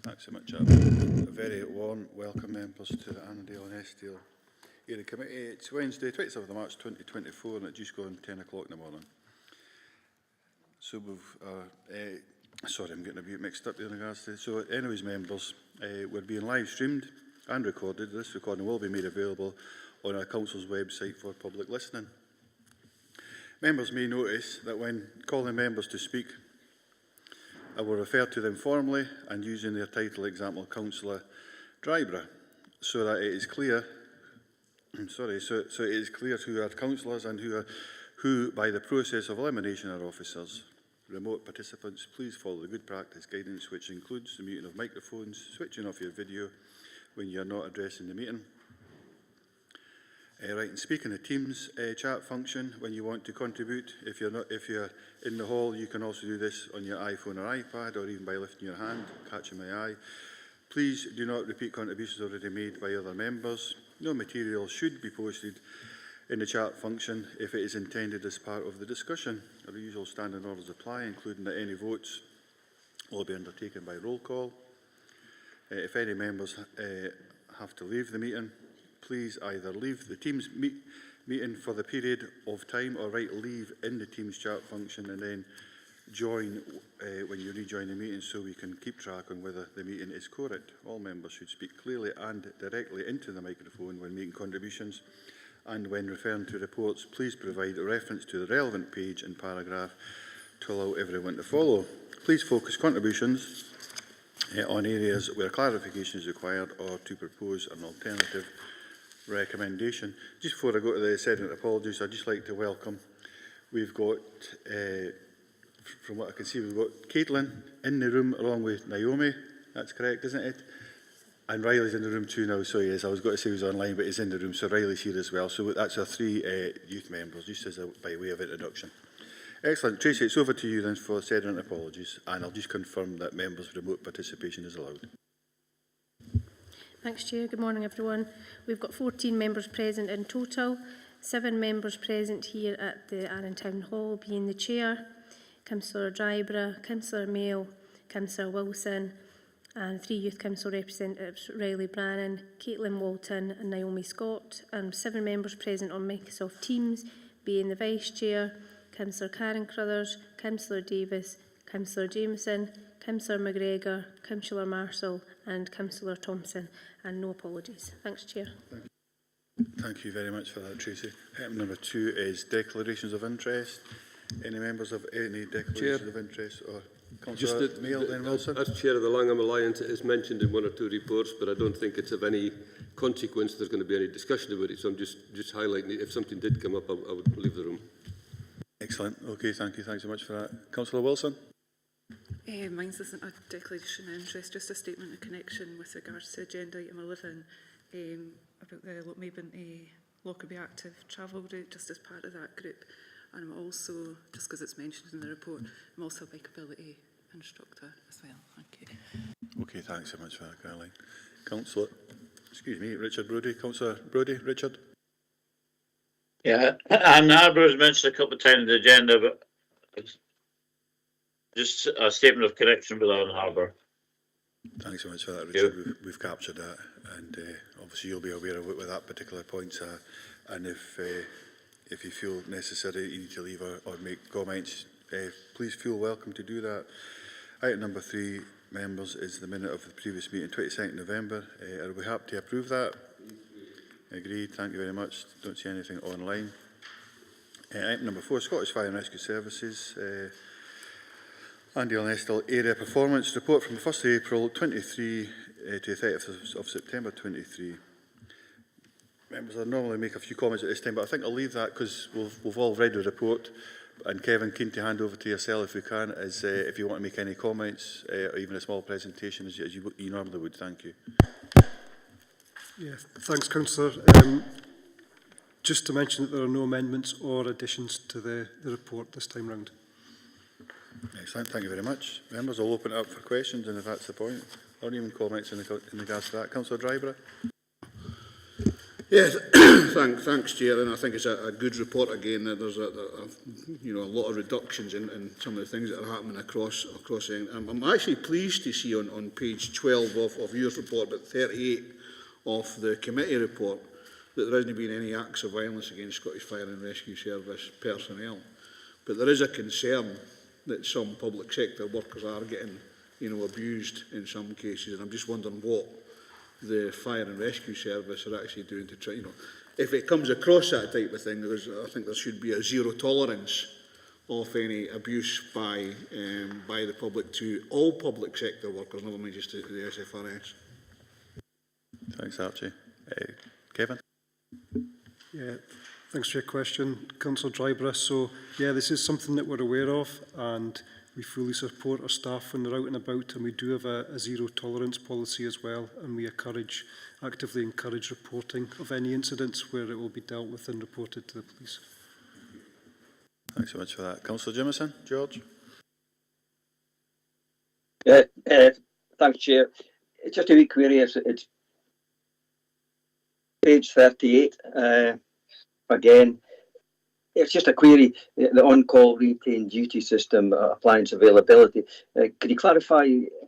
Thanks so much. A very warm welcome, members, to the Annandale Eskdale Area Committee. It's Wednesday, 27th of March 2024, and it's just gone 10 o'clock in the morning. So we've, sorry, I'm getting a bit mixed up in regards to. So, anyways, members, we're being live streamed and recorded. This recording will be made available on our council's website for public listening. Members may notice that when calling members to speak, I will refer to them formally and using their title example, Councillor Drybra, so that it is clear. So it is clear who are councillors and who, by the process of elimination, are officers. Remote participants, please follow the good practice guidance, which includes the muting of microphones, switching off your video when you are not addressing the meeting. Right, and speak in the Teams chat function when you want to contribute. If you're in the hall, you can also do this on your iPhone or iPad, or even by lifting your hand, catching my eye. Please do not repeat contributions already made by other members. No material should be posted in the chat function if it is intended as part of the discussion. The usual standing orders apply, including that any votes will be undertaken by roll call. If any members have to leave the meeting, please either leave the Teams meeting for the period of time or write leave in the Teams chat function and then join when you rejoin the meeting so we can keep track on whether the meeting is correct. All members should speak clearly and directly into the microphone when making contributions, and when referring to reports, please provide a reference to the relevant page and paragraph to allow everyone to follow. Please focus contributions on areas where clarification is required or to propose an alternative recommendation. Just before I go to the sediment apologies, I'd just like to welcome, we've got, from what I can see, we've got Caitlin in the room along with Naomi, that's correct, isn't it? And Riley's in the room too now, so yes, I was going to say he was online, but he's in the room, so Riley's here as well. So that's our three youth members, just as by way of introduction. Excellent. Tracy, it's over to you then for sediment apologies, and I'll just confirm that members' remote participation is allowed. Thanks, Chair. Good morning, everyone. We've got 14 members present in total, 7 members present here at the Annandale Hall, being the Chair, Councillor Drybra, Councillor Mayo, Councillor Wilson, and 3 Youth Council representatives, Riley Brannan, Caitlin Walton and Naomi Scott, and 7 members present on Microsoft Teams, being the Vice Chair, Councillor Karen Crothers, Councillor Davis, Councillor Jameson, Councillor McGregor, Councillor Marshall and Councillor Thompson, and no apologies. Thanks, Chair. Thank you very much for that, Tracy. Item number 2 is declarations of interest. Any members of any declarations Chair. Of interest? Or Councillor Mayo, then Wilson? As Chair of the Langham Alliance, it is mentioned in 1 or 2 reports, but I don't think it's of any consequence. There's going to be any discussion about it, so I'm just highlighting it. If something did come up, I would leave the room. Excellent. Okay, thank you. Thanks so much for that. Councillor Wilson? Mine isn't a declaration of interest, just a statement of connection with regards to agenda item 11 about the Lochmaben Lockerbie Active travel route, just as part of that group. And I'm also, just because it's mentioned in the report, I'm also a bikeability instructor as well. Thank you. Okay, thanks so much for that, Caroline. Councillor, Richard Brodie. Councillor Brodie, Richard? Yeah, Ann Harbour was mentioned a couple of times in the agenda, but just a statement of connection with Ann Harbour. Thanks so much for that, Richard. We've captured that, and obviously you'll be aware of what that particular points are. And if you feel necessary, you need to leave or make comments, please feel welcome to do that. Item number 3, members, is the minute of the previous meeting, 22nd November. Are we happy to approve that? Agreed. Thank you very much. Don't see anything online. Item number 4, Scottish Fire and Rescue Services. Annandale Eskdale Area Performance Report from the 1st of April 23 to the 30th of September 23. Members, I normally make a few comments at this time, but I think I'll leave that because we've all read the report. And Kevin, keen to hand over to yourself if we can, as if you want to make any comments or even a small presentation as you normally would. Thank you. Yeah, thanks, Councillor. Just to mention that there are no amendments or additions to the report this time round. Excellent, thank you very much. Members, I'll open it up for questions, and if that's the point, or even comments in regards to that. Councillor Drybra. Yes, thanks, Chair, and I think it's a good report again. There's a lot of reductions in some of the things that are happening across. I'm actually pleased to see on page 12 of your report, but 38 of the committee report, that there hasn't been any acts of violence against Scottish Fire and Rescue Service personnel. But there is a concern that some public sector workers are getting, abused in some cases, and I'm just wondering what the Fire and Rescue Service are actually doing to try, if it comes across that type of thing, I think there should be a zero tolerance of any abuse by the public to all public sector workers, never mind just the SFRS. Thanks, Archie. Kevin? Yeah, thanks for your question, Councillor Dryborough. So, yeah, this is something that we're aware of, and we fully support our staff when they're out and about, and we do have a zero tolerance policy as well, and we actively encourage reporting of any incidents where it will be dealt with and reported to the police. Thanks so much for that. Councillor Jimmerson, George? Thanks, Chair. Just a wee query. It's page 38. Again, it's just a query. The on-call retained duty system appliance availability. Could you clarify?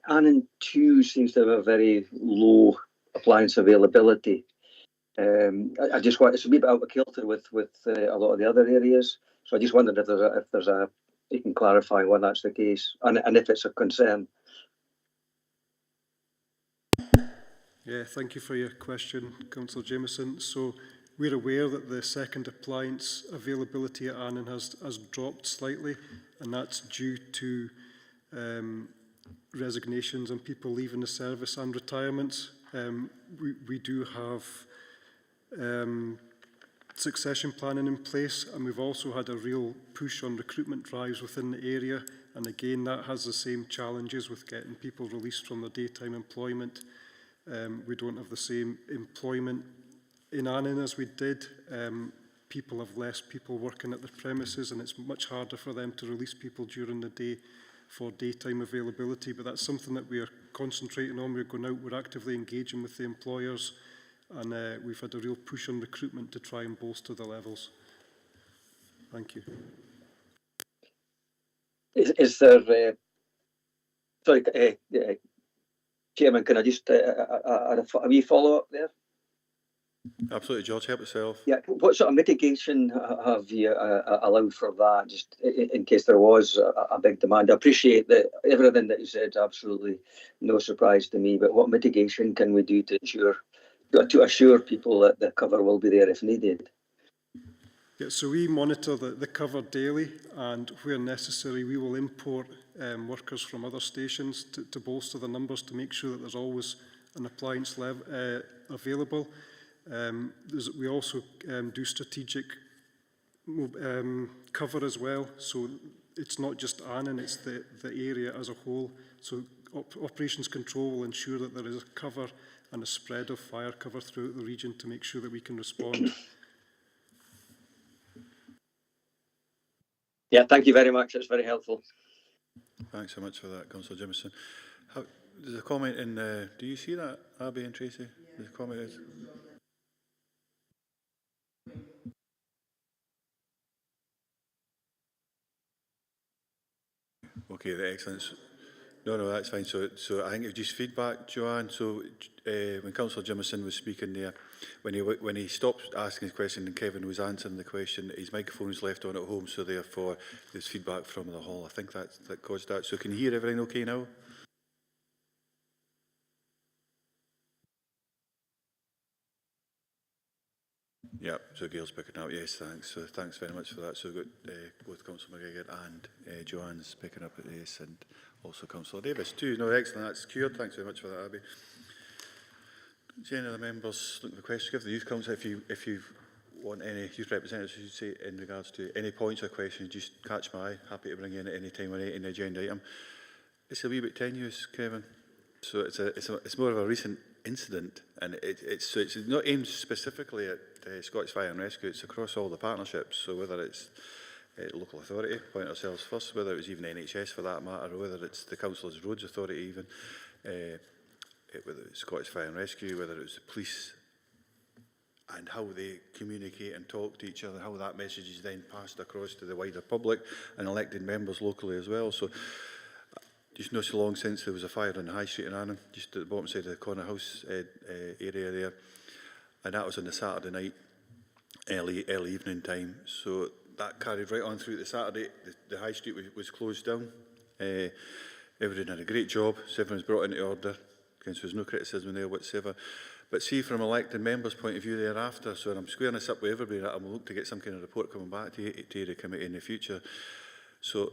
Annan 2 seems to have a very low appliance availability. I just want, it's a wee bit out of kilter with a lot of the other areas. So I just wondered if you can clarify why that's the case, and if it's a concern. Yeah, thank you for your question, Councillor Jameson. So we're aware that the second appliance availability at Annan has dropped slightly, and that's due to resignations and people leaving the service and retirements. We do have succession planning in place, and we've also had a real push on recruitment drives within the area, and again that has the same challenges with getting people released from their daytime employment. We don't have the same employment in Annan as we did. People have less people working at the premises, and it's much harder for them to release people during the day for daytime availability, but that's something that we are concentrating on. We're going out, we're actively engaging with the employers, and we've had a real push on recruitment to try and bolster the levels. Thank you. Is there, sorry, Chairman, can I just a wee follow-up there? Absolutely, George, help yourself. Yeah, what sort of mitigation have you allowed for that, just in case there was a big demand? I appreciate that everything that you said is absolutely no surprise to me, but what mitigation can we do to assure people that the cover will be there if needed? Yeah, so we monitor the cover daily, and where necessary we will import workers from other stations to bolster the numbers, to make sure that there's always an appliance available. We also do strategic cover as well, so it's not just Annan, it's the area as a whole. So operations control will ensure that there is a cover and a spread of fire cover throughout the region to make sure that we can respond. Yeah, thank you very much. That's very helpful. Thanks so much for that, Councillor Jimmerson. There's a comment in, do you see that, Abby and Tracy? Yeah. The comment is... Okay, excellent. No, that's fine. So I think it's just feedback, Joanne. So when Councillor Jimmerson was speaking there, when he stopped asking his question and Kevin was answering the question, his microphone was left on at home, so therefore there's feedback from the hall. I think that caused that. So can you hear everything okay now? Yeah, so Gail's picking up. Yes, thanks. So thanks very much for that. So we've got both Councillor McGregor and Joanne's picking up at yes, and also Councillor Davis too. No, excellent. That's cured. Thanks very much for that, Abby. Is any of the members looking for questions? Give the Youth Council, if you want any youth representatives, you should say in regards to any points or questions, just catch my eye. Happy to bring in at any time on any agenda item. It's a wee bit tenuous, Kevin. So it's more of a recent incident, and it's not aimed specifically at Scottish Fire and Rescue. It's across all the partnerships. So whether it's local authority, point ourselves first, whether it was even NHS for that matter, or whether it's the Councillors Roads Authority even, whether it's Scottish Fire and Rescue, whether it was the police, and how they communicate and talk to each other, how that message is then passed across to the wider public and elected members locally as well. So just not so long since there was a fire on the High Street in Annan, just at the bottom side of the corner house area there, and that was on the Saturday night, early evening time. So that carried right on through the Saturday. The High Street was closed down. Everyone had a great job. So everyone was brought into order. There was no criticism there whatsoever. But see, from elected members' point of view thereafter, so I'm squaring this up with everybody, that I'm look to get some kind of report coming back to the committee in the future. So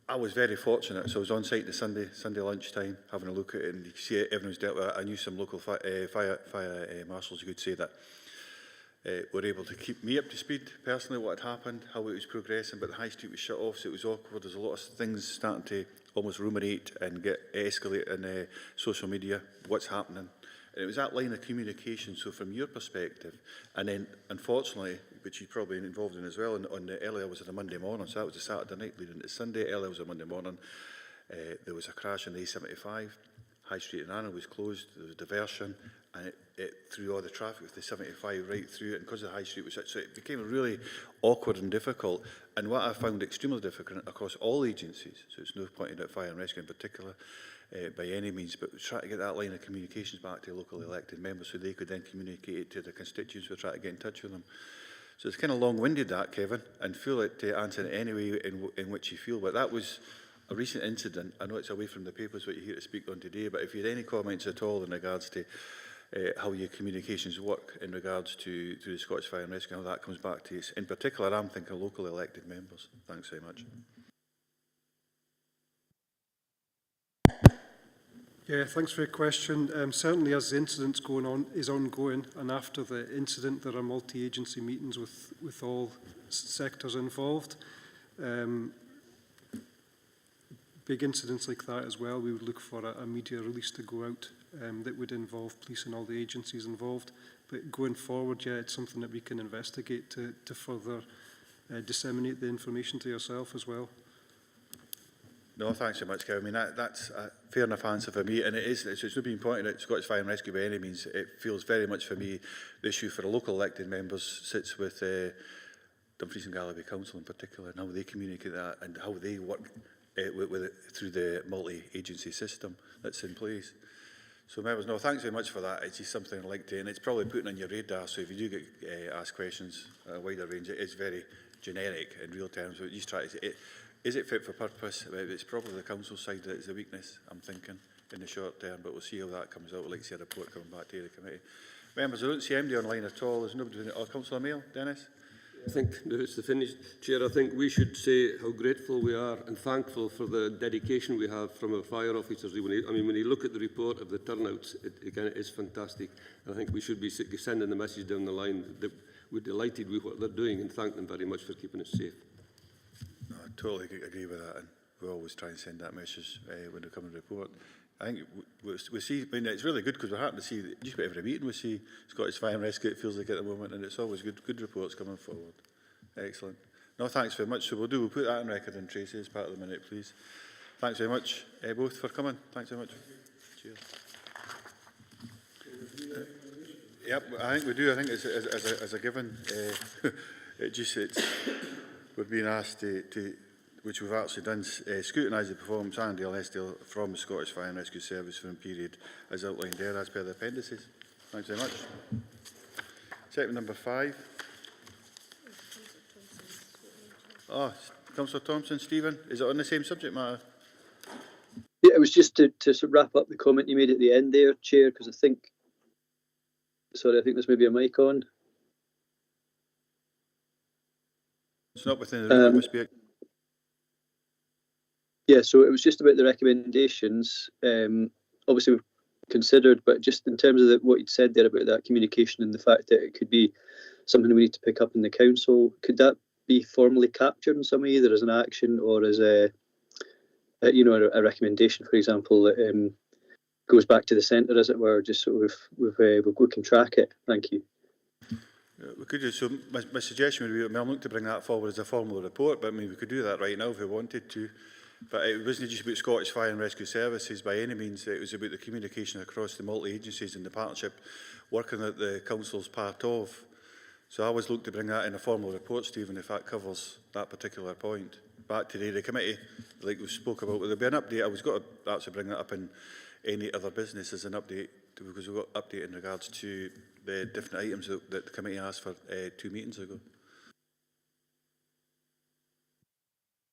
I was very fortunate. So I was on site the Sunday lunchtime, having a look at it, and you see everyone's dealt with it. I knew some local fire marshals who could say that were able to keep me up to speed personally, what had happened, how it was progressing, but the High Street was shut off, so it was awkward. There's a lot of things starting to almost ruminate and escalate in social media, what's happening. And it was that line of communication, so from your perspective, and then unfortunately, which you're probably involved in as well, on the early hours of the Monday morning, so that was a Saturday night leading to Sunday, early hours of Monday morning, there was a crash on the A75, High Street in Annan was closed, there was diversion, and it threw all the traffic with the 75 right through it, and because the High Street was such, so it became really awkward and difficult. And what I found extremely difficult across all agencies, so it's no pointing at fire and rescue in particular, by any means, but try to get that line of communications back to locally elected members so they could then communicate it to the constituents who are trying to get in touch with them. So it's kind of long-winded that, Kevin, and feel it to answer it any way in which you feel. But that was a recent incident. I know it's away from the papers what you're here to speak on today, but if you had any comments at all in regards to how your communications work in regards to the Scottish Fire and Rescue, how that comes back to you. In particular, I'm thinking locally elected members. Thanks very much. Yeah, thanks for your question. Certainly as the incident's ongoing, and after the incident there are multi-agency meetings with all sectors involved. Big incidents like that as well, we would look for a media release to go out that would involve police and all the agencies involved. But going forward, yeah, it's something that we can investigate to further disseminate the information to yourself as well. No, thanks so much, Kevin. I mean, that's a fair enough answer for me, and it's not being pointed at Scottish Fire and Rescue by any means. It feels very much for me, the issue for the local elected members sits with Dumfries and Galloway Council in particular, and how they communicate that and how they work with it through the multi-agency system that's in place. So members, no, thanks very much for that. It's just something I'd like to, and it's probably putting on your radar, so if you do get asked questions, a wider range, it is very generic in real terms, but just try to say, is it fit for purpose? It's probably the council side that is the weakness, I'm thinking, in the short term, but we'll see how that comes out. We'd like to see a report coming back to the committee. Members, I don't see MD online at all. There's nobody doing it. Oh, Councillor Mail, Dennis? I think it's the finish, Chair. I think we should say how grateful we are and thankful for the dedication we have from our fire officers. When you look at the report of the turnouts, again, it is fantastic. And I think we should be sending the message down the line that we're delighted with what they're doing and thank them very much for keeping us safe. No, I totally agree with that, and we always try and send that message when they come and report. I think we see, I mean, it's really good because we're happy to see, just about every meeting we see Scottish Fire and Rescue, it feels like at the moment, and it's always good reports coming forward. Excellent. No, thanks very much. So we'll put that on record in Tracy as part of the minute, please. Thanks very much, both, for coming. Thanks very much. Cheers. Yep, I think we do. I think it's as a given. We're being asked to which we've actually done, scrutinise the performance of Annandale Eskdale from the Scottish Fire and Rescue Service for a period as outlined there as per the appendices. Thanks very much. Segment number 5. Oh, Councillor Thompson, Stephen, is it on the same subject matter? Yeah, it was just to wrap up the comment you made at the end there, Chair, because I think there's maybe a mic on. It's not within the room, it must be. Yeah, so it was just about the recommendations. Obviously, we've considered, but just in terms of what you'd said there about that communication and the fact that it could be something we need to pick up in the council, could that be formally captured in some way, either as an action or as a recommendation, for example, that goes back to the centre, as it were, just so we can track it? Thank you. We could do so. My suggestion would be, I'm looking to bring that forward as a formal report, but I mean, we could do that right now if we wanted to. But it wasn't just about Scottish Fire and Rescue Services by any means. It was about the communication across the multi-agencies and the partnership working that the council's part of So I always look to bring that in a formal report, Stephen, if that covers that particular point. Back to the area committee, like we spoke about, there'll be an update. I was going to actually bring that up in any other business as an update, because we've got update in regards to the different items that the committee asked for 2 meetings ago.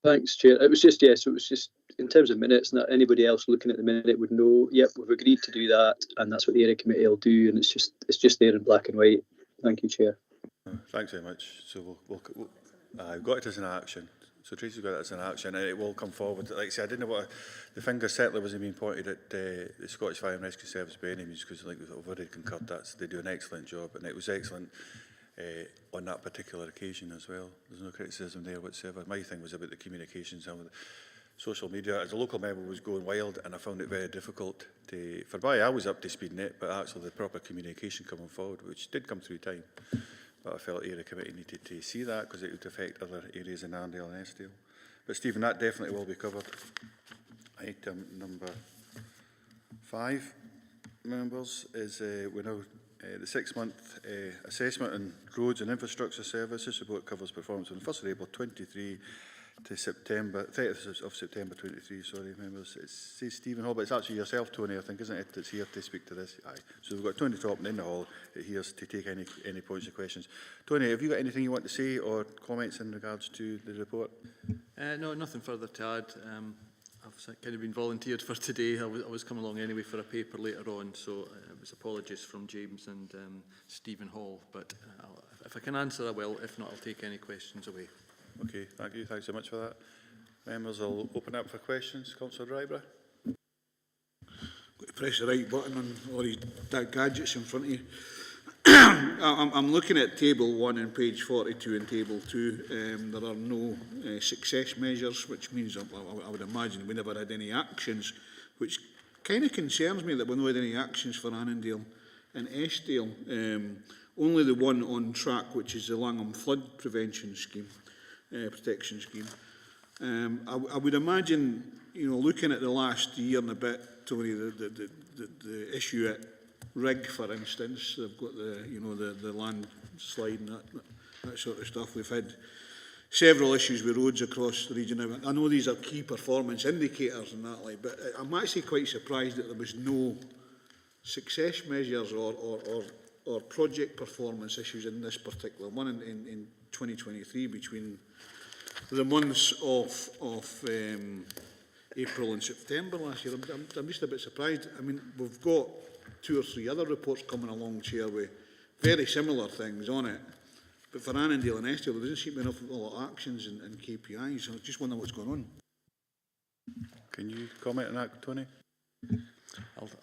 Thanks, Chair. It was just, yes, it was just in terms of minutes, and that anybody else looking at the minute would know, yep, we've agreed to do that, and that's what the area committee will do, and it's just there in black and white. Thank you, Chair. Thanks very much. So we've got it as an action. So Tracy's got it as an action, and it will come forward. Like I said, I didn't know what the finger certainly wasn't being pointed at the Scottish Fire and Rescue Service by any means, because like we've already concurred that they do an excellent job, and it was excellent on that particular occasion as well. There's no criticism there whatsoever. My thing was about the communications and the social media. As a local member, was going wild, and I found it very difficult to. For me, I was up to speed in it, but actually the proper communication coming forward, which did come through time. But I felt the area committee needed to see that because it would affect other areas in Annandale and Eskdale. But Stephen, that definitely will be covered. Item number 5, members, is we know the 6-month assessment on roads and infrastructure services. Report covers performance from the 1st of April 23 to September 30th of September 23. Sorry, members. It says Stephen Hall, but it's actually yourself, Tony, I think, isn't it, that's here to speak to this? Aye. So we've got Tony Topham in the hall here to take any points or questions. Tony, have you got anything you want to say or comments in regards to the report? No, nothing further to add. I've kind of been volunteered for today. I was coming along anyway for a paper later on, so it was apologies from James and Stephen Hall. But if I can answer, I will. If not, I'll take any questions away. Okay, thank you. Thanks so much for that. Members, I'll open up for questions. Councillor Ryber. Press the right button on all these gadgets in front of you. I'm looking at table 1 on page 42 and table 2. There are no success measures, which means I would imagine we never had any actions, which kind of concerns me that we never had any actions for Annandale and Eskdale. Only the one on track, which is the Langham Flood Prevention Scheme, Protection Scheme. I would imagine, looking at the last year and a bit, Tony, the issue at Rig, for instance, they've got the landslide and that sort of stuff. We've had several issues with roads across the region. I know these are key performance indicators and that, but I'm actually quite surprised that there was no success measures or project performance issues in this particular one in 2023 between the months of April and September last year. I'm just a bit surprised. I mean, we've got 2 or 3 other reports coming along, Chair, with very similar things on it. But for Annandale and Eskdale, there doesn't seem to be enough lot of actions and KPIs. So I just wonder what's going on. Can you comment on that, Tony?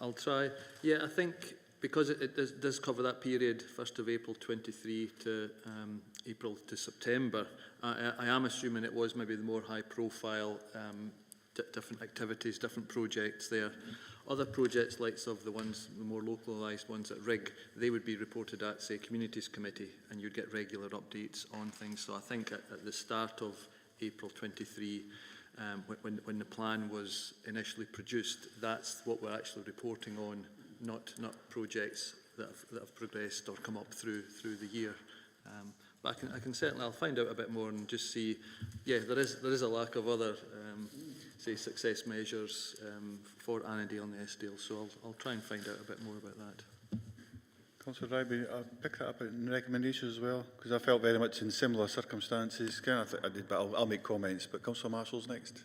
I'll try. Yeah, I think because it does cover that period, 1st of April 23 to April to September, I am assuming it was maybe the more high-profile different activities, different projects there. Other projects, like of the more localised ones at Rig, they would be reported at, say, Communities Committee, and you'd get regular updates on things. So I think at the start of April 23, when the plan was initially produced, that's what we're actually reporting on, not projects that have progressed or come up through the year. But I can certainly, I'll find out a bit more and just see, yeah, there is a lack of other, say, success measures for Annandale and Eskdale, so I'll try and find out a bit more about that. Councillor Ryby, I'll pick that up in recommendations as well, because I felt very much in similar circumstances. Kind of I did, but I'll make comments. But Councillor Marshall's next.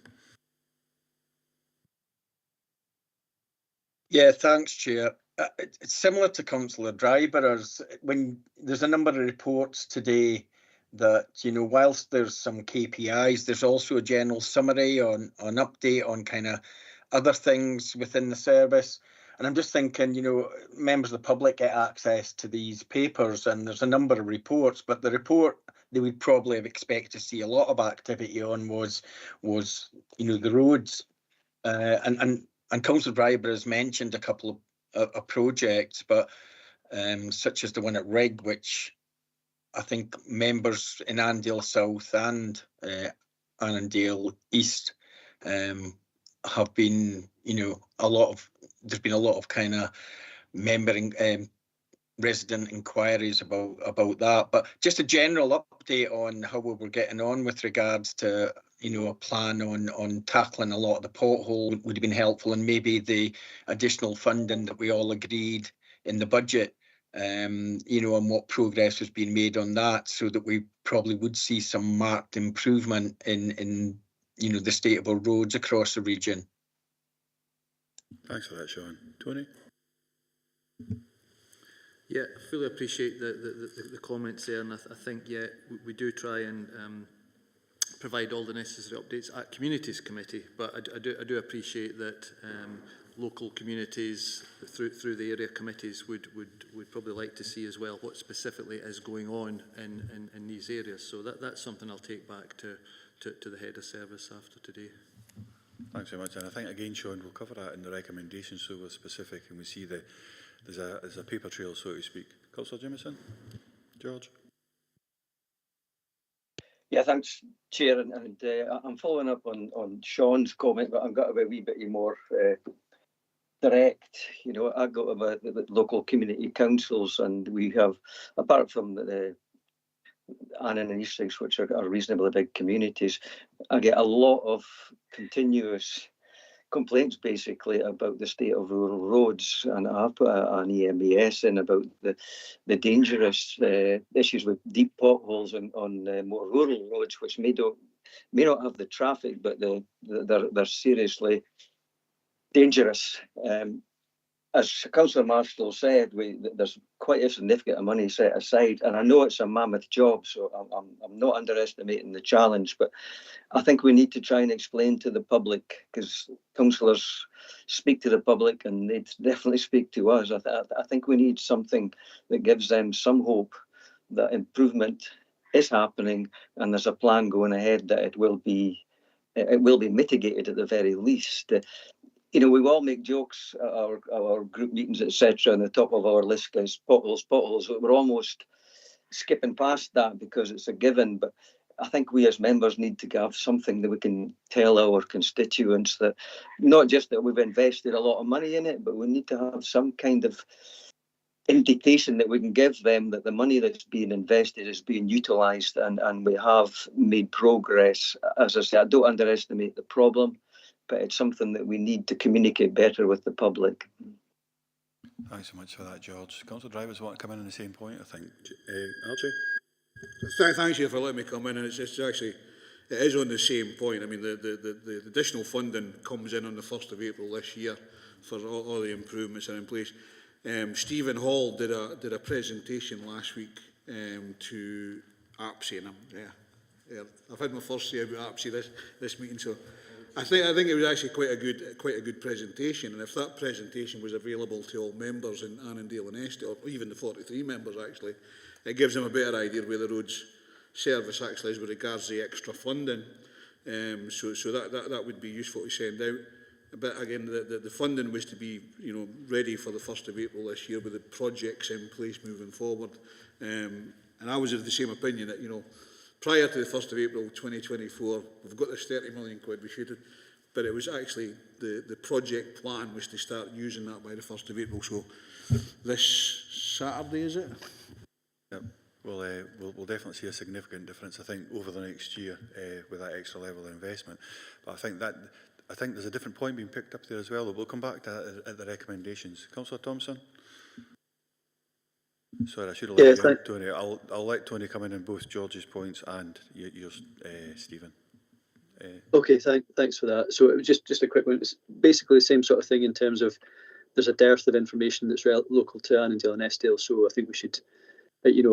Yeah, thanks, Chair. It's similar to Councillor Dryburgh. When there's a number of reports today that, whilst there's some KPIs, there's also a general summary on update on kind of other things within the service. And I'm just thinking, members of the public get access to these papers and there's a number of reports, but the report they would probably have expected to see a lot of activity on was the roads. And Councillor Dryburgh has mentioned a couple of projects, but such as the one at Rig, which I think members in Annandale South and Annandale East have been, there's been a lot of kind of membering resident inquiries about that. But just a general update on how we were getting on with regards to, you know, a plan on tackling a lot of the pothole would have been helpful, and maybe the additional funding that we all agreed in the budget, you know, and what progress has been made on that, so that we probably would see some marked improvement in you know, the state of our roads across the region. Thanks for that, Sean. Tony? Yeah, I fully appreciate the comments there, and I think, yeah, we do try and provide all the necessary updates at Communities Committee, but I do appreciate that local communities through the area committees would probably like to see as well what specifically is going on in these areas. So that's something I'll take back to the head of service after today. Thanks very much. And I think, again, Sean, we'll cover that in the recommendations, so we're specific and we see there's a paper trail, so to speak. Councillor Jameson? George? Yeah, thanks, Chair. And I'm following up on Sean's comment, but I've got a wee bit more direct. You know, I go to the local community councils, and we have, apart from the Annandale and Eskdale, which are reasonably big communities, I get a lot of continuous complaints basically about the state of rural roads, and I've put an EMES in about the dangerous issues with deep potholes on more rural roads, which may not have the traffic, but they're seriously dangerous. As Councillor Marshall said, there's quite a significant amount of money set aside, and I know it's a mammoth job, so I'm not underestimating the challenge, but I think we need to try and explain to the public, because councillors speak to the public and they definitely speak to us. I think we need something that gives them some hope that improvement is happening, and there's a plan going ahead that it will be mitigated at the very least. You know, we all make jokes at our group meetings, etc., and the top of our list is potholes. We're almost skipping past that because it's a given, but I think we as members need to have something that we can tell our constituents, that not just that we've invested a lot of money in it, but we need to have some kind of indication that we can give them that the money that's being invested is being utilised, and we have made progress. As I say, I don't underestimate the problem, but it's something that we need to communicate better with the public. Thanks so much for that, George. Councillor Drivers want to come in on the same point, I think. Archie? Thanks you for letting me come in, and it's actually, it is on the same point. I mean, the additional funding comes in on the 1st of April this year for all the improvements that are in place. Stephen Hall did a presentation last week to APSI, and I've had my first say about APSI this meeting, so I think it was actually quite a good presentation, and if that presentation was available to all members in Annandale and Eskdale, or even the 43 members actually, it gives them a better idea where the roads service actually is with regards to the extra funding. So that would be useful to send out. But again, the funding was to be, you know, ready for the 1st of April this year with the projects in place moving forward. And I was of the same opinion that, you know, prior to the 1st of April 2024, we've got this 30 million quid we should have, but it was actually the project plan was to start using that by the 1st of April. So this Saturday, is it? Yep. We'll definitely see a significant difference, I think, over the next year with that extra level of investment. But I think there's a different point being picked up there as well. We'll come back to that at the recommendations. Councillor Thompson? Sorry, I should have let you in, Tony. I'll let Tony come in on both George's points and yours, Stephen. Okay, thanks for that. So it was just a quick one. It's basically the same sort of thing in terms of there's a dearth of information that's local to Annandale and Eskdale, so I think we should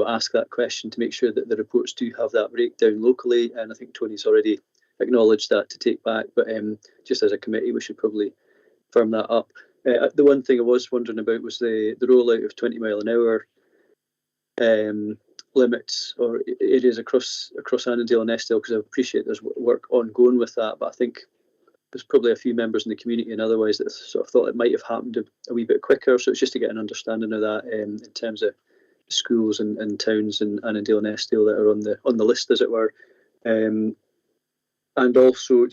ask that question to make sure that the reports do have that breakdown locally, and I think Tony's already acknowledged that to take back, but just as a committee we should probably firm that up. The one thing I was wondering about was the rollout of 20 mile an hour limits or areas across Annandale and Eskdale, because I appreciate there's work ongoing with that, but I think there's probably a few members in the community and otherwise that sort of thought it might have happened a wee bit quicker, so it's just to get an understanding of that in terms of schools and towns in Annandale and Eskdale that are on the list, as it were. And also,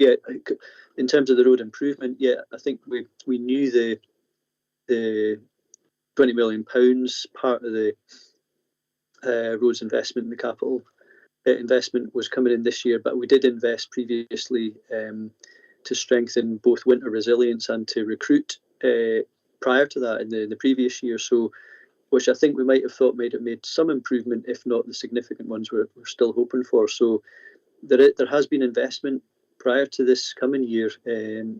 in terms of the road improvement, I think we knew the £20 million, part of the roads investment in the capital investment was coming in this year, but we did invest previously to strengthen both winter resilience and to recruit prior to that in the previous year. So, which I think we might have thought might have made some improvement, if not the significant ones we're still hoping for. So there has been investment prior to this coming year.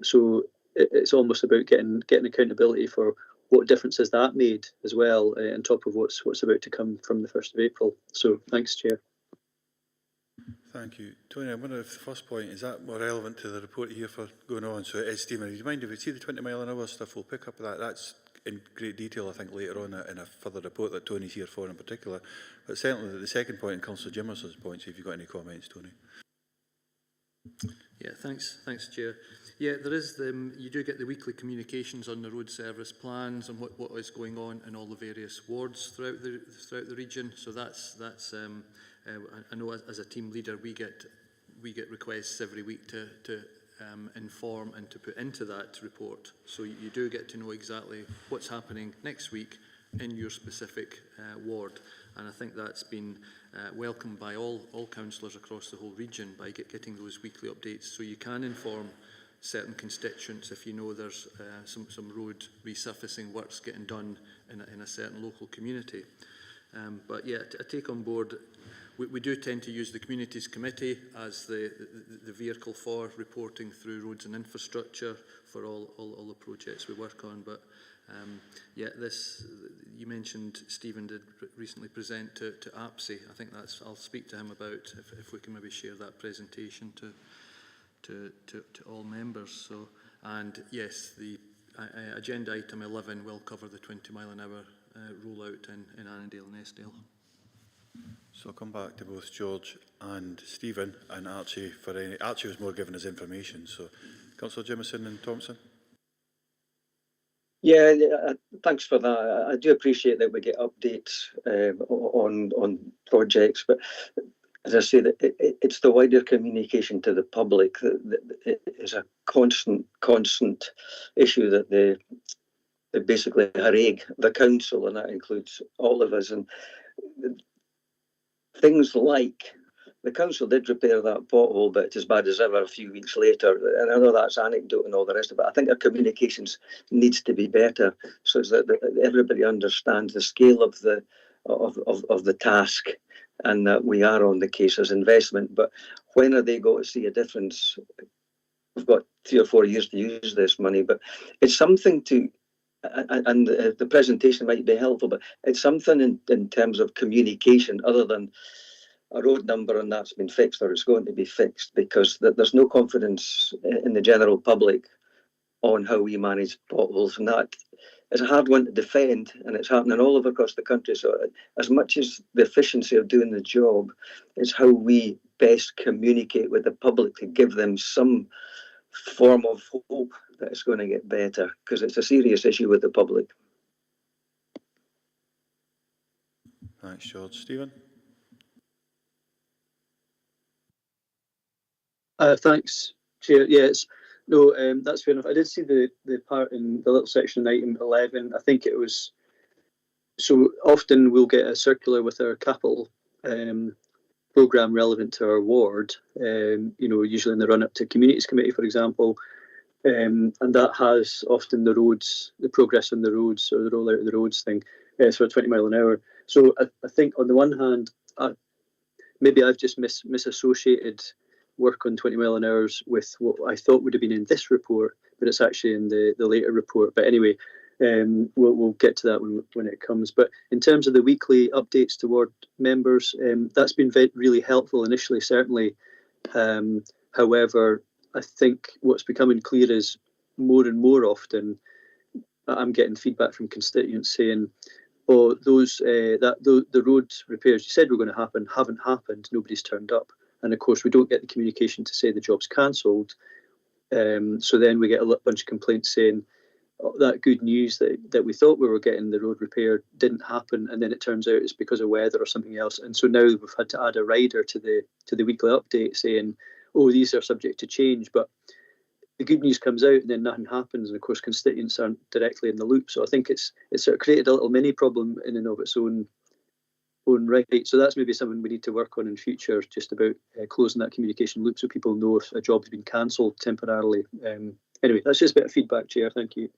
So it's almost about getting accountability for what difference has that made as well, on top of what's about to come from the 1st of April. So thanks, Chair. Thank you. Tony, I wonder if the first point, is that more relevant to the report here for going on? So it is, Stephen, do you mind if we see the 20 mile an hour stuff, we'll pick up that. That's in great detail, I think, later on in a further report that Tony's here for in particular. But certainly the second point, and Councillor Jimerson's point, see if you've got any comments, Tony. Yeah, thanks, Chair. Yeah, there is you do get the weekly communications on the road service plans and what is going on in all the various wards throughout the region. So that's I know as a team leader we get requests every week to inform and to put into that report. So you do get to know exactly what's happening next week in your specific ward. And I think that's been welcomed by all councillors across the whole region by getting those weekly updates. So you can inform certain constituents if you know there's some road resurfacing works getting done in a certain local community. But yeah, I take on board, we do tend to use the Communities Committee as the vehicle for reporting through roads and infrastructure for all the projects we work on. But yeah, you mentioned Stephen did recently present to APSI. I think I'll speak to him about if we can maybe share that presentation to all members. So, and yes, the agenda item 11 will cover the 20 mile an hour rollout in Annandale and Eskdale. So I'll come back to both George and Stephen, and Archie for any. Archie was more giving us information. So, Councillor Jimerson and Thompson. Yeah, thanks for that. I do appreciate that we get updates on projects, but as I say, it's the wider communication to the public that is a constant issue that they basically harangue the council, and that includes all of us. And things like the council did repair that pothole, but it's as bad as ever a few weeks later. And I know that's anecdote and all the rest of it. I think our communications needs to be better so that everybody understands the scale of the task and that we are on the case as investment. But when are they going to see a difference? We've got 3 or 4 years to use this money, but it's something to. And the presentation might be helpful, but it's something in terms of communication other than a road number and that's been fixed or it's going to be fixed, because there's no confidence in the general public on how we manage potholes, and that is a hard one to defend, and it's happening all over across the country. So as much as the efficiency of doing the job, it's how we best communicate with the public to give them some form of hope that it's going to get better, because it's a serious issue with the public. Thanks, George. Stephen? Thanks, Chair. Yes, no, that's fair enough. I did see the part in the little section in item 11. I think it was, so often we'll get a circular with our capital programme relevant to our ward, usually in the run-up to Communities Committee, for example, and that has often the roads, the progress on the roads or the rollout of the roads thing, for 20 mile an hour. So I think on the one hand, maybe I've just misassociated work on 20 mile an hour with what I thought would have been in this report, but it's actually in the later report. But anyway, we'll get to that when it comes. But in terms of the weekly updates toward members, that's been really helpful initially, certainly. However, I think what's becoming clear is more and more often I'm getting feedback from constituents saying, "Oh, the road repairs you said were going to happen haven't happened. Nobody's turned up." And of course, we don't get the communication to say the job's cancelled. So then we get a bunch of complaints saying, oh, that good news that we thought we were getting the road repair didn't happen, and then it turns out it's because of weather or something else. And so now we've had to add a rider to the weekly update saying, oh, these are subject to change. But the good news comes out and then nothing happens, and of course constituents aren't directly in the loop. So I think it's sort of created a little mini problem in and of its own right. So that's maybe something we need to work on in future, just about closing that communication loop so people know if a job has been cancelled temporarily. Anyway, that's just a bit of feedback, Chair. Thank you.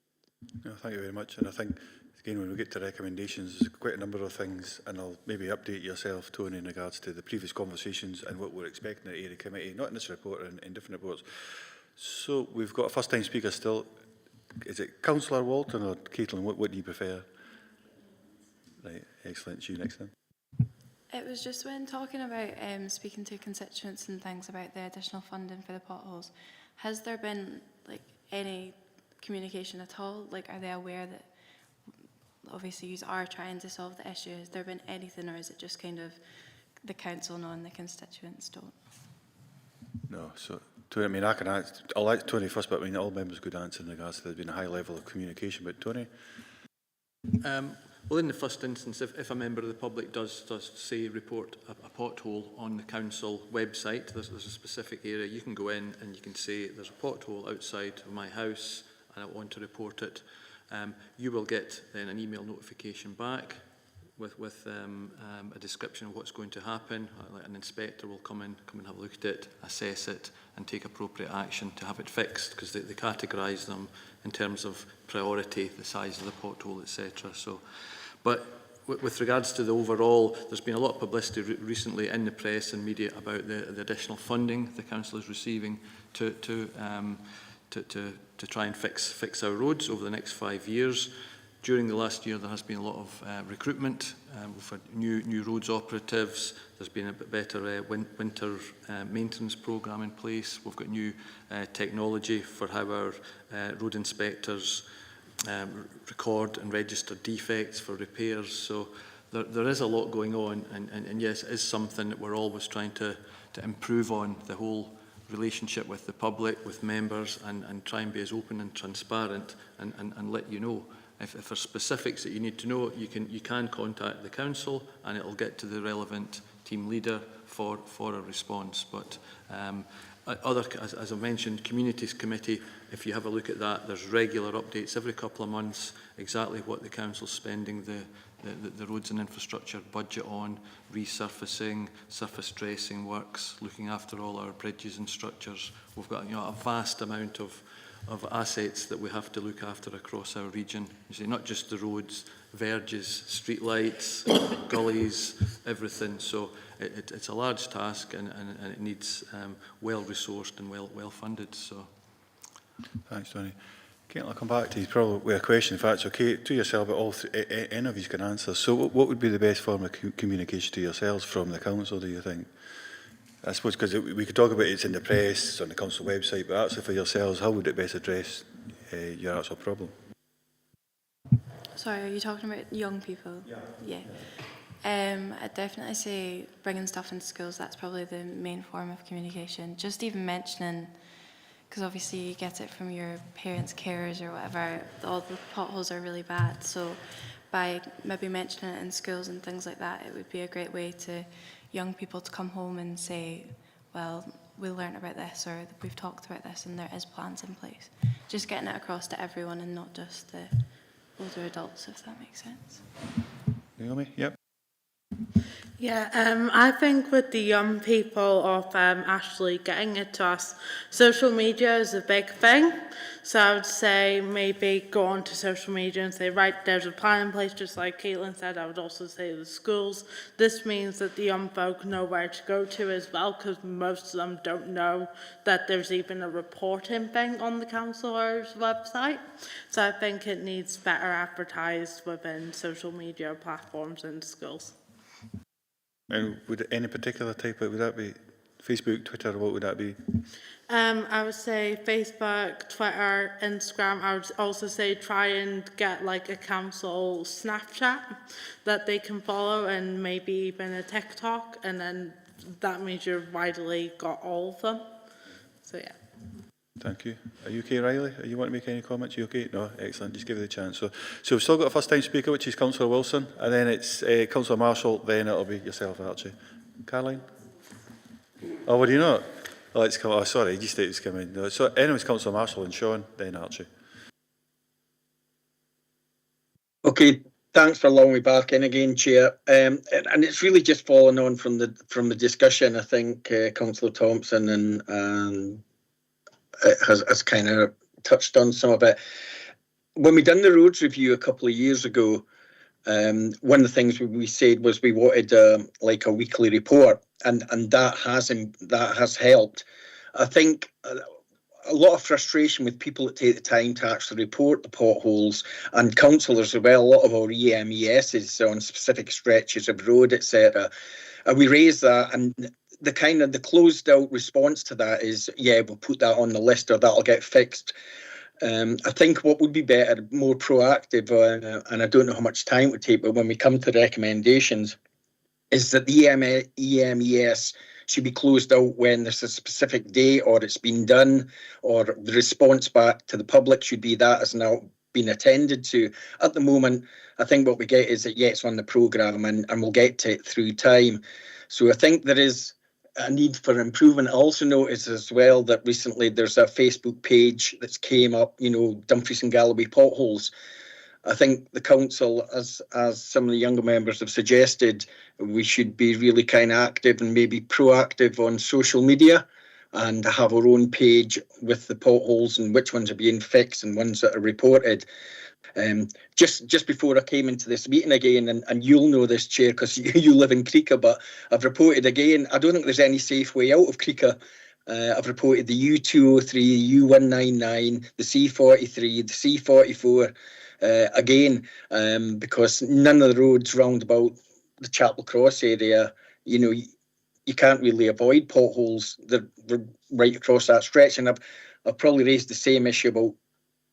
No, thank you very much. And I think, again, when we get to recommendations, there's quite a number of things, and I'll maybe update yourself, Tony, in regards to the previous conversations and what we're expecting at Area Committee, not in this report, in different reports. So we've got a first-time speaker still. Is it Councillor Walton or Caitlin? What do you prefer? Right, excellent. It's you next then. It was just when talking about speaking to constituents and things about the additional funding for the potholes, has there been like any communication at all? Like, are they aware that obviously you are trying to solve the issue? Has there been anything, or is it just kind of the council know and the constituents don't? No, so Tony, I mean, I'll let Tony first, but I mean, all members could answer in regards to there's been a high level of communication. But Tony? Well, in the first instance, if a member of the public does say report a pothole on the council website, there's a specific area you can go in and you can say there's a pothole outside of my house and I want to report it. You will get then an email notification back with a description of what's going to happen. An inspector will come and have a look at it, assess it, and take appropriate action to have it fixed, because they categorise them in terms of priority, the size of the pothole, etc. So, but with regards to the overall, there's been a lot of publicity recently in the press and media about the additional funding the council is receiving to try and fix our roads over the next 5 years. During the last year, there has been a lot of recruitment. We've had new roads operatives. There's been a bit better winter maintenance programme in place. We've got new technology for how our road inspectors record and register defects for repairs. So there is a lot going on, and yes, it is something that we're always trying to improve on, the whole relationship with the public, with members, and try and be as open and transparent and let you know. If there's specifics that you need to know, you can contact the council and it'll get to the relevant team leader for a response. But as I mentioned, Communities Committee, if you have a look at that, there's regular updates every couple of months, exactly what the council's spending the roads and infrastructure budget on, resurfacing, surface dressing works, looking after all our bridges and structures. We've got a vast amount of assets that we have to look after across our region. You see, not just the roads, verges, street lights, gullies, everything. So it's a large task, and it needs well-resourced and well-funded. So, thanks, Tony. Caitlin, I'll come back to you probably with a question, if that's okay, to yourself, but all any of you can answer. So what would be the best form of communication to yourselves from the council, do you think? I suppose, because we could talk about it's in the press, it's on the council website, but actually for yourselves, how would it best address your actual problem? Sorry, are you talking about young people? Yeah. I'd definitely say bringing stuff into schools, that's probably the main form of communication. Just even mentioning, because obviously you get it from your parents' carers or whatever, all the potholes are really bad. So by maybe mentioning it in schools and things like that, it would be a great way to young people to come home and say, well, we learned about this, or we've talked about this and there is plans in place. Just getting it across to everyone and not just the older adults, if that makes sense. Naomi? Yep. Yeah, I think with the young people of actually getting it to us, social media is a big thing. So I would say maybe go on to social media and say, right, there's a plan in place, just like Caitlin said. I would also say the schools. This means that the young folk know where to go to as well, because most of them don't know that there's even a reporting thing on the councillor's website. So I think it needs better advertised within social media platforms in schools. And would any particular type, would that be Facebook, Twitter, what would that be? I would say Facebook, Twitter, Instagram. I would also say try and get like a council Snapchat that they can follow, and maybe even a TikTok, and then that means you've widely got all of them. So yeah. Thank you. Are you okay, Riley? Are you want to make any comments? Are you okay? No? Excellent. Just give you the chance. So we've still got a first-time speaker, which is Councillor Wilson, and then it's Councillor Marshall, then it'll be yourself, Archie. Caroline? Oh, would you not? Let's come. Oh, sorry, just it was coming. No, so, anyways, Councillor Marshall and Sean, then Archie. Okay, thanks for allowing me back in again, Chair. And it's really just following on from the discussion. I think Councillor Thompson and has kind of touched on some of it. When we done the roads review a couple of years ago, one of the things we said was we wanted like a weekly report, and that has helped. I think a lot of frustration with people that take the time to actually report the potholes, and councillors as well. A lot of our EMESs on specific stretches of road, etc. We raise that, and the closed out response to that is, yeah, we'll put that on the list or that'll get fixed. I think what would be better, more proactive, and I don't know how much time it would take, but when we come to recommendations, is that the EMES should be closed out when there's a specific day or it's been done, or the response back to the public should be that has now been attended to. At the moment, I think what we get is that, yeah, it's on the programme and we'll get to it through time. So I think there is a need for improvement. I also noticed as well that recently there's a Facebook page that's came up, Dumfries and Galloway potholes. I think the council, as some of the younger members have suggested, we should be really kind of active and maybe proactive on social media and have our own page with the potholes and which ones are being fixed and ones that are reported. Just before I came into this meeting again, and you'll know this, Chair, because you live in Creeka, but I've reported again, I don't think there's any safe way out of Creeka. I've reported the U203, the U199, the C43, the C44, again, because none of the roads round about the Chapel Cross area, you can't really avoid potholes. They're right across that stretch, and I've probably raised the same issue about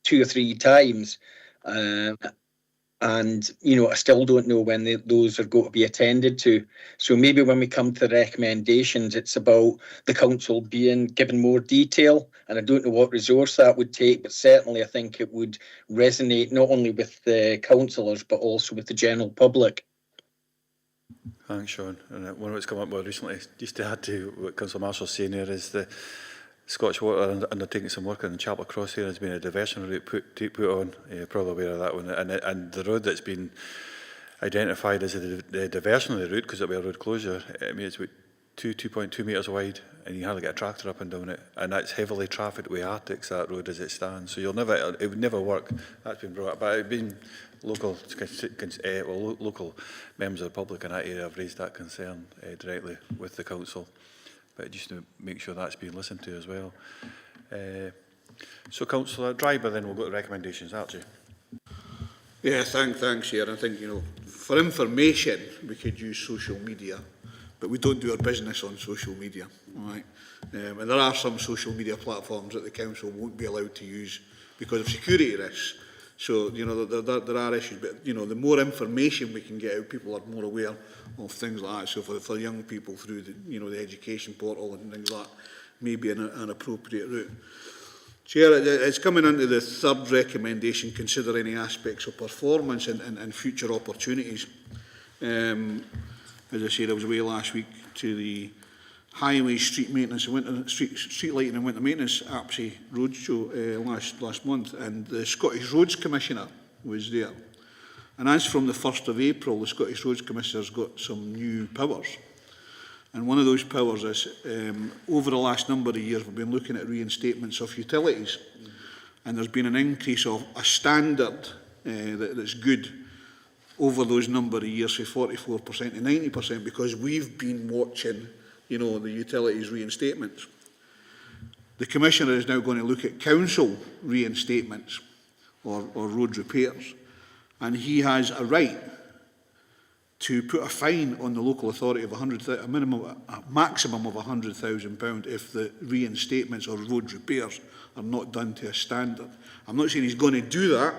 2 or 3 times. And I still don't know when those are going to be attended to. So maybe when we come to the recommendations, it's about the council being given more detail, and I don't know what resource that would take, but certainly I think it would resonate not only with the councillors but also with the general public. Thanks, Sean. And one of what's come up with recently, just to add to what Councillor Marshall's saying there, is the Scottish Water undertaking some work on the Chapel Cross here. Has been a diversion route put on. You're probably aware of that one. And the road that's been identified as the diversionary route, because it'll be a road closure, I mean, it's about 2.2 metres wide, and you hardly get a tractor up and down it. And that's heavily trafficked with Arctics, that road as it stands. So it would never work. That's been brought up. But it's been local members of the public in that area have raised that concern directly with the council. But just to make sure that's being listened to as well. So, Councillor Driver, then we'll go to recommendations, Archie. Yeah, thanks, Chair. I think, for information, we could use social media, but we don't do our business on social media, all right? And there are some social media platforms that the council won't be allowed to use because of security risks. So, there are issues, but, the more information we can get out, people are more aware of things like that. So for young people through the education portal and things like that, maybe an appropriate route. Chair, it's coming into the third recommendation, consider any aspects of performance and future opportunities. As I said, I was away last week to the Highway Street Maintenance and Street Lighting and Winter Maintenance APSI Roadshow last month, and the Scottish Roads Commissioner was there. And as from the 1st of April, the Scottish Roads Commissioner's got some new powers. And one of those powers is, over the last number of years, we've been looking at reinstatements of utilities. And there's been an increase of a standard that's good over those number of years, from 44% to 90%, because we've been watching the utilities reinstatements. The Commissioner is now going to look at council reinstatements or road repairs, and he has a right to put a fine on the local authority of a maximum of £100,000 if the reinstatements or road repairs are not done to a standard. I'm not saying he's going to do that,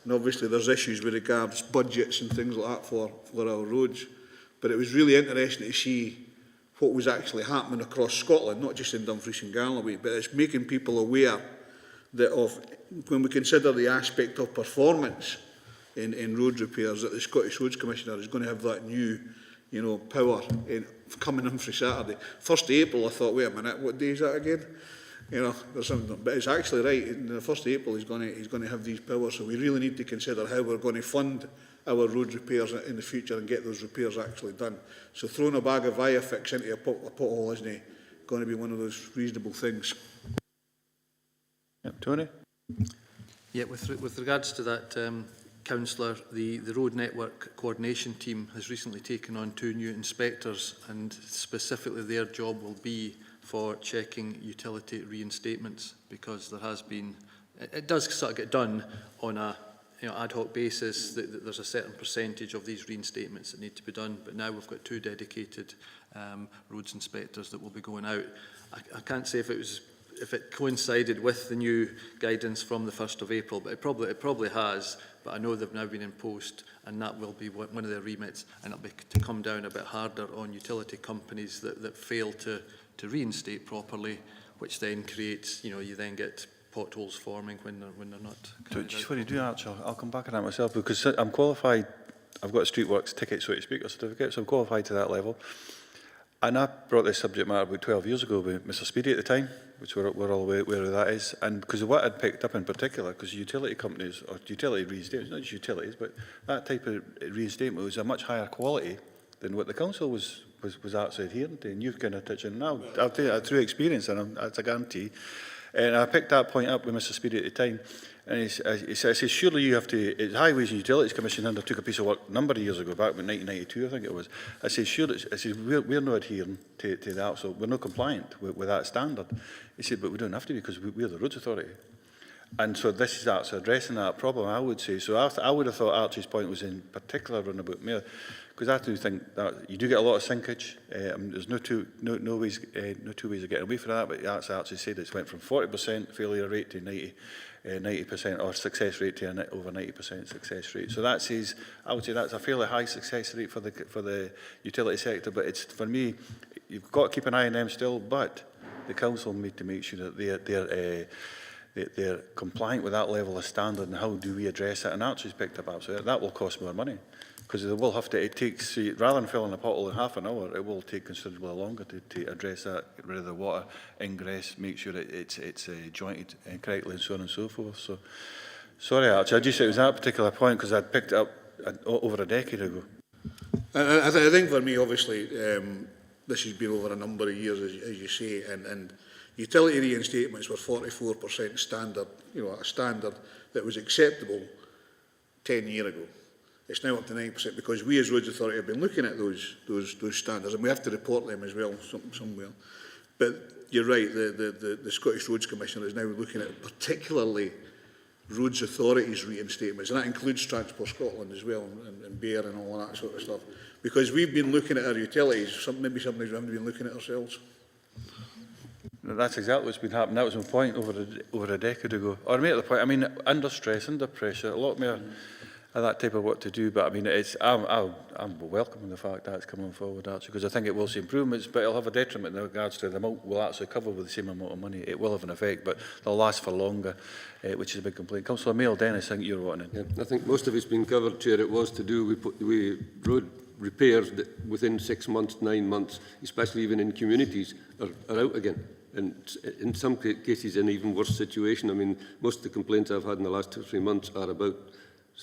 and obviously there's issues with regards budgets and things like that for our roads, but it was really interesting to see what was actually happening across Scotland, not just in Dumfries and Galloway, but it's making people aware that when we consider the aspect of performance in road repairs, that the Scottish Roads Commissioner is going to have that new power coming in for Saturday. 1st of April, I thought, wait a minute, what day is that again? You know, there's something, but it's actually right. In the 1st of April, he's going to have these powers. So we really need to consider how we're going to fund our road repairs in the future and get those repairs actually done. So throwing a bag of Viafix into a pothole isn't going to be one of those reasonable things. Yep, Tony? Yeah, with regards to that, Councillor, the Road Network Coordination Team has recently taken on 2 new inspectors, and specifically their job will be for checking utility reinstatements, because there has been, it does sort of get done on a ad hoc basis. There's a certain percentage of these reinstatements that need to be done, but now we've got 2 dedicated roads inspectors that will be going out. I can't say if it coincided with the new guidance from the 1st of April, but it probably has. But I know they've now been in post, and that will be one of their remits, and it'll be to come down a bit harder on utility companies that fail to reinstate properly, which then creates, you then get potholes forming when they're not. So just what you do, Archie, I'll come back on that myself, because I'm qualified. I've got a streetworks ticket, so to speak, a certificate, so I'm qualified to that level. And I brought this subject matter about 12 years ago with Mr. Speedy at the time, which we're all aware where that is. And because of what I'd picked up in particular, because utility companies, or utility reinstatements, not just utilities, but that type of reinstatement was a much higher quality than what the council was actually adhering to. And you've kind of touched on now. I'll tell you that through experience, and that's a guarantee. And I picked that point up with Mr. Speedy at the time. And he says, surely you have to, it's Highways and Utilities Commission undertook a piece of work a number of years ago, back in 1992, I think it was. I said, surely, we're not adhering to that, so we're not compliant with that standard. He said, but we don't have to, because we're the Roads Authority. And so this is actually addressing that problem, I would say. So I would have thought Archie's point was in particular about Mayor, because I do think that you do get a lot of sinkage. There's no two ways of getting away from that, but Archie said it's went from 40% failure rate to 90% or success rate to over 90% success rate. So that says, I would say that's a fairly high success rate for the utility sector, but it's, for me, you've got to keep an eye on them still, but the council need to make sure that they're compliant with that level of standard, and how do we address it? And Archie's picked up absolutely. That will cost more money, because they will have to, it takes, rather than filling a pothole in half an hour, it will take considerably longer to address that, get rid of the water ingress, make sure that it's jointed correctly, and so on and so forth. So, sorry Archie, it was that particular point, because I'd picked it up over a decade ago. I think for me, obviously, this has been over a number of years, as you say, and utility reinstatements were 44% standard, a standard that was acceptable 10 years ago. It's now up to 9%, because we as Roads Authority have been looking at those standards, and we have to report them as well somewhere. But you're right, the Scottish Roads Commissioner is now looking at particularly Roads Authority's reinstatements, and that includes Transport Scotland as well, and Bear and all that sort of stuff. Because we've been looking at our utilities, maybe something we haven't been looking at ourselves. That's exactly what's been happening. That was my point over a decade ago. Or maybe at the point, I mean, under stress, under pressure, a lot more of that type of work to do. But I mean, I'm welcoming the fact that it's coming forward, actually, because I think it will see improvements, but it'll have a detriment in regards to the amount we'll actually cover with the same amount of money. It will have an effect, but they'll last for longer, which is a big complaint. Councillor Mail, Dennis, I think you're wanting. Yeah, I think most of it's been covered, Chair. It was to do with road repairs that within 6 months, 9 months, especially even in communities, are out again. And in some cases, in an even worse situation. I mean, most of the complaints I've had in the last 2 or 3 months are about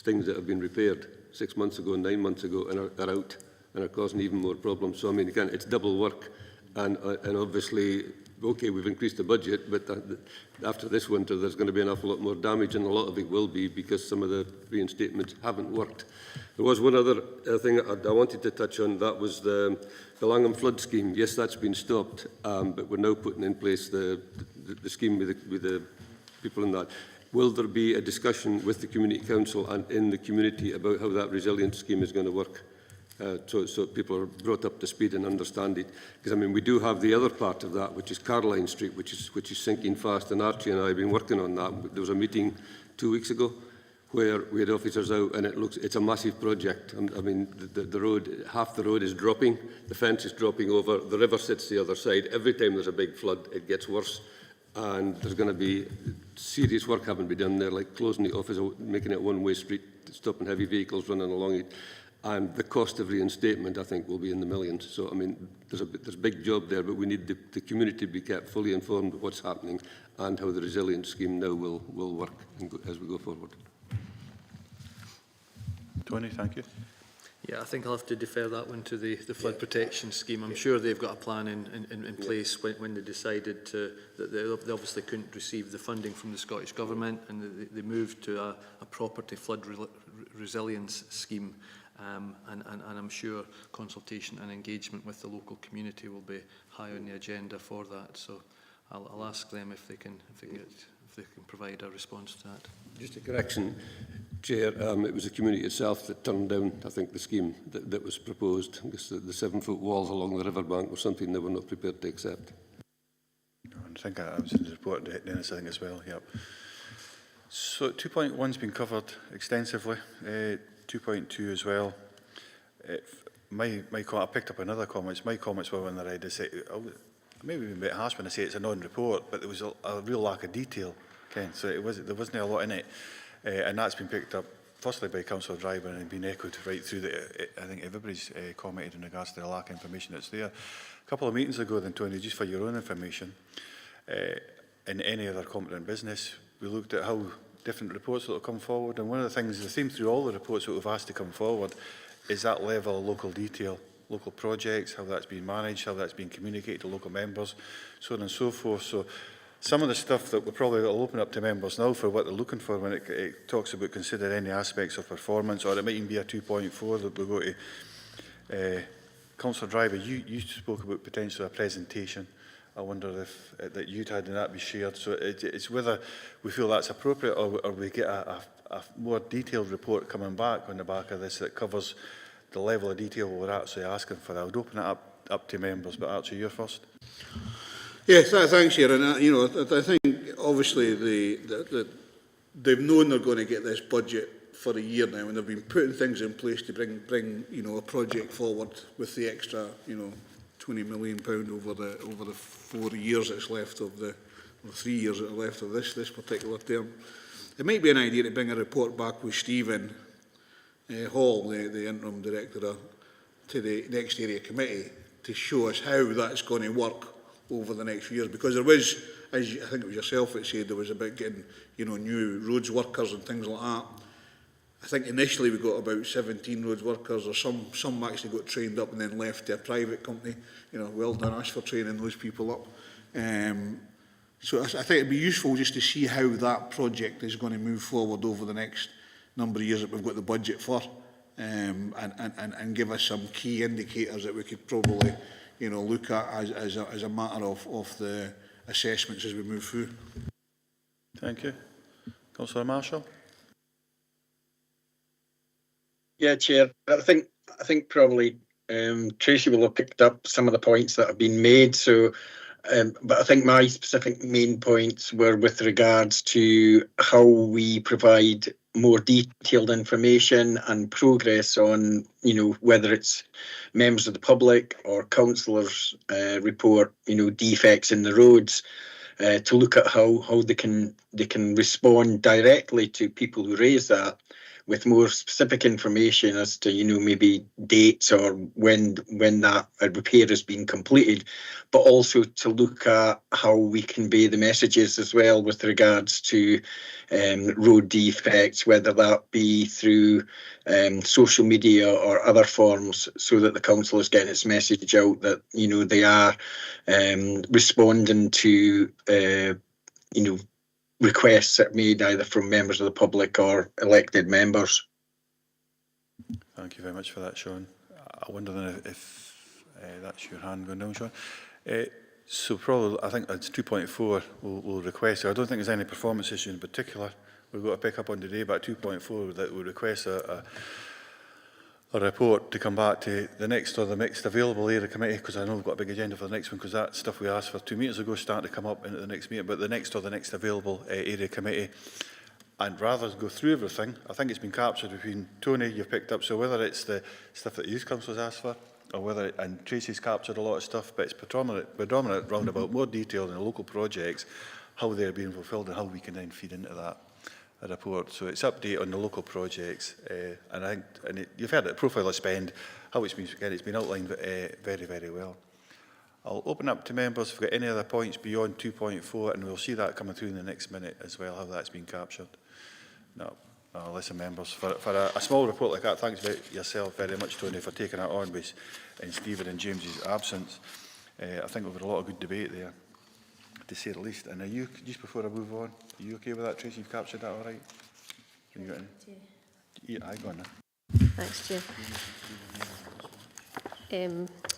things that have been repaired 6 months ago, 9 months ago, and are out and are causing even more problems. So, I mean, again, it's double work. And obviously, okay, we've increased the budget, but after this winter, there's going to be an awful lot more damage, and a lot of it will be because some of the reinstatements haven't worked. There was one other thing I wanted to touch on. That was the Langham flood scheme. Yes, that's been stopped, but we're now putting in place the scheme with the people in that. Will there be a discussion with the Community Council and in the community about how that resilience scheme is going to work? So people are brought up to speed and understand it. Because, I mean, we do have the other part of that, which is Caroline Street, which is sinking fast, and Archie and I have been working on that. There was a meeting 2 weeks ago where we had officers out, and it's a massive project. I mean, the road, half the road is dropping, the fence is dropping over, the river sits the other side. Every time there's a big flood, it gets worse. And there's going to be serious work having to be done there, like closing it off, making it a one-way street, stopping heavy vehicles running along it. And the cost of reinstatement, I think, will be in the millions. So, I mean, there's a big job there, but we need the community to be kept fully informed of what's happening and how the resilience scheme now will work as we go forward. Tony, thank you. Yeah, I think I'll have to defer that one to the flood protection scheme. I'm sure they've got a plan in place when they decided that they obviously couldn't receive the funding from the Scottish Government, and they moved to a property flood resilience scheme. And I'm sure consultation and engagement with the local community will be high on the agenda for that. So I'll ask them if they can provide a response to that. Just a correction, Chair. It was the community itself that turned down, I think, the scheme that was proposed. Because the 7-foot walls along the riverbank was something they were not prepared to accept. I think I was in the report, Dennis, I think, as well. Yep. So 2.1's been covered extensively. 2.2 as well. I picked up another comments. My comments were when I read this. Maybe a bit harsh when I say it's a non-report, but there was a real lack of detail, Ken. So there wasn't a lot in it, and that's been picked up firstly by Councillor Driver and been echoed right through. I think everybody's commented in regards to the lack of information that's there. A couple of meetings ago, then Tony, just for your own information, in any other competent business, we looked at how different reports that will come forward, and one of the things, the theme through all the reports that we've asked to come forward, is that level of local detail, local projects, how that's been managed, how that's been communicated to local members, so on and so forth. So some of the stuff that we're probably will open up to members now for what they're looking for when it talks about consider any aspects of performance, or it might even be a 2.4 that we go to. Councillor Driver, you spoke about potentially a presentation. I wonder if that you'd had and that be shared. So it's whether we feel that's appropriate, or we get a more detailed report coming back on the back of this that covers the level of detail we're actually asking for. I would open it up to members, but Archie, you're first. Yes, thanks, Sharon. I think obviously they've known they're going to get this budget for a year now, and they've been putting things in place to bring a project forward with the extra £20 million over the 4 years that's left of the, or 3 years that are left of this particular term. It might be an idea to bring a report back with Stephen Hall, the interim director, to the next area committee to show us how that's going to work over the next few years. Because there was, as I think it was yourself that said, there was about getting new roads workers and things like that. I think initially we got about 17 roads workers, or some actually got trained up and then left to a private company. Well done us for training those people up. So I think it'd be useful just to see how that project is going to move forward over the next number of years that we've got the budget for, and give us some key indicators that we could probably look at as a matter of the assessments as we move through. Thank you. Councillor Marshall. Yeah, Chair. I think probably Tracy will have picked up some of the points that have been made. So, but I think my specific main points were with regards to how we provide more detailed information and progress on, whether it's members of the public or councillors report, defects in the roads, to look at how they can respond directly to people who raise that, with more specific information as to, maybe dates or when that repair has been completed, but also to look at how we convey the messages as well with regards to road defects, whether that be through social media or other forms, so that the council is getting its message out that, they are responding to, requests that are made either from members of the public or elected members. Thank you very much for that, Sean. I wonder then if that's your hand going down, Sean. So probably, I think it's 2.4 we'll request. I don't think there's any performance issue in particular we've got to pick up on today, but 2.4 that we'll request a report to come back to the next available area committee, because I know we've got a big agenda for the next one, because that stuff we asked for 2 meetings ago starting to come up into the next meeting, but the next available area committee. And rather than go through everything, I think it's been captured between Tony, you've picked up, so whether it's the stuff that the Youth Council has asked for, or whether, and Tracy's captured a lot of stuff, but it's predominant roundabout, more detailed in the local projects, how they're being fulfilled and how we can then feed into that. a report. So it's update on the local projects, and I think you've heard it, profile of spend, how it's been outlined very, very well. I'll open up to members if we've got any other points beyond 2.4, and we'll see that coming through in the next minute as well, how that's been captured. No, listen, members, for a small report like that, thanks yourself very much, Tony, for taking that on with in Stephen and James's absence. I think we've had a lot of good debate there, to say the least. And are you, just before I move on, are you okay with that, Tracy? You've captured that all right? You got any? Yeah, I got it. Thanks, Chair.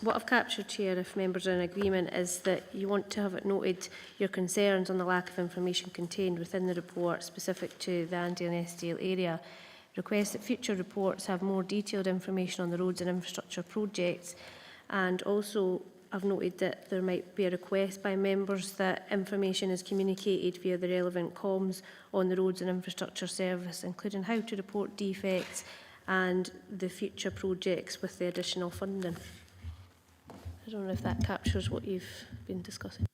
What I've captured, Chair, if members are in agreement, is that you want to have it noted your concerns on the lack of information contained within the report specific to the Annandale Eskdale area. Request that future reports have more detailed information on the roads and infrastructure projects, and also I've noted that there might be a request by members that information is communicated via the relevant comms on the roads and infrastructure service, including how to report defects and the future projects with the additional funding. I don't know if that captures what you've been discussing.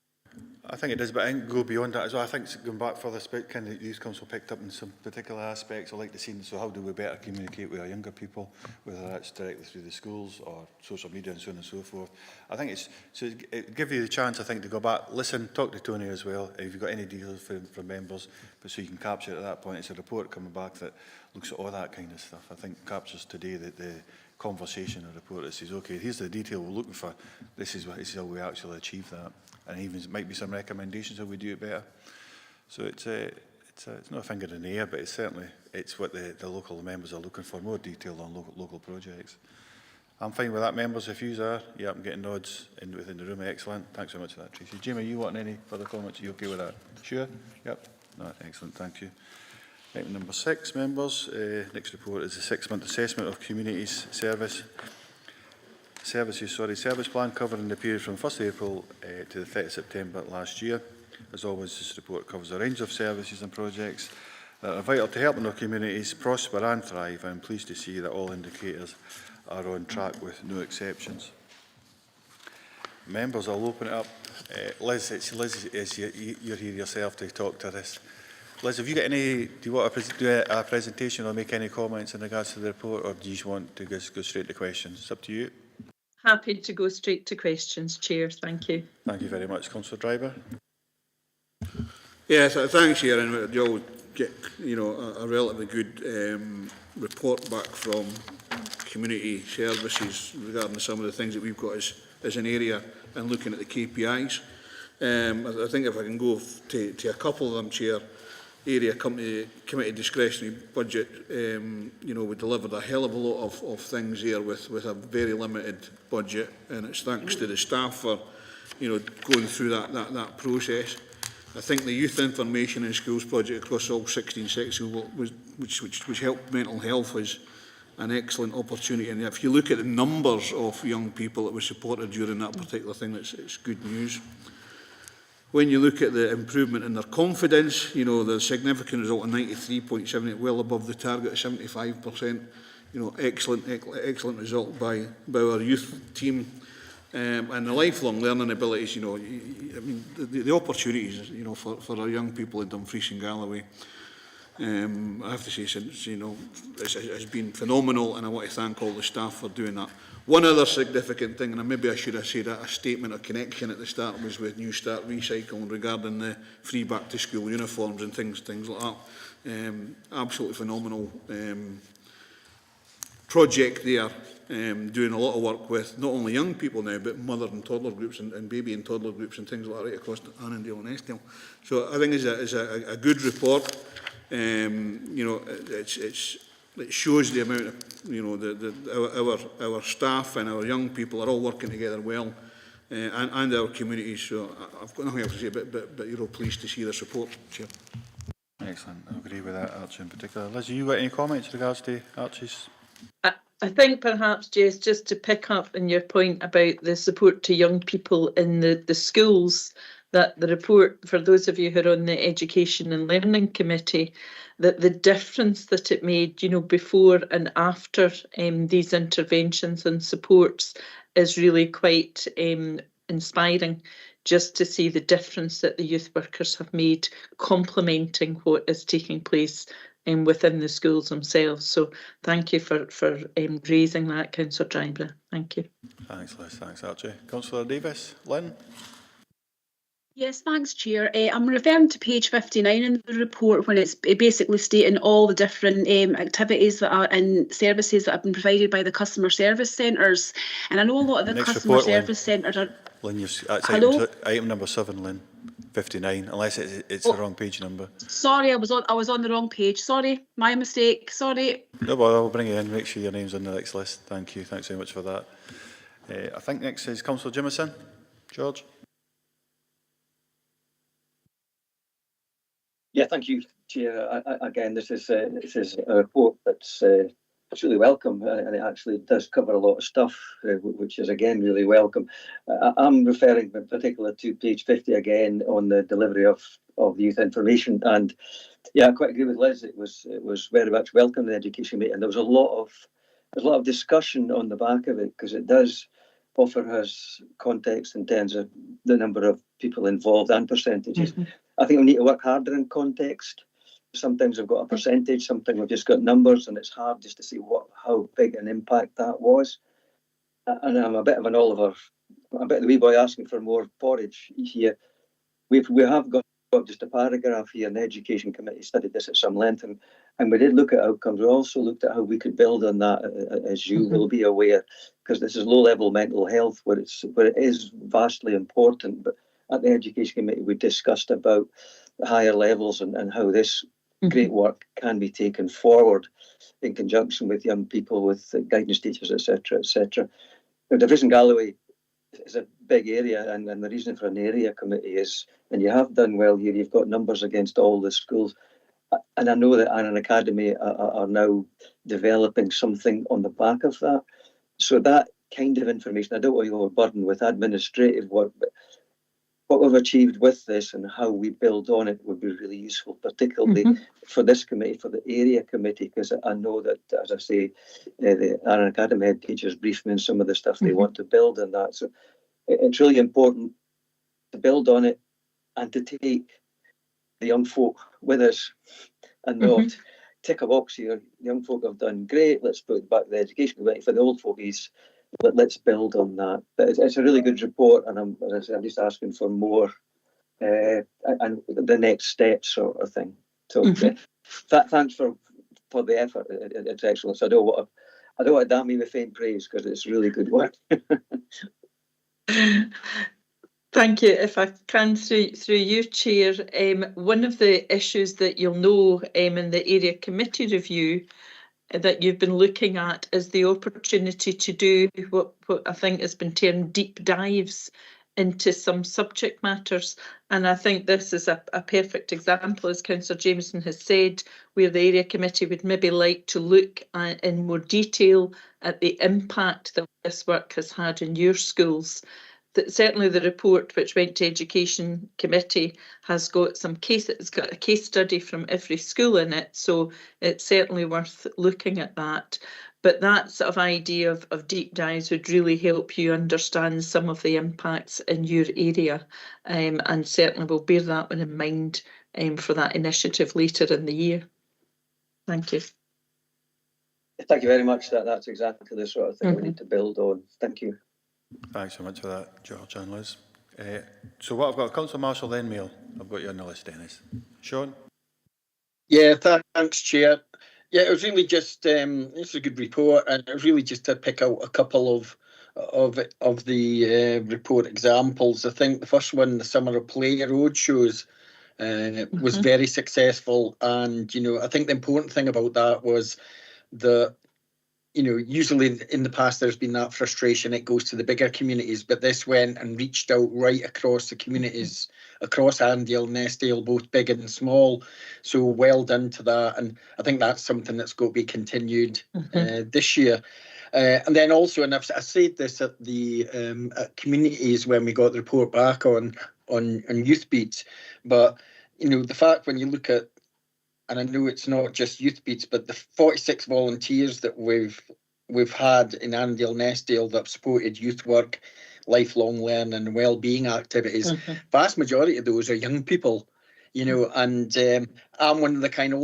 I think it does, but I think go beyond that as well. I think going back further, kind of Youth Council picked up in some particular aspects I'd like to see. So how do we better communicate with our younger people, whether that's directly through the schools or social media and so on and so forth. I think it give you the chance, I think, to go back, listen, talk to Tony as well, if you've got any details from members, but so you can capture it at that point. It's a report coming back that looks at all that kind of stuff. I think captures today the conversation or report that says, okay, here's the detail we're looking for. This is how we actually achieve that. And even might be some recommendations how we do it better. So it's not a finger in the air, but it's certainly what the local members are looking for, more detail on local projects. I'm fine with that, members. If you are, yeah, I'm getting nods within the room. Excellent. Thanks very much for that, Tracy. Jamie, you want any further comments? Are you okay with that? Sure? Yep. No, excellent. Thank you. Item number 6, members. Next report is the 6-month assessment of communities service plan covering the period from 1st April to the 30th September last year. As always, this report covers a range of services and projects that are vital to helping our communities prosper and thrive. I'm pleased to see that all indicators are on track with no exceptions. Members, I'll open it up. Liz, you're here yourself to talk to this. Liz, have you got any, do you want to do a presentation or make any comments in regards to the report, or do you just want to go straight to questions? It's up to you. Happy to go straight to questions, Chair. Thank you. Thank you very much. Councillor Driver. Yes, thanks, Chair. And you'll get, a relatively good report back from community services regarding some of the things that we've got as an area and looking at the KPIs. I think if I can go to a couple of them, Chair. Area committee discretionary budget, we delivered a hell of a lot of things here with a very limited budget, and it's thanks to the staff for, going through that process. I think the youth information in schools project across all 16 sections, which helped mental health, was an excellent opportunity. And if you look at the numbers of young people that were supported during that particular thing, it's good news. When you look at the improvement in their confidence, the significant result of 93.7, well above the target of 75%. Excellent result by our youth team. And the lifelong learning abilities, the opportunities, for our young people in Dumfries and Galloway, I have to say, since, it's been phenomenal, and I want to thank all the staff for doing that. One other significant thing, and maybe I should have said a statement of connection at the start, was with New Start Recycling regarding the free back to school uniforms and things like that. Absolutely phenomenal project there, doing a lot of work with not only young people now, but mother and toddler groups and baby and toddler groups and things like that right across Annandale and Eskdale. So I think it's a good report. It shows the amount of, our staff and our young people are all working together well, and our communities. So I've got nothing else to say, but pleased to see the support, Chair. Excellent. I agree with that, Archie, in particular. Liz, have you got any comments in regards to Archie's? I think perhaps, Jess, just to pick up on your point about the support to young people in the schools, that the report, for those of you who are on the Education and Learning Committee, that the difference that it made, before and after these interventions and supports is really quite inspiring. just to see the difference that the youth workers have made, complementing what is taking place within the schools themselves. So thank you for raising that, Councillor Drybrough. Thank you. Thanks, Liz. Thanks, Archie. Councillor Davis. Lynn? Yes, thanks, Chair. I'm referring to page 59 in the report when it's basically stating all the different activities that are in services that have been provided by the customer service centres. And I know a lot of the Next customer report, service centres are... Lynn, that's Hello? item number 7, Lynn. 59, unless it's the wrong page number. Sorry, I was on the wrong page. Sorry, my mistake. Sorry. No bother, I'll bring you in, make sure your name's on the next list. Thank you, thanks very much for that. I think next is Councillor Jimison. George? Yeah, thank you, Chair. Again, this is a report that's really welcome, and it actually does cover a lot of stuff, which is again really welcome. I'm referring in particular to page 50 again on the delivery of youth information, and yeah, I quite agree with Liz. It was very much welcome in the Education Committee, and there's a lot of discussion on the back of it, because it does offer us context in terms of the number of people involved and percentages. Mm-hmm. I think we need to work harder in context. Sometimes we've got a percentage, sometimes we've just got numbers, and it's hard just to see how big an impact that was. And I'm a bit of an Oliver, a bit of the wee boy asking for more porridge here. We have got just a paragraph here, and the Education Committee studied this at some length, and we did look at outcomes. We also looked at how we could build on that, as you will be aware, because this is low-level mental health, where it is vastly important. But at the Education Committee, we discussed about the higher levels and how this great work can be taken forward in conjunction with young people, with guidance teachers, etc., etc. The Division Galloway is a big area, and the reason for an area committee is, and you have done well here, you've got numbers against all the schools. And I know that Annan Academy are now developing something on the back of that. So that kind of information, I don't want you overburdened with administrative work, but what we've achieved with this and how we build on it would be really useful, particularly for this committee, for the area committee, because I know that, as I say, the Annan Academy head teachers briefed me on some of the stuff they want to build on that. So it's really important to build on it and to take the young folk with us and not tick a box here. Young folk have done great, let's put it back to the Education Committee. For the old folkies, let's build on that. But it's a really good report, and I'm just asking for more and the next step sort of thing. So thanks for the effort. It's excellent. So I don't want to damn you with faint praise, because it's really good work. Thank you. If I can, through you, Chair, one of the issues that you'll know in the area committee review that you've been looking at is the opportunity to do what I think has been termed deep dives into some subject matters. And I think this is a perfect example, as Councillor Jameson has said, where the area committee would maybe like to look in more detail at the impact that this work has had in your schools. Certainly the report which went to Education Committee has got it's got a case study from every school in it, so it's certainly worth looking at that. But that sort of idea of deep dives would really help you understand some of the impacts in your area, and certainly we'll bear that one in mind for that initiative later in the year. Thank you. Thank you very much. That's exactly the sort of thing we need to build on. Thank you. Thanks so much for that, George and Liz. So what I've got, Councillor Marshall, then Mail. I've got you on the list, Dennis. Sean? Yeah, thanks, Chair. Yeah, it was really just, it's a good report, and it was really just to pick out a couple of the report examples. I think the first one, the Summer of Play Roadshows, was very successful, and, I think the important thing about that was that, usually in the past there's been that frustration, it goes to the bigger communities, but this went and reached out right across the communities, across Annandale and Eskdale, both big and small. So well done to that, and I think that's something that's got to be continued this year. And then also, and I said this at the at communities when we got the report back on Youth Beats, but the fact when you look at, and I know it's not just Youth Beats, but the 46 volunteers that we've had in Annandale and Eskdale that have supported youth work lifelong learning and well-being activities. Vast majority of those are young people, you know, and I'm one of the kind of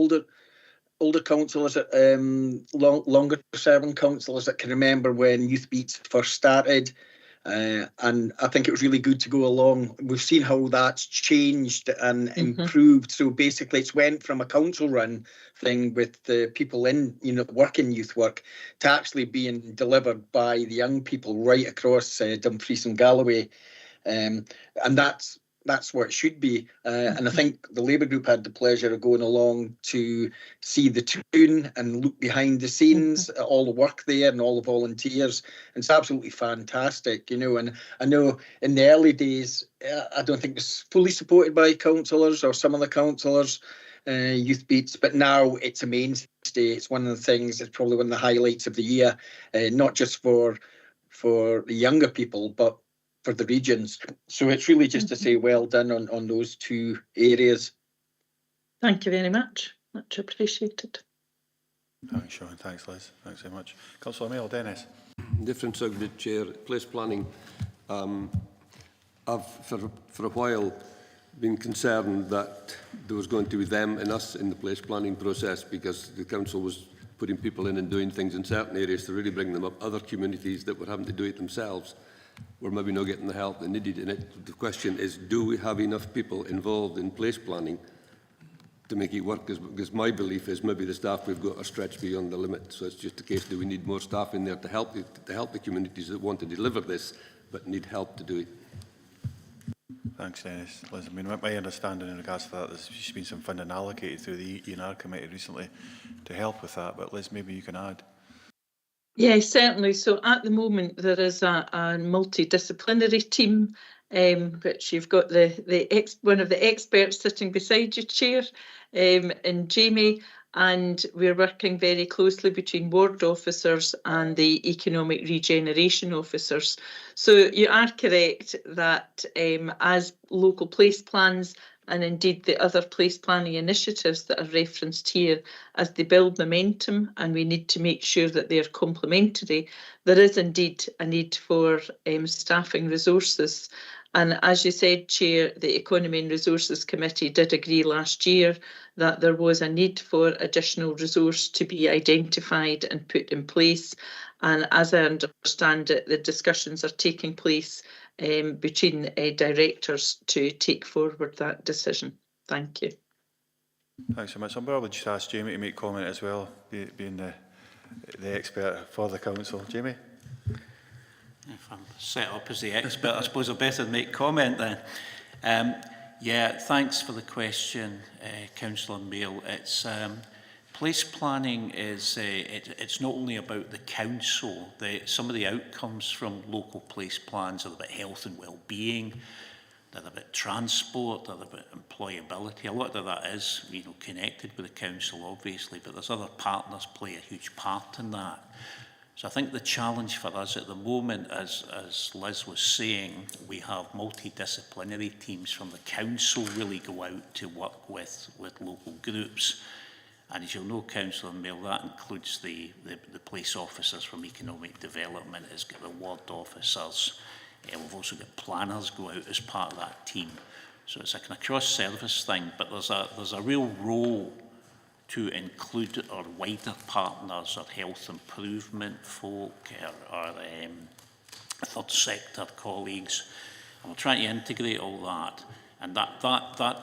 older councillors, longer serving councillors that can remember when Youth Beats first started. And I think it was really good to go along. We've seen how that's changed and improved. So basically it's went from a council run thing with the people in, you know, working youth work to actually being delivered by the young people right across Dumfries and Galloway. And that's what it should be. And I think the Labour group had the pleasure of going along to see the tune and look behind the scenes, all the work there and all the volunteers. And it's absolutely fantastic, you know. And I know in the early days, I don't think it was fully supported by councillors or some of the councillors, Youth Beats, but now it's a mainstay. It's one of the things, it's probably one of the highlights of the year, not just for the younger people, but for the regions. So it's really just to say well done on those two areas. Thank you very much. Much appreciated. Thanks, Sean. Thanks, Liz. Thanks very much. Councillor Mail, Dennis. Different subject, Chair. Place planning. I've, for a while, been concerned that there was going to be them and us in the place planning process because the council was putting people in and doing things in certain areas to really bring them up. Other communities that were having to do it themselves were maybe not getting the help they needed in it. The question is, do we have enough people involved in place planning to make it work? Because my belief is maybe the staff we've got are stretched beyond the limit. So it's just a case, do we need more staff in there to help the communities that want to deliver this but need help to do it? Thanks, Dennis. Liz, I mean, my understanding in regards to that, there's just been some funding allocated through the E&R committee recently to help with that, but Liz, maybe you can add. Yes, certainly. So at the moment there is a multidisciplinary team, which you've got one of the experts sitting beside you, Chair, and Jamie, and we're working very closely between ward officers and the economic regeneration officers. So you are correct that as local place plans and indeed the other place planning initiatives that are referenced here, as they build momentum and we need to make sure that they're complementary, there is indeed a need for staffing resources. And as you said, Chair, the Economy and Resources Committee did agree last year that there was a need for additional resource to be identified and put in place. And as I understand it, the discussions are taking place between directors to take forward that decision. Thank you. Thanks so much. I'll probably just ask Jamie to make comment as well, being the expert for the council. Jamie? If I'm set up as the expert, I suppose I'll better make comment then. Yeah, thanks for the question, Councillor Mail. It's place planning is it's not only about the council. Some of the outcomes from local place plans are about health and well-being. They're about transport. They're about employability. A lot of that is, you know, connected with the council, obviously, but there's other partners play a huge part in that. So I think the challenge for us at the moment, as Liz was saying, we have multidisciplinary teams from the council really go out to work with local groups. And as you'll know, Councillor Mail, that includes the place officers from economic development, it's got the ward officers. We've also got planners go out as part of that team. So it's a kind of cross-service thing, but there's a real role to include our wider partners, our health improvement folk, our third sector colleagues. And we're trying to integrate all that. And that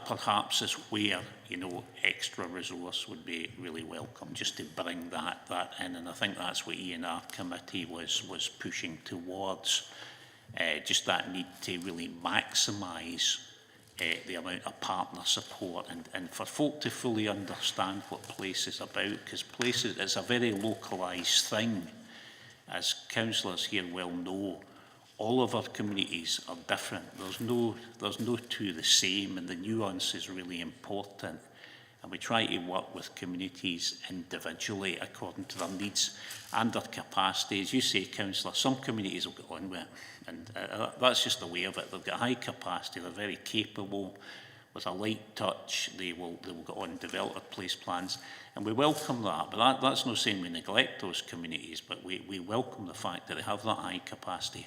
perhaps is where, you know, extra resource would be really welcome, just to bring that in. And I think that's what E&R committee was pushing towards, just that need to really maximise the amount of partner support and for folk to fully understand what place is about, because place is a very localised thing. As councillors here well know, all of our communities are different. There's no two the same, and the nuance is really important. And we try to work with communities individually according to their needs and their capacity. As you say, councillor, some communities will get on with it, and that's just the way of it. They've got high capacity, they're very capable. With a light touch, they will go on and develop their place plans, and we welcome that. But that's not saying we neglect those communities, but we welcome the fact that they have that high capacity.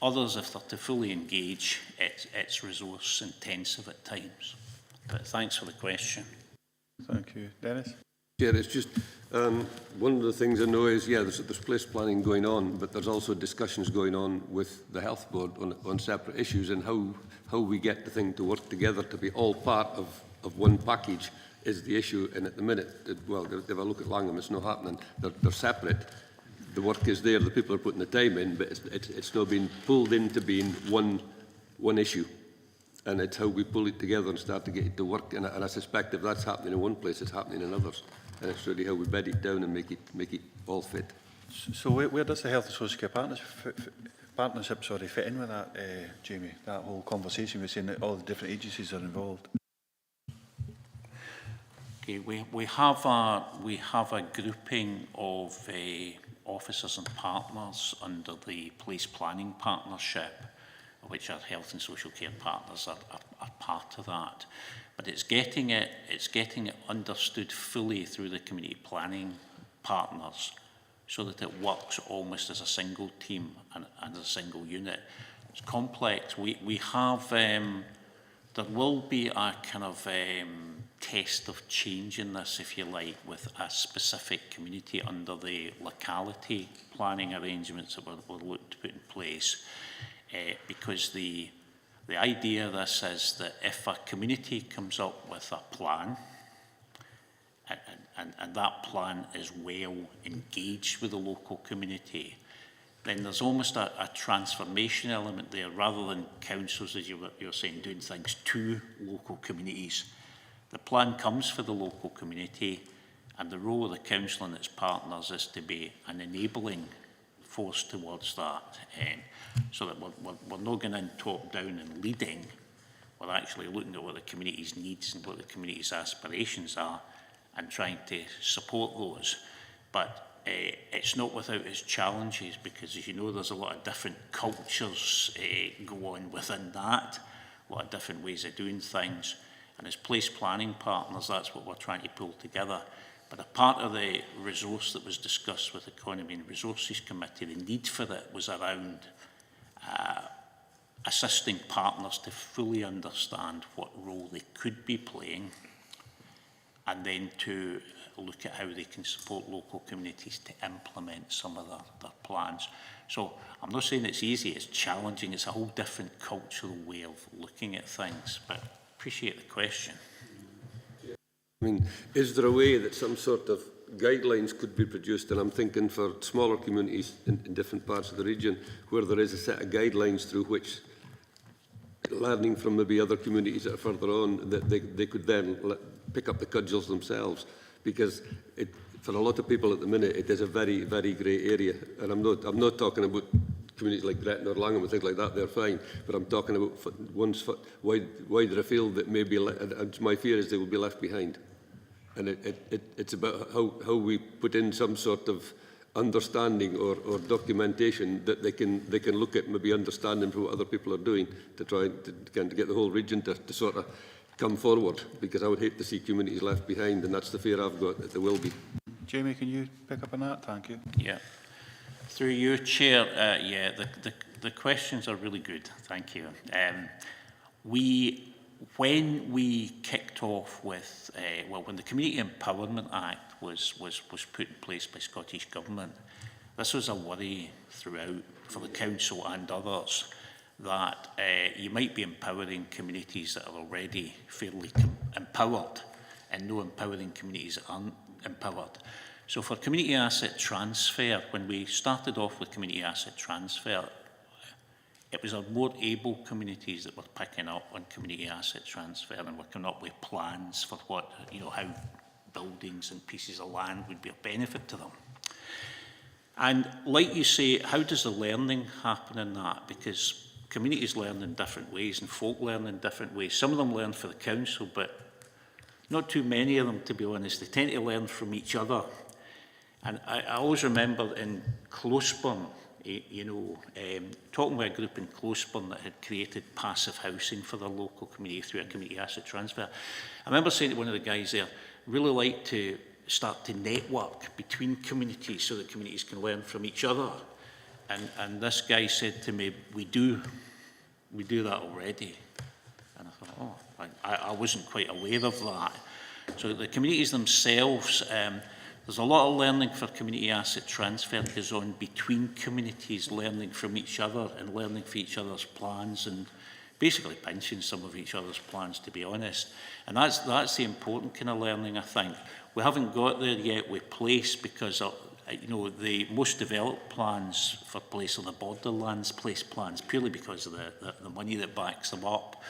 Others, if they're to fully engage, it's resource intensive at times. But thanks for the question. Thank you. Dennis? Yeah, it's just one of the things I know is, yeah, there's place planning going on, but there's also discussions going on with the Health Board on separate issues, and how we get the thing to work together to be all part of one package is the issue. And at the minute, well, if I look at Langham, it's not happening. They're separate. The work is there, the people are putting the time in, but it's not being pulled into being one issue. And it's how we pull it together and start to get it to work. And I suspect if that's happening in one place, it's happening in others. And it's really how we bed it down and make it all fit. So where does the Health and Social Care Partnership fit in with that, Jamie? That whole conversation we're saying that all the different agencies are involved. Okay, we have a grouping of officers and partners under the Police Planning Partnership, which our Health and Social Care Partners are part of that. But it's getting it understood fully through the community planning partners, so that it works almost as a single team and as a single unit. It's complex. We have there will be a kind of test of change in this, if you like, with a specific community under the locality planning arrangements that we're looking to put in place. Because the idea of this is that if a community comes up with a plan, and that plan is well engaged with the local community, then there's almost a transformation element there, rather than councils, as you're saying, doing things to local communities. The plan comes for the local community, and the role of the council and its partners is to be an enabling force towards that, so that we're not going in top down and leading. We're actually looking at what the community's needs and what the community's aspirations are, and trying to support those. But it's not without its challenges, because, as you know, there's a lot of different cultures go on within that, a lot of different ways of doing things. And as place planning partners, that's what we're trying to pull together. But a part of the resource that was discussed with the Economy and Resources Committee, the need for it was around assisting partners to fully understand what role they could be playing, and then to look at how they can support local communities to implement some of their plans. So I'm not saying it's easy, it's challenging, it's a whole different cultural way of looking at things, but appreciate the question. I mean, is there a way that some sort of guidelines could be produced? And I'm thinking for smaller communities in different parts of the region, where there is a set of guidelines through which, learning from maybe other communities that are further on, that they could then pick up the cudgels themselves. Because for a lot of people at the minute, it is a very, very grey area. And I'm not talking about communities like Gretna or Langham and things like that, they're fine. But I'm talking about ones wider afield that maybe, and my fear is they will be left behind. And it's about how we put in some sort of understanding or documentation that they can look at, maybe understanding from what other people are doing, to try to get the whole region to sort of come forward. Because I would hate to see communities left behind, and that's the fear I've got, that there will be. Jamie, can you pick up on that? Thank you. Yeah. Through you, Chair, yeah, the questions are really good. Thank you. When we kicked off with, when the Community Empowerment Act was put in place by Scottish Government, this was a worry throughout for the Council and others, that you might be empowering communities that are already fairly empowered, and no empowering communities that aren't empowered. So for community asset transfer, when we started off with community asset transfer, it was our more able communities that were picking up on community asset transfer and were coming up with plans for what, how buildings and pieces of land would be of benefit to them. And like you say, how does the learning happen in that? Because communities learn in different ways and folk learn in different ways. Some of them learn for the council, but not too many of them, to be honest. They tend to learn from each other. And I always remember in Closeburn, talking with a group in Closeburn that had created passive housing for their local community through a community asset transfer. I remember saying to one of the guys there, really like to start to network between communities so that communities can learn from each other. and this guy said to me, we do that already. And I thought, oh, I wasn't quite aware of that. So the communities themselves, there's a lot of learning for community asset transfer that goes on between communities, learning from each other and learning from each other's plans and basically pinching some of each other's plans, to be honest. And that's the important kind of learning, I think. We haven't got there yet with place because you know, the most developed plans for place are the borderlands place plans, purely because of the money that backs them up.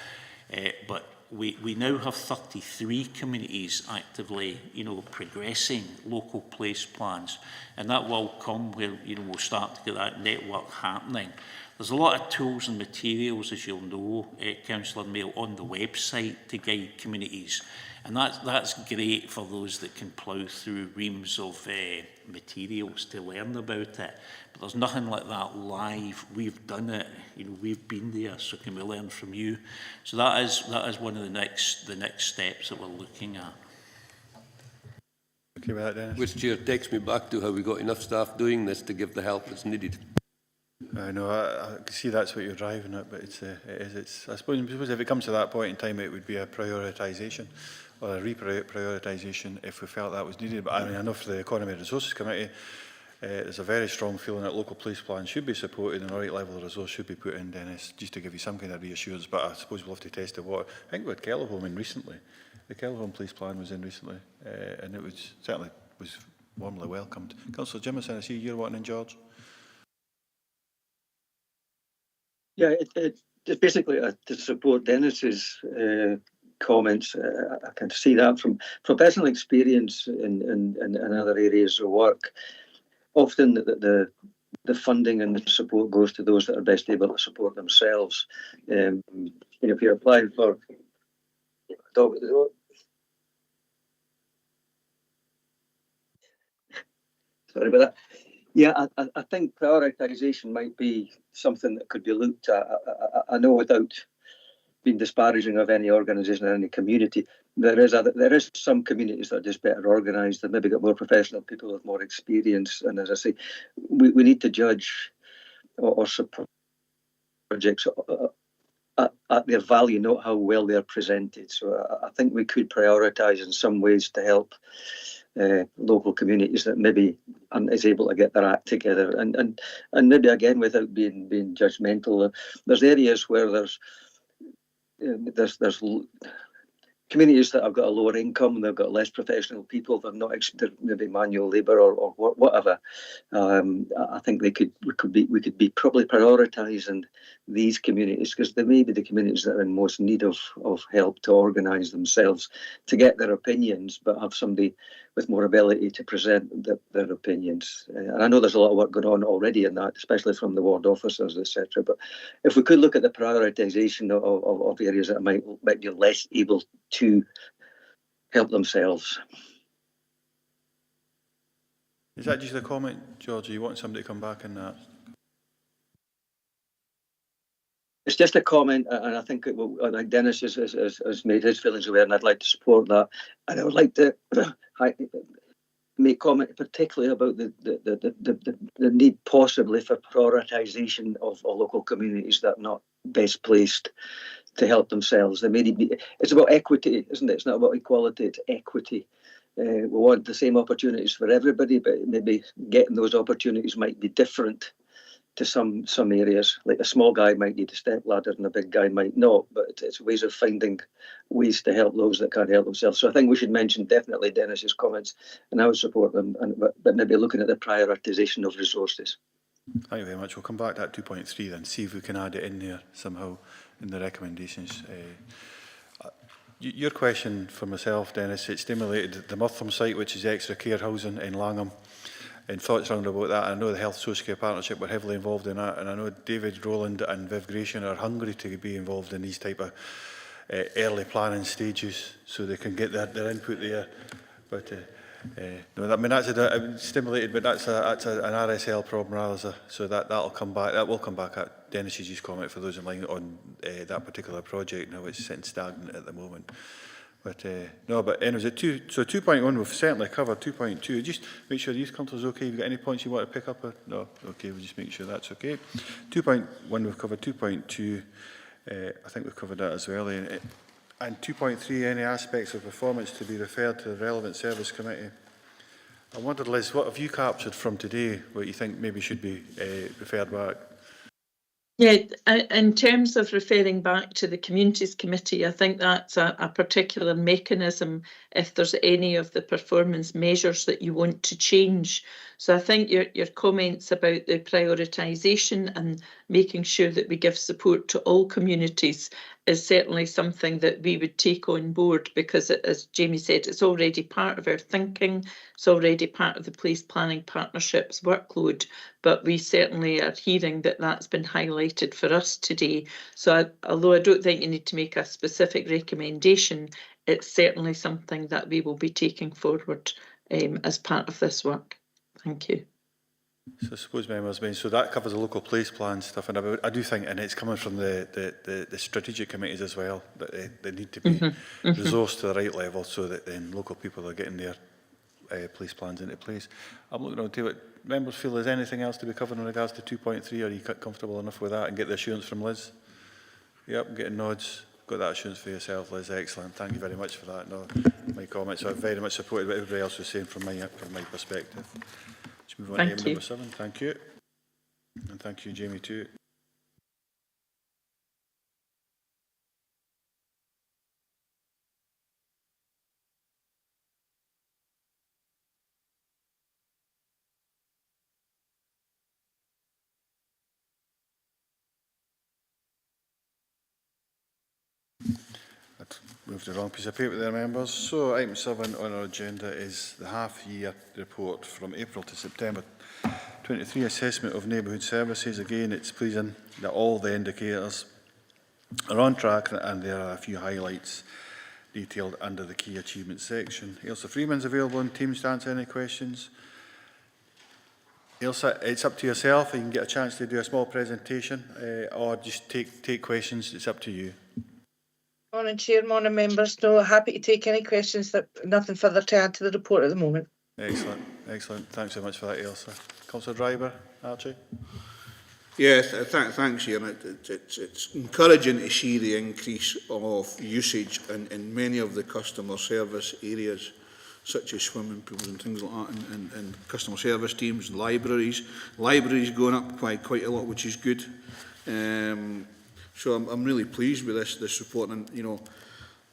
But we now have 33 communities actively, you know, progressing local place plans, and that will come where, you know, we'll start to get that network happening. There's a lot of tools and materials, as you'll know, Councillor Mail, on the website to guide communities, and that's great for those that can plough through reams of materials to learn about it. But there's nothing like that live. We've done it, you know, we've been there, so can we learn from you? So that is one of the next steps that we're looking at. Okay with that, Dennis? Which Chair takes me back to how we got enough staff doing this to give the help that's needed. I know, I can see that's what you're driving at, but I suppose if it comes to that point in time, it would be a prioritisation or a reprioritisation if we felt that was needed. But I mean, I know for the Economy and Resources Committee, there's a very strong feeling that local police plans should be supported and the right level of resource should be put in, Dennis, just to give you some kind of reassurance. But I suppose we'll have to test the water. I think we had Kellerholm in recently. The Kellerholm police plan was in recently, and it was certainly was warmly welcomed. Councillor Jimison, I see you're wanting in, George. Yeah, it's basically to support Dennis's comments. I can see that from personal experience in other areas of work. Often the funding and the support goes to those that are best able to support themselves. You know, if you're applying for dog at the door. Sorry about that. Yeah, I think prioritisation might be something that could be looked at. I know, without being disparaging of any organisation or any community, there is some communities that are just better organised and maybe got more professional people with more experience. And as I say, we need to judge or support projects at their value, not how well they're presented. So I think we could prioritise in some ways to help local communities that maybe aren't as able to get their act together, and maybe again, without being judgmental, there's areas where there's communities that have got a lower income and they've got less professional people. They're not maybe manual labour or whatever. I think we could be probably prioritising these communities because they may be the communities that are in most need of help to organise themselves, to get their opinions, but have somebody with more ability to present their opinions. And I know there's a lot of work going on already in that, especially from the ward officers, etc. But if we could look at the prioritisation of areas that might be less able to help themselves. Is that just a comment, George? Or you want somebody to come back on that? It's just a comment, and I think Dennis has made his feelings aware, and I'd like to support that. And I would like to make comment particularly about the need possibly for prioritisation of local communities that are not best placed to help themselves. It's about equity, isn't it? It's not about equality, it's equity. We want the same opportunities for everybody, but maybe getting those opportunities might be different to some areas. Like a small guy might need a step ladder and a big guy might not, but it's ways of finding ways to help those that can't help themselves. So I think we should mention definitely Dennis's comments, and I would support them, but maybe looking at the prioritisation of resources. Thank you very much. We'll come back to that 2.3 then, see if we can add it in there somehow in the recommendations. Your question for myself, Dennis, it stimulated the Murtham site, which is extra care housing in Langham, and thoughts around about that. I know the Health Social Care Partnership were heavily involved in that, and I know David Rowland and Viv Gratian are hungry to be involved in these type of early planning stages so they can get their input there. But no, I mean that's stimulated, but that's an RSL problem rather. So that'll come back. That will come back at Dennis's comment for those in line on that particular project. Now it's sitting stagnant at the moment. But no, but anyways, at 2.1 we've certainly covered. 2.2, just make sure youth councillors okay. Have you got any points you want to pick up? No, okay, we'll just make sure that's okay. 2.1 we've covered. 2.2, I think we've covered that as well. And 2.3, any aspects of performance to be referred to the relevant service committee. I wondered, Liz, what have you captured from today? What you think maybe should be referred back? Yeah, in terms of referring back to the Communities Committee, I think that's a particular mechanism if there's any of the performance measures that you want to change. So I think your comments about the prioritisation and making sure that we give support to all communities is certainly something that we would take on board, because as Jamie said, it's already part of our thinking, it's already part of the Place Planning Partnerships workload, but we certainly are hearing that that's been highlighted for us today. So although I don't think you need to make a specific recommendation, it's certainly something that we will be taking forward as part of this work. Thank you. So I suppose members mean, so that covers the local place plan stuff, and I do think, and it's coming from the strategic committees as well, that they need to be resourced to the right level so that then local people are getting their place plans into place. I'm looking on to what members feel. Is anything else to be covered in regards to 2.3? Are you comfortable enough with that and get the assurance from Liz? Yep, getting nods. Got that assurance for yourself, Liz. Excellent. Thank you very much for that. No, my comments are very much supported what everybody else was saying from my perspective. Let's move on to item number 7. Thank you. And thank you, Jamie, too. Moved the wrong piece of paper there, members. So item 7 on our agenda is the half-year report from April to September 23 assessment of neighbourhood services. Again, it's pleasing that all the indicators are on track and there are a few highlights detailed under the key achievements section. Ailsa Freeman's available in Teams to answer any questions. Ailsa, it's up to yourself. You can get a chance to do a small presentation or just take questions. It's up to you. Morning, Chair, morning, members. No, happy to take any questions. That nothing further to add to the report at the moment. Excellent, excellent. Thanks so much for that, Ailsa. Councillor Driver, Archie. Yes, thanks, Ian. It's encouraging to see the increase of usage in many of the customer service areas, such as swimming pools and things like that, and customer service teams, libraries. Libraries going up quite a lot, which is good. So I'm really pleased with this report, and you know,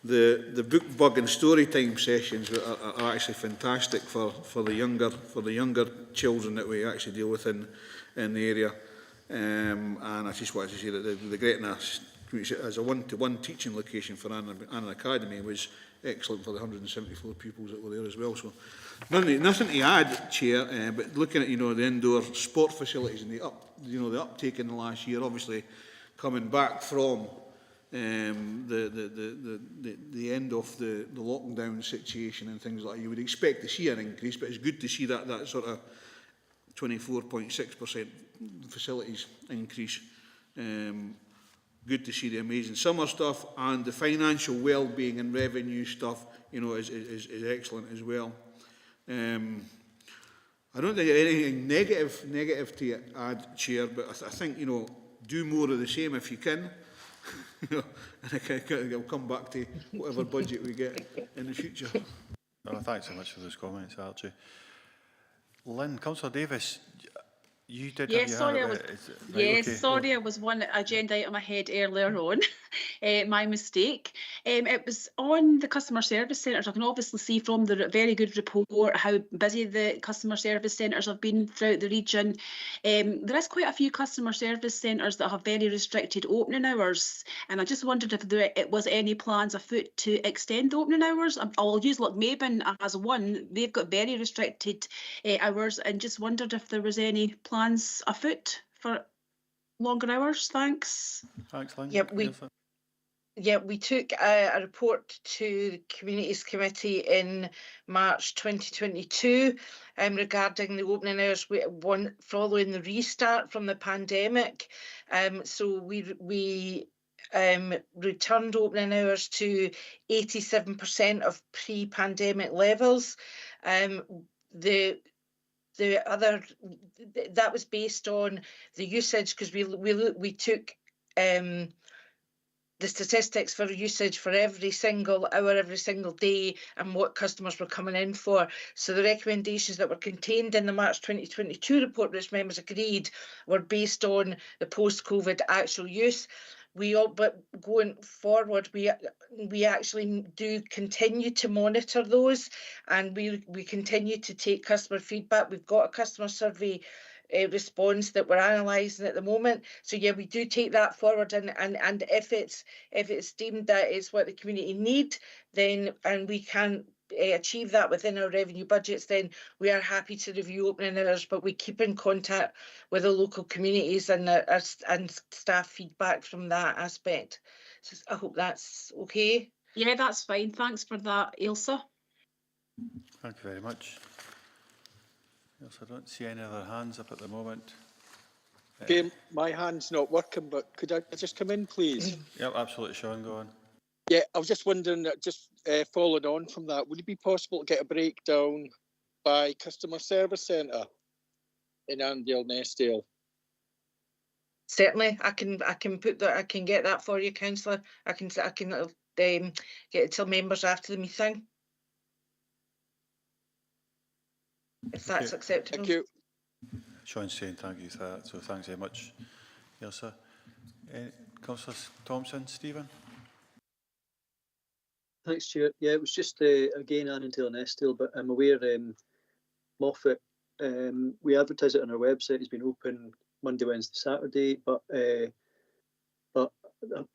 the book bug and story time sessions are actually fantastic for the younger children that we actually deal with in the area. And I just wanted to say that the Gretna as a one-to-one teaching location for Annan Academy was excellent for the 174 pupils that were there as well. So nothing to add, Chair, but looking at the indoor sport facilities and the uptake in the last year, obviously coming back from the end of the lockdown situation and things like that, you would expect to see an increase, but it's good to see that sort of 24.6% facilities increase. Good to see the amazing summer stuff, and the financial well-being and revenue stuff, is excellent as well. I don't think there's anything negative to add, Chair, but I think, do more of the same if you can. And I'll come back to whatever budget we get in the future. Well, thanks so much for those comments, Archie. Lynn, Councillor Davis, you did have your hand up. Sorry, I was one agenda item ahead earlier on. My mistake. It was on the customer service centres. I can obviously see from the very good report how busy the customer service centres have been throughout the region. There is quite a few customer service centres that have very restricted opening hours, and I just wondered if there was any plans afoot to extend the opening hours. I'll use Lochmaben as one. They've got very restricted hours, and just wondered if there was any plans afoot for longer hours. Thanks. Thanks, Lynn. We took a report to the Communities Committee in March 2022 regarding the opening hours following the restart from the pandemic. So we returned opening hours to 87% of pre-pandemic levels. The other, that was based on the usage, because we took the statistics for usage for every single hour, every single day, and what customers were coming in for. So the recommendations that were contained in the March 2022 report, which members agreed, were based on the post-COVID actual use. But going forward, we actually do continue to monitor those, and we continue to take customer feedback. We've got a customer survey response that we're analysing at the moment. So yeah, we do take that forward, and if it's deemed that it's what the community need, then and we can achieve that within our revenue budgets, then we are happy to review opening hours, but we keep in contact with the local communities and staff feedback from that aspect. So I hope that's okay. Yeah, that's fine. Thanks for that, Ailsa. Thank you very much. Yes, I don't see any other hands up at the moment. Okay, my hand's not working, but could I just come in, please? Yep, absolutely, Sean, go on. Yeah, I was just wondering, following on from that, would it be possible to get a breakdown by customer service centre in Annandale Eskdale? Certainly, I can put that. I can get that for you, councillor. I can get it to members after the meeting, if that's acceptable. Thank you. Sean's saying thank you for that, so thanks very much, Ailsa. Councillor Thompson, Stephen. Thanks, Chair. Yeah, it was just again Annandale and Eskdale, but I'm aware Moffat, we advertise it on our website. It's been open Monday, Wednesday, Saturday, but a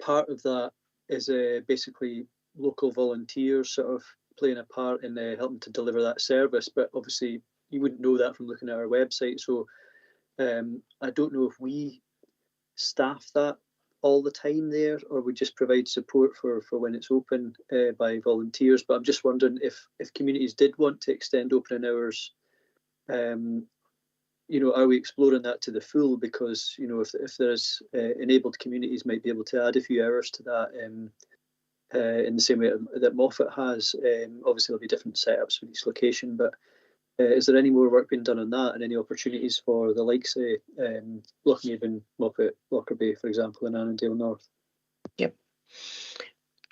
part of that is basically local volunteers sort of playing a part in helping to deliver that service. But obviously, you wouldn't know that from looking at our website. So I don't know if we staff that all the time there, or we just provide support for when it's open by volunteers. But I'm just wondering if communities did want to extend opening hours, are we exploring that to the full? Because if there's enabled communities might be able to add a few hours to that in the same way that Moffat has. Obviously there'll be different setups for each location, but is there any more work being done on that, and any opportunities for the likes of Lochnaven, Moffat, Lockerbie, for example, in Annandale North? Yep.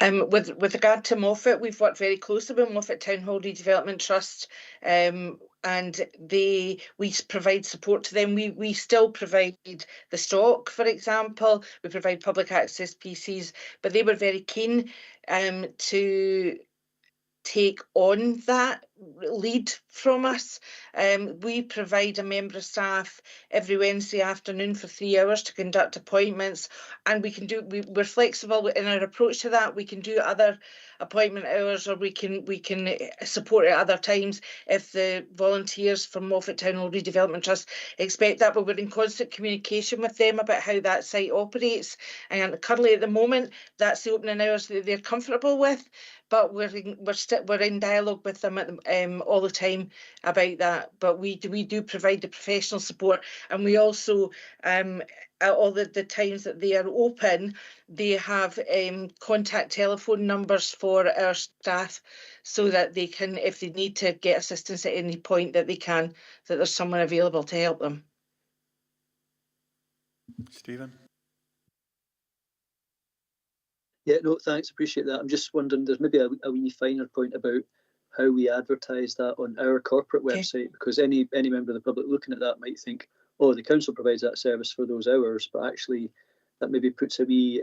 With regard to Moffat, we've worked very closely with Moffat Town Hall Redevelopment Trust, and we provide support to them. We still provide the stock, for example. We provide public access PCs, but they were very keen to take on that lead from us. We provide a member of staff every Wednesday afternoon for 3 hours to conduct appointments, and we're flexible in our approach to that. We can do other appointment hours, or we can support at other times if the volunteers from Moffat Town Hall Redevelopment Trust expect that. But we're in constant communication with them about how that site operates, and currently at the moment that's the opening hours that they're comfortable with. But we're in dialogue with them all the time about that. But we do provide the professional support, and we also at all the times that they are open, they have contact telephone numbers for our staff, so that they can, if they need to get assistance at any point, that there's someone available to help them. Stephen. Yeah, no, thanks, appreciate that. I'm just wondering, there's maybe a wee finer point about how we advertise that on our corporate website, because any member of the public looking at that might think, oh, the council provides that service for those hours, but actually that maybe puts a wee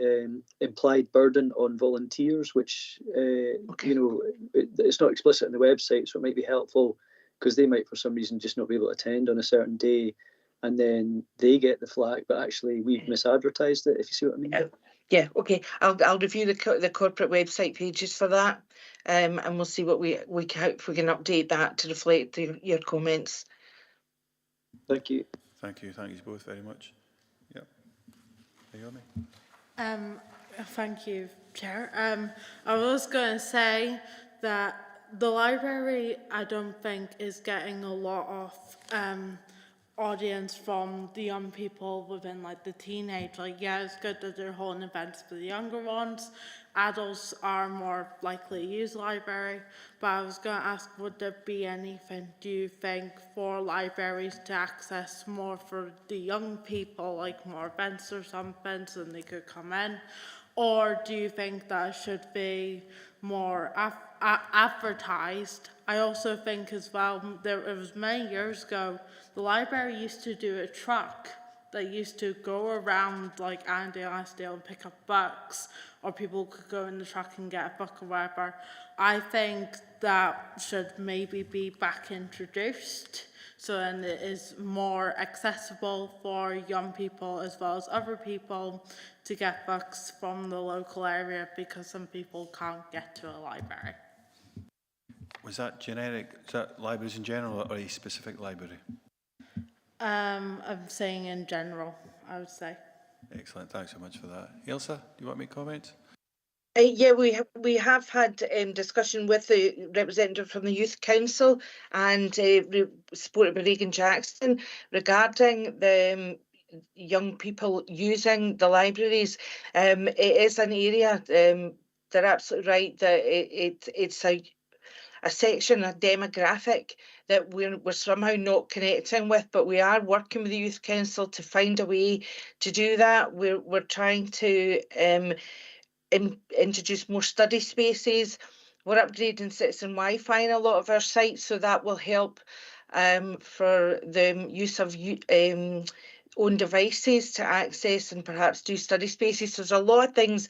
implied burden on volunteers, which it's not explicit on the website, so it might be helpful, because they might for some reason just not be able to attend on a certain day, and then they get the flag, but actually we've misadvertised it, if you see what I mean. Yeah, okay. I'll review the corporate website pages for that, and we'll see what if we can update that to reflect your comments. Thank you. Thank you both very much. Yep. Naomi. Thank you, Chair. I was going to say that the library, I don't think, is getting a lot of audience from the young people within like the teenage. Like, yeah, it's good that they're holding events for the younger ones. Adults are more likely to use library, but I was going to ask, would there be anything, do you think, for libraries to access more for the young people, like more events or something, so they could come in? Or do you think that it should be more advertised? I also think as well, it was many years ago, the library used to do a truck that used to go around like Annandale Eskdale and pick up books, or people could go in the truck and get a book or whatever. I think that should maybe be back introduced, so then it is more accessible for young people as well as other people to get books from the local area, because some people can't get to a library. Was that generic? Is that libraries in general or a specific library? I'm saying in general, I would say. Excellent, thanks so much for that. Ailsa, do you want to make comments? Yeah, we have had discussion with the representative from the Youth Council and supported by Regan Jackson regarding the young people using the libraries. It is an area, they're absolutely right, that it's a section, a demographic that we're somehow not connecting with, but we are working with the Youth Council to find a way to do that. We're trying to introduce more study spaces. We're upgrading citizen Wi-Fi in a lot of our sites, so that will help for the use of own devices to access and perhaps do study spaces. So there's a lot of things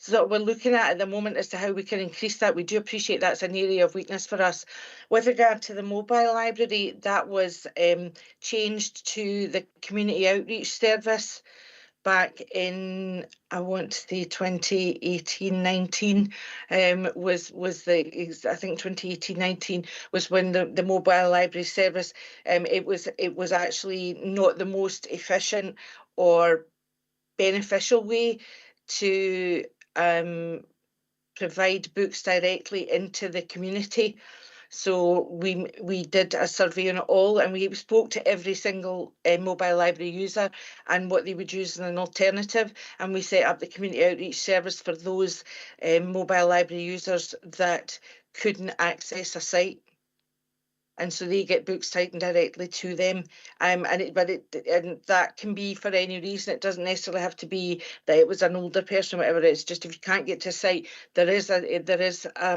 that we're looking at the moment as to how we can increase that. We do appreciate that's an area of weakness for us. With regard to the mobile library, that was changed to the community outreach service back in, I want to say 2018-19 was the, I think 2018-19 was when the mobile library service, it was actually not the most efficient or beneficial way to provide books directly into the community. So we did a survey on it all, and we spoke to every single mobile library user and what they would use as an alternative, and we set up the community outreach service for those mobile library users that couldn't access a site. And so they get books taken directly to them, and that can be for any reason. It doesn't necessarily have to be that it was an older person or whatever. It's just if you can't get to a site, there is a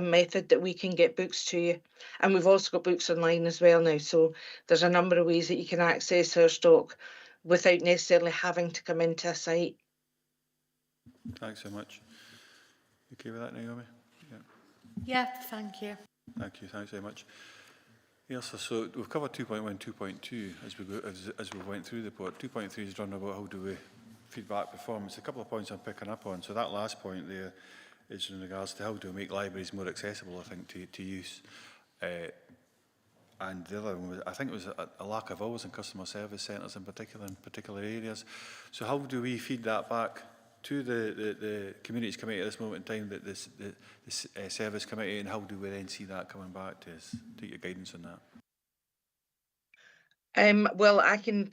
method that we can get books to you, and we've also got books online as well now. So there's a number of ways that you can access our stock without necessarily having to come into a site. Thanks so much. You okay with that, Naomi? Yeah, thank you. Thank you. Thanks very much. Yes, so we've covered 2.1, 2.2 as we went through the report. 2.3 is done about how do we feedback performance. A couple of points I'm picking up on. So that last point there is in regards to how do we make libraries more accessible, I think, to use. And the other one was, I think it was a lack of hours in customer service centres in particular areas. So how do we feed that back to the Communities Committee at this moment in time, that the Service Committee, and how do we then see that coming back to us? Take your guidance on that. Well, I can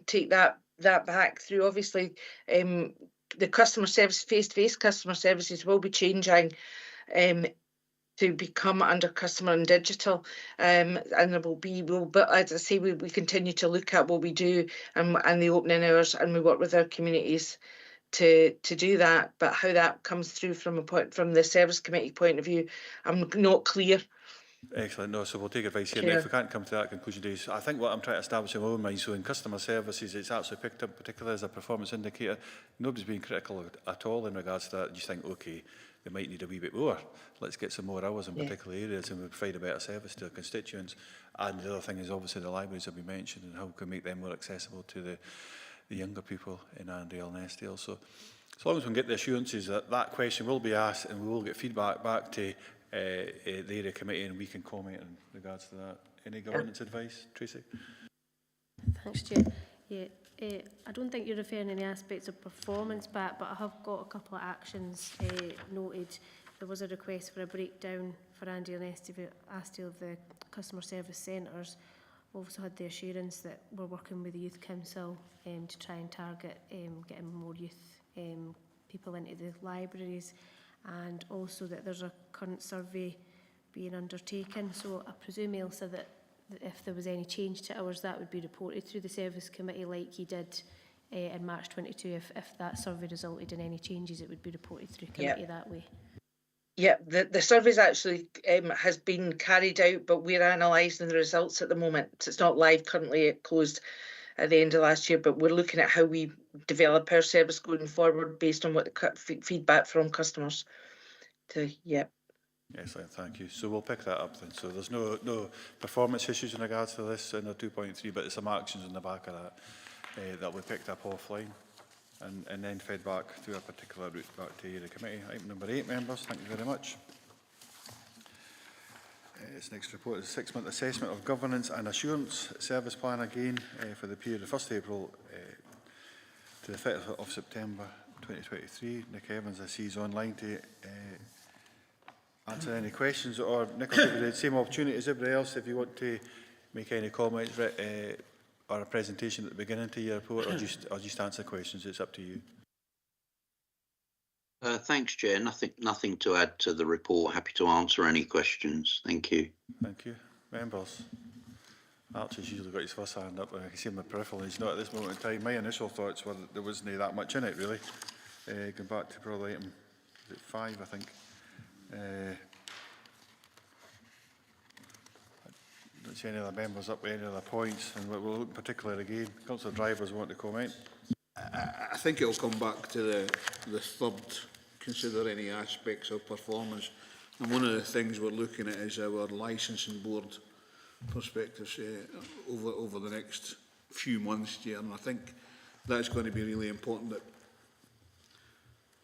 take that back through. Obviously, the customer service, face-to-face customer services will be changing to become under customer and digital, and there will be, but as I say, we continue to look at what we do and the opening hours, and we work with our communities to do that. But how that comes through from the Service Committee point of view, I'm not clear. Excellent. No, so we'll take advice here. Sure. Now, if we can't come to that conclusion today, so I think what I'm trying to establish in my own mind, so in customer services, it's actually picked up particularly as a performance indicator. Nobody's being critical at all in regards to that. You just think, okay, they might need a wee bit more. Let's get some more hours in particular areas, and we provide a better service to our constituents. And the other thing is obviously the libraries that we mentioned, and how we can make them more accessible to the younger people in Annandale and Eskdale. So as long as we can get the assurances that that question will be asked and we will get feedback back to the area committee, and we can comment in regards to that. Any governance advice, Tracy? Thanks, Chair. Yeah, I don't think you're referring to any aspects of performance back, but I have got a couple of actions noted. There was a request for a breakdown for Annandale and Eskdale of the customer service centres. We've also had the assurance that we're working with the Youth Council to try and target getting more youth people into the libraries, and also that there's a current survey being undertaken. So I presume, Ailsa, that if there was any change to hours, that would be reported through the Service Committee like you did in March 22. If that survey resulted in any changes, it would be reported through committee that way. Yeah, the survey's actually has been carried out, but we're analysing the results at the moment. It's not live currently, it closed at the end of last year, but we're looking at how we develop our service going forward based on what the feedback from customers. Excellent, thank you. So we'll pick that up then. So there's no performance issues in regards to this in the 2.3, but there's some actions in the back of that that we picked up offline and then fed back through a particular route back to the committee. Item number 8, members, thank you very much. This next report is a 6-month assessment of governance and assurance service plan again for the period of 1st April to the 30th of September 2023. Nick Evans, I see, is online to answer any questions, or Nick, I'll give you the same opportunity as everybody else if you want to make any comments or a presentation at the beginning to your report, or just answer questions. It's up to you. Thanks, Chair. Nothing to add to the report. Happy to answer any questions. Thank you. Thank you. Members. Archie's usually got his first hand up, and I can see in my peripheral he's not at this moment in time. My initial thoughts were that there wasn't that much in it, really. Going back to probably item 5, I think. I don't see any other members up with any other points, and we'll look particularly again. Councillor Drivers want to comment. I think it'll come back to the third, consider any aspects of performance. And one of the things we're looking at is our licensing board perspectives over the next few months, Chair. And I think that's going to be really important that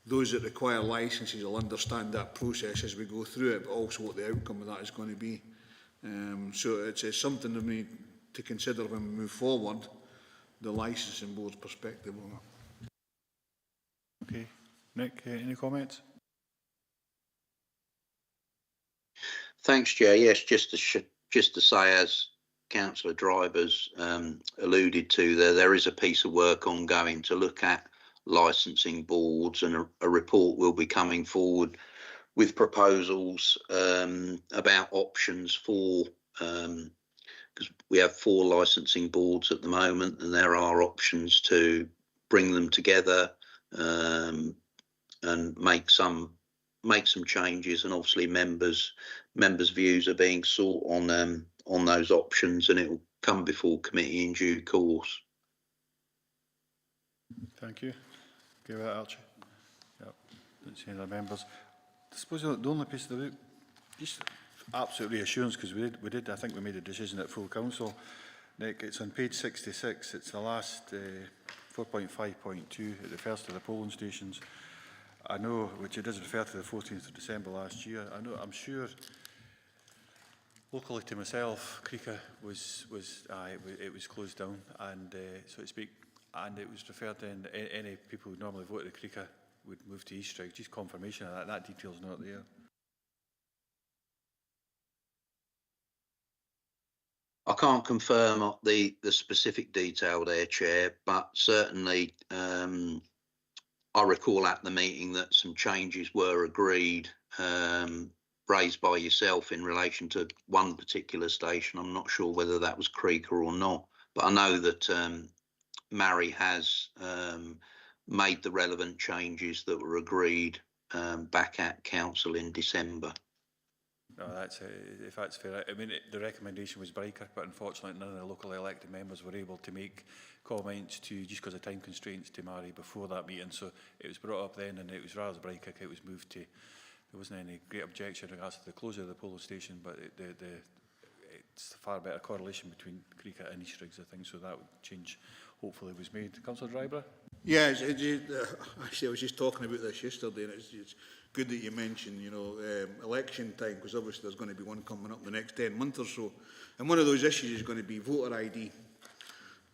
those that require licences will understand that process as we go through it, but also what the outcome of that is going to be. So it's something that we need to consider when we move forward, the licensing board's perspective on it. Okay. Nick, any comments? Thanks, Chair. Yes, just to say, as Councillor Drivers alluded to, there is a piece of work ongoing to look at licensing boards, and a report will be coming forward with proposals about options for, because we have 4 licensing boards at the moment, and there are options to bring them together and make some changes, and obviously members' views are being sought on those options, and it will come before committee in due course. Thank you. Give that, Archie. Yep. Don't see any other members. I suppose the only piece of the just absolute reassurance, because we did. I think we made a decision at full council. Nick, it's on page 66. It's the last 4.5.2. It refers to the polling stations. I know, which it does refer to the 14th of December last year. I know. I'm sure. Locally to myself, Creeka was closed down, and so to speak, and it was referred to any people who normally voted at Creeka would move to Eastridge. Just confirmation of that. That detail's not there. I can't confirm the specific detail there, Chair, but certainly I recall at the meeting that some changes were agreed, raised by yourself in relation to one particular station. I'm not sure whether that was Creeka or not, but I know that Mary has made the relevant changes that were agreed back at council in December. No, if that's fair. I mean, the recommendation was Briker, but unfortunately none of the locally elected members were able to make comments just because of time constraints to Mary before that meeting. So it was brought up then, and it was rather Briker. It was moved to. There wasn't any great objection in regards to the closure of the polling station, but it's a far better correlation between Creeka and Eastriggs, I think. So that change hopefully was made. Councillor Dryburgh? Yeah, actually I was just talking about this yesterday, and it's good that you mentioned, election time, because obviously there's going to be one coming up the next 10 months or so. And one of those issues is going to be voter ID.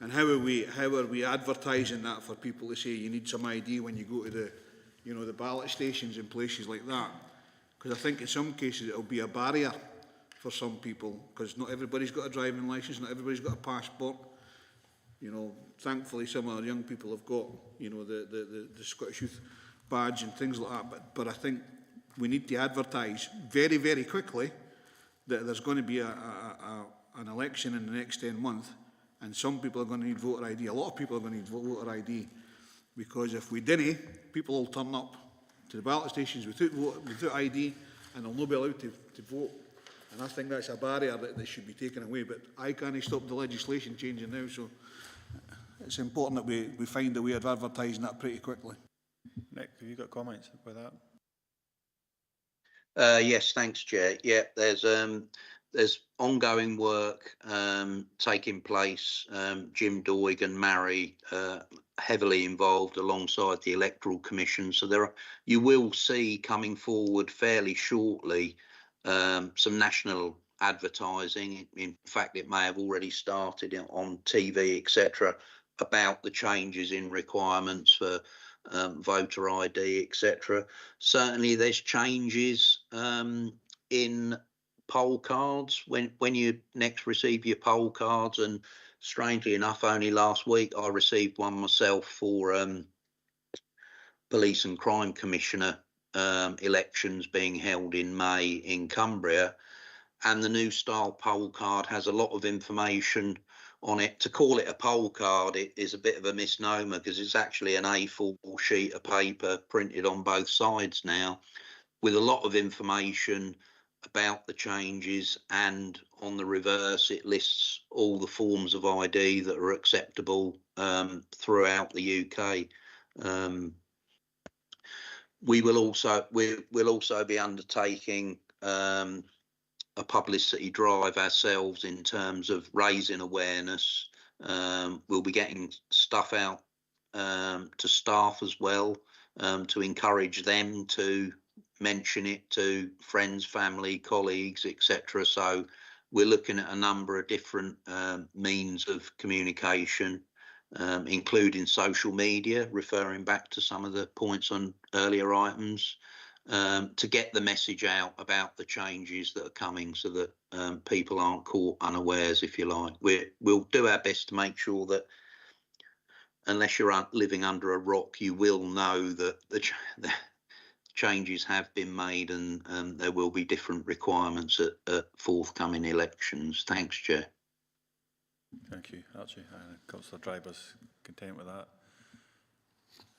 And how are we advertising that for people to say you need some ID when you go to the ballot stations and places like that? Because I think in some cases it'll be a barrier for some people, because not everybody's got a driving licence, not everybody's got a passport. You know, thankfully some of our young people have got, you know, the Scottish Youth badge and things like that, but I think we need to advertise very, very quickly that there's going to be an election in the next 10 months, and some people are going to need voter ID. A lot of people are going to need voter ID, because if we didn't, people will turn up to the ballot stations without ID, and they'll not be allowed to vote. And I think that's a barrier that should be taken away. But I can't stop the legislation changing now, so it's important that we find a way of advertising that pretty quickly. Nick, have you got comments about that? Yes, thanks, Chair. Yeah, there's ongoing work taking place. Jim Doig and Mary heavily involved alongside the Electoral Commission. So you will see coming forward fairly shortly some national advertising. In fact, it may have already started on TV, etc., about the changes in requirements for voter ID, etc. Certainly, there's changes in poll cards when you next receive your poll cards, and strangely enough, only last week I received one myself for Police and Crime Commissioner elections being held in May in Cumbria, and the new style poll card has a lot of information on it. To call it a poll card, it is a bit of a misnomer, because it's actually an A4 sheet of paper printed on both sides now, with a lot of information about the changes, and on the reverse it lists all the forms of ID that are acceptable throughout the UK. We'll also be undertaking a publicity drive ourselves in terms of raising awareness. We'll be getting stuff out to staff as well, to encourage them to mention it to friends, family, colleagues, etc. So we're looking at a number of different means of communication, including social media, referring back to some of the points on earlier items, to get the message out about the changes that are coming, so that people aren't caught unawares, if you like. We'll do our best to make sure that, unless you're living under a rock, you will know that the changes have been made, and there will be different requirements at forthcoming elections. Thanks, Chair. Thank you, Archie. Councillor Driver's content with that.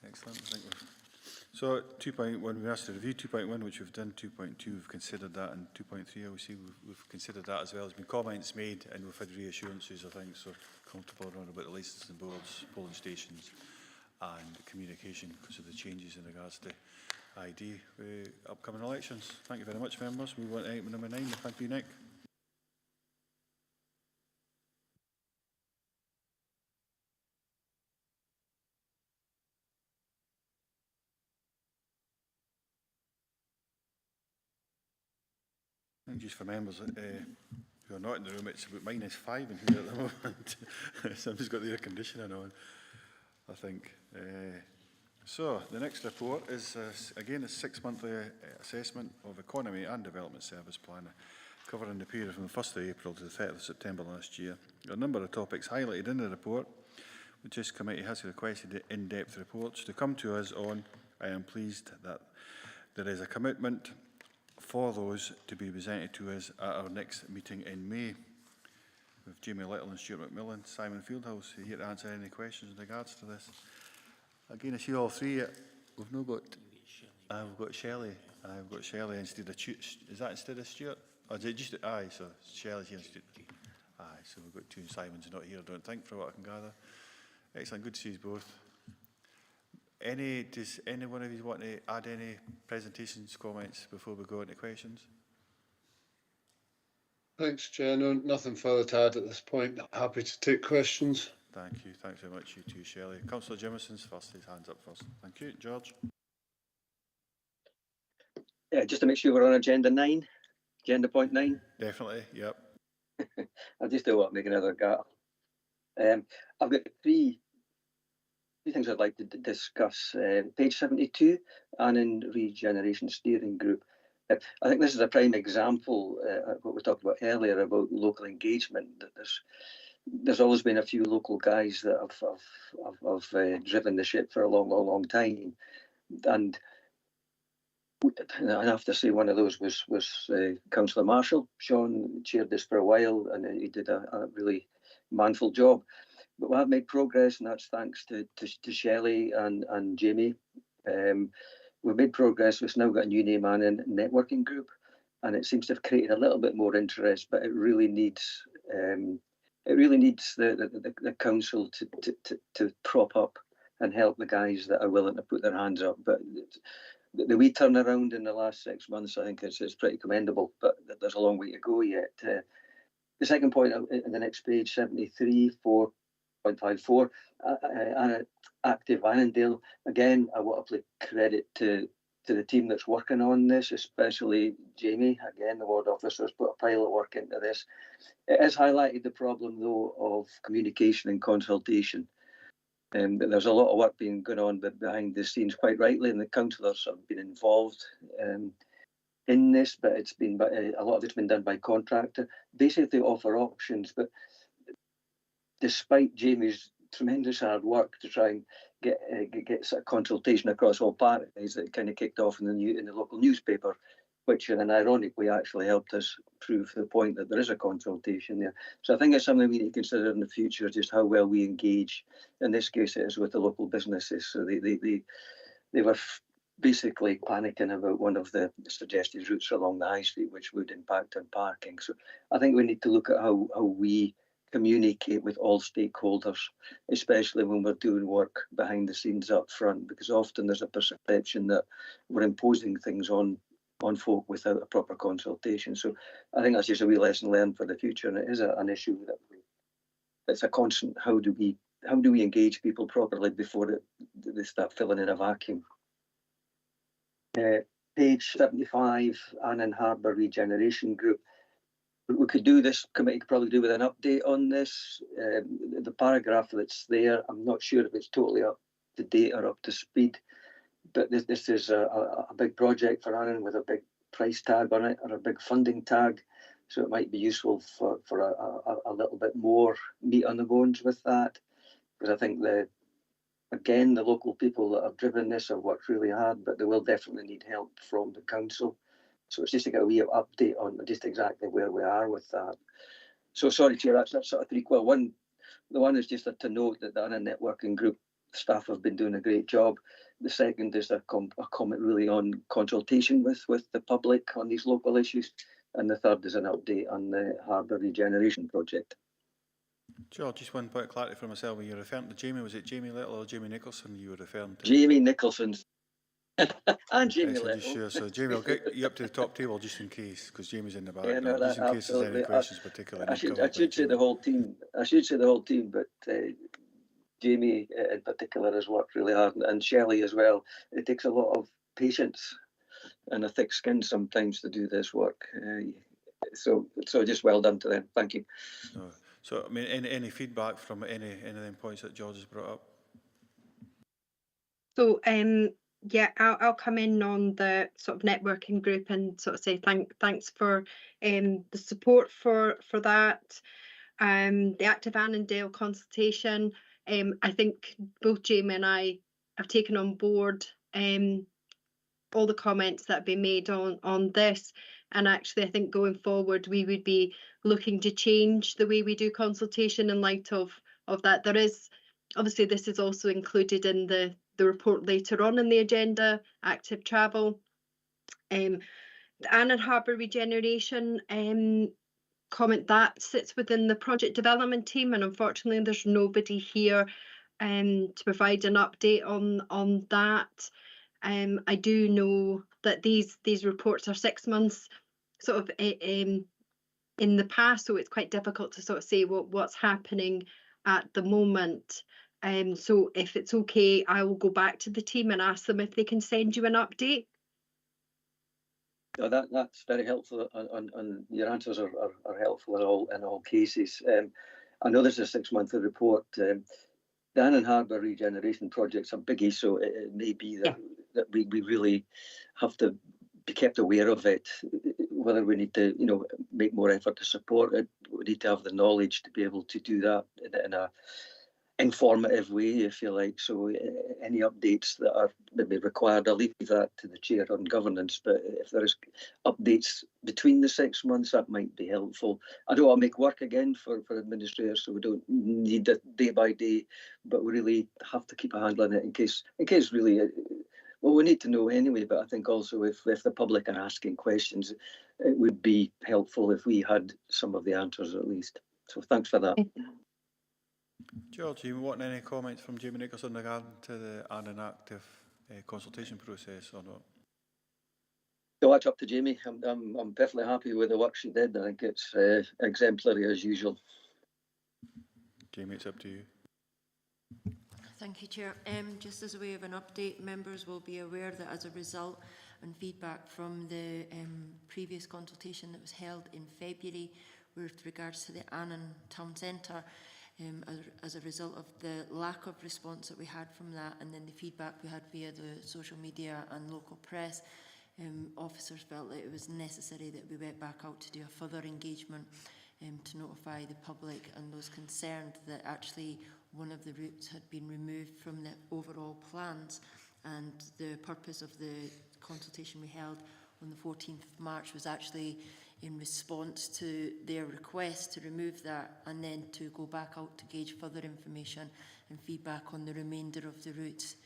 Excellent. I think so 2.1, we asked to review 2.1, which we've done. 2.2, we've considered that, and 2.3, obviously, we've considered that as well. There's been comments made, and we've had reassurances, I think, so comfortable around about the licensing boards, polling stations, and communication because of the changes in regards to ID upcoming elections. Thank you very much, members. We want item number 9. Thank you, Nick. I think just for members who are not in the room, it's about -5 in here at the moment. Somebody's got the air conditioning on, I think. So the next report is, again, a 6-monthly assessment of Economy and Development Service Plan, covering the period from the 1st of April to the 30th of September last year. There are a number of topics highlighted in the report, which this committee has requested in-depth reports to come to us on. I am pleased that there is a commitment for those to be presented to us at our next meeting in May. With Jamie Little and Stuart McMillan, Simon Fieldhouse here to answer any questions in regards to this. Again, I see all three. We've not got. We've got Shelley. I've got Shelley instead of. Is that instead of Stuart? Or is it just? Aye, so Shelley's here instead. Aye, so we've got 2 Simons not here, I don't think, from what I can gather. Excellent, good to see you both. Does any one of you want to add any presentations, comments before we go into questions? Thanks, Chair. No, nothing further to add at this point. Happy to take questions. Thank you. Thanks very much, you too, Shelley. Councillor Jimison's first. His hand's up first. Thank you. George? Yeah, just to make sure we're on agenda 9, agenda point 9. Definitely, yep. I just don't want to make another gap. I've got three things I'd like to discuss. Page 72, Annan Regeneration Steering Group. I think this is a prime example of what we talked about earlier about local engagement. That there's always been a few local guys that have driven the ship for a long time, and I have to say one of those was Councillor Marshall. Sean chaired this for a while, and he did a really manful job. But we have made progress, and that's thanks to Shelley and Jamie. We've made progress. We've now got a new name and a networking group, and it seems to have created a little bit more interest. But it really needs the council to prop up and help the guys that are willing to put their hands up. But the wee turnaround in the last 6 months, I think, is pretty commendable. But there's a long way to go yet. The second point in the next page, 73, 4.54, active Annandale. Again, I want to play credit to the team that's working on this, especially Jamie. Again, the ward officers put a pile of work into this. It has highlighted the problem, though, of communication and consultation. There's a lot of work being going on behind the scenes, quite rightly, and the councillors have been involved in this, but a lot of it's been done by contractor. Basically, they offer options, but despite Jamie's tremendous hard work to try and get sort of consultation across all parties, that kind of kicked off in the local newspaper, which in an ironic way actually helped us prove the point that there is a consultation there. So I think it's something we need to consider in the future, just how well we engage. In this case, it is with the local businesses. So they were basically panicking about one of the suggested routes along the high street, which would impact on parking. So I think we need to look at how we communicate with all stakeholders, especially when we're doing work behind the scenes up front, because often there's a perception that we're imposing things on folk without a proper consultation. So I think that's just a wee lesson learned for the future, and it is an issue that's a constant. How do we engage people properly before they start filling in a vacuum? Page 75, Annan Harbour Regeneration Group. We could do this committee could probably do with an update on this. The paragraph that's there, I'm not sure if it's totally up to date or up to speed, but this is a big project for Annan with a big price tag on it or a big funding tag. So it might be useful for a little bit more meat on the bones with that. Because I think the local people that have driven this have worked really hard, but they will definitely need help from the council. So it's just to get a wee update on just exactly where we are with that. So sorry, Chair, that's sort of three. Well, the one is just to note that the Annan networking group staff have been doing a great job. The second is a comment really on consultation with the public on these local issues. And the third is an update on the harbour regeneration project. George, just one point of clarity for myself. When you're referring to Jamie, was it Jamie Little or Jamie Nicholson you were referring to? Jamie Nicholson. And Jamie Little. Sure. So Jamie, I'll get you up to the top table just in case, because Jamie's in the back. Yeah, no, just in case absolutely. there's any questions particularly. I should say the whole team. I should say the whole team, but Jamie in particular has worked really hard, and Shelley as well. It takes a lot of patience and a thick skin sometimes to do this work. So just well done to them. Thank you. So I mean, any feedback from any of them points that George has brought up? So yeah, I'll come in on the sort of networking group and sort of say thanks for the support for that. The Active Annandale consultation. I think both Jamie and I have taken on board all the comments that have been made on this, and actually I think going forward we would be looking to change the way we do consultation in light of that. There is obviously, this is also included in the report later on in the agenda, active travel. The Annan Harbour regeneration comment that sits within the project development team, and unfortunately there's nobody here to provide an update on that. I do know that these reports are 6 months sort of in the past, so it's quite difficult to sort of say what's happening at the moment. So if it's okay, I will go back to the team and ask them if they can send you an update. No, that's very helpful, and your answers are helpful in all cases. I know this is a 6-month report. The Annan Harbour regeneration project's a biggie, so it may be that we really have to be kept aware of it, whether we need to, make more effort to support it. We need to have the knowledge to be able to do that in a informative way, if you like. So any updates that are maybe required, I'll leave that to the chair on governance. But if there is updates between the 6 months, that might be helpful. I don't want to make work again for administrators, so we don't need it day by day, but we really have to keep a handle on it in case really. Well, we need to know anyway, but I think also if the public are asking questions, it would be helpful if we had some of the answers at least. So thanks for that. George, you want any comments from Jamie Nicholson regarding to the Annan active consultation process or not? So that's up to Jamie. I'm perfectly happy with the work she did. I think it's exemplary as usual. Jamie, it's up to you. Thank you, Chair. Just as a way of an update, members will be aware that as a result and feedback from the previous consultation that was held in February with regards to the Annan Town Centre, as a result of the lack of response that we had from that and then the feedback we had via the social media and local press, officers felt that it was necessary that we went back out to do a further engagement to notify the public and those concerned that actually one of the routes had been removed from the overall plans, and the purpose of the consultation we held on the 14th of March was actually in response to their request to remove that and then to go back out to gauge further information and feedback on the remainder of the routes,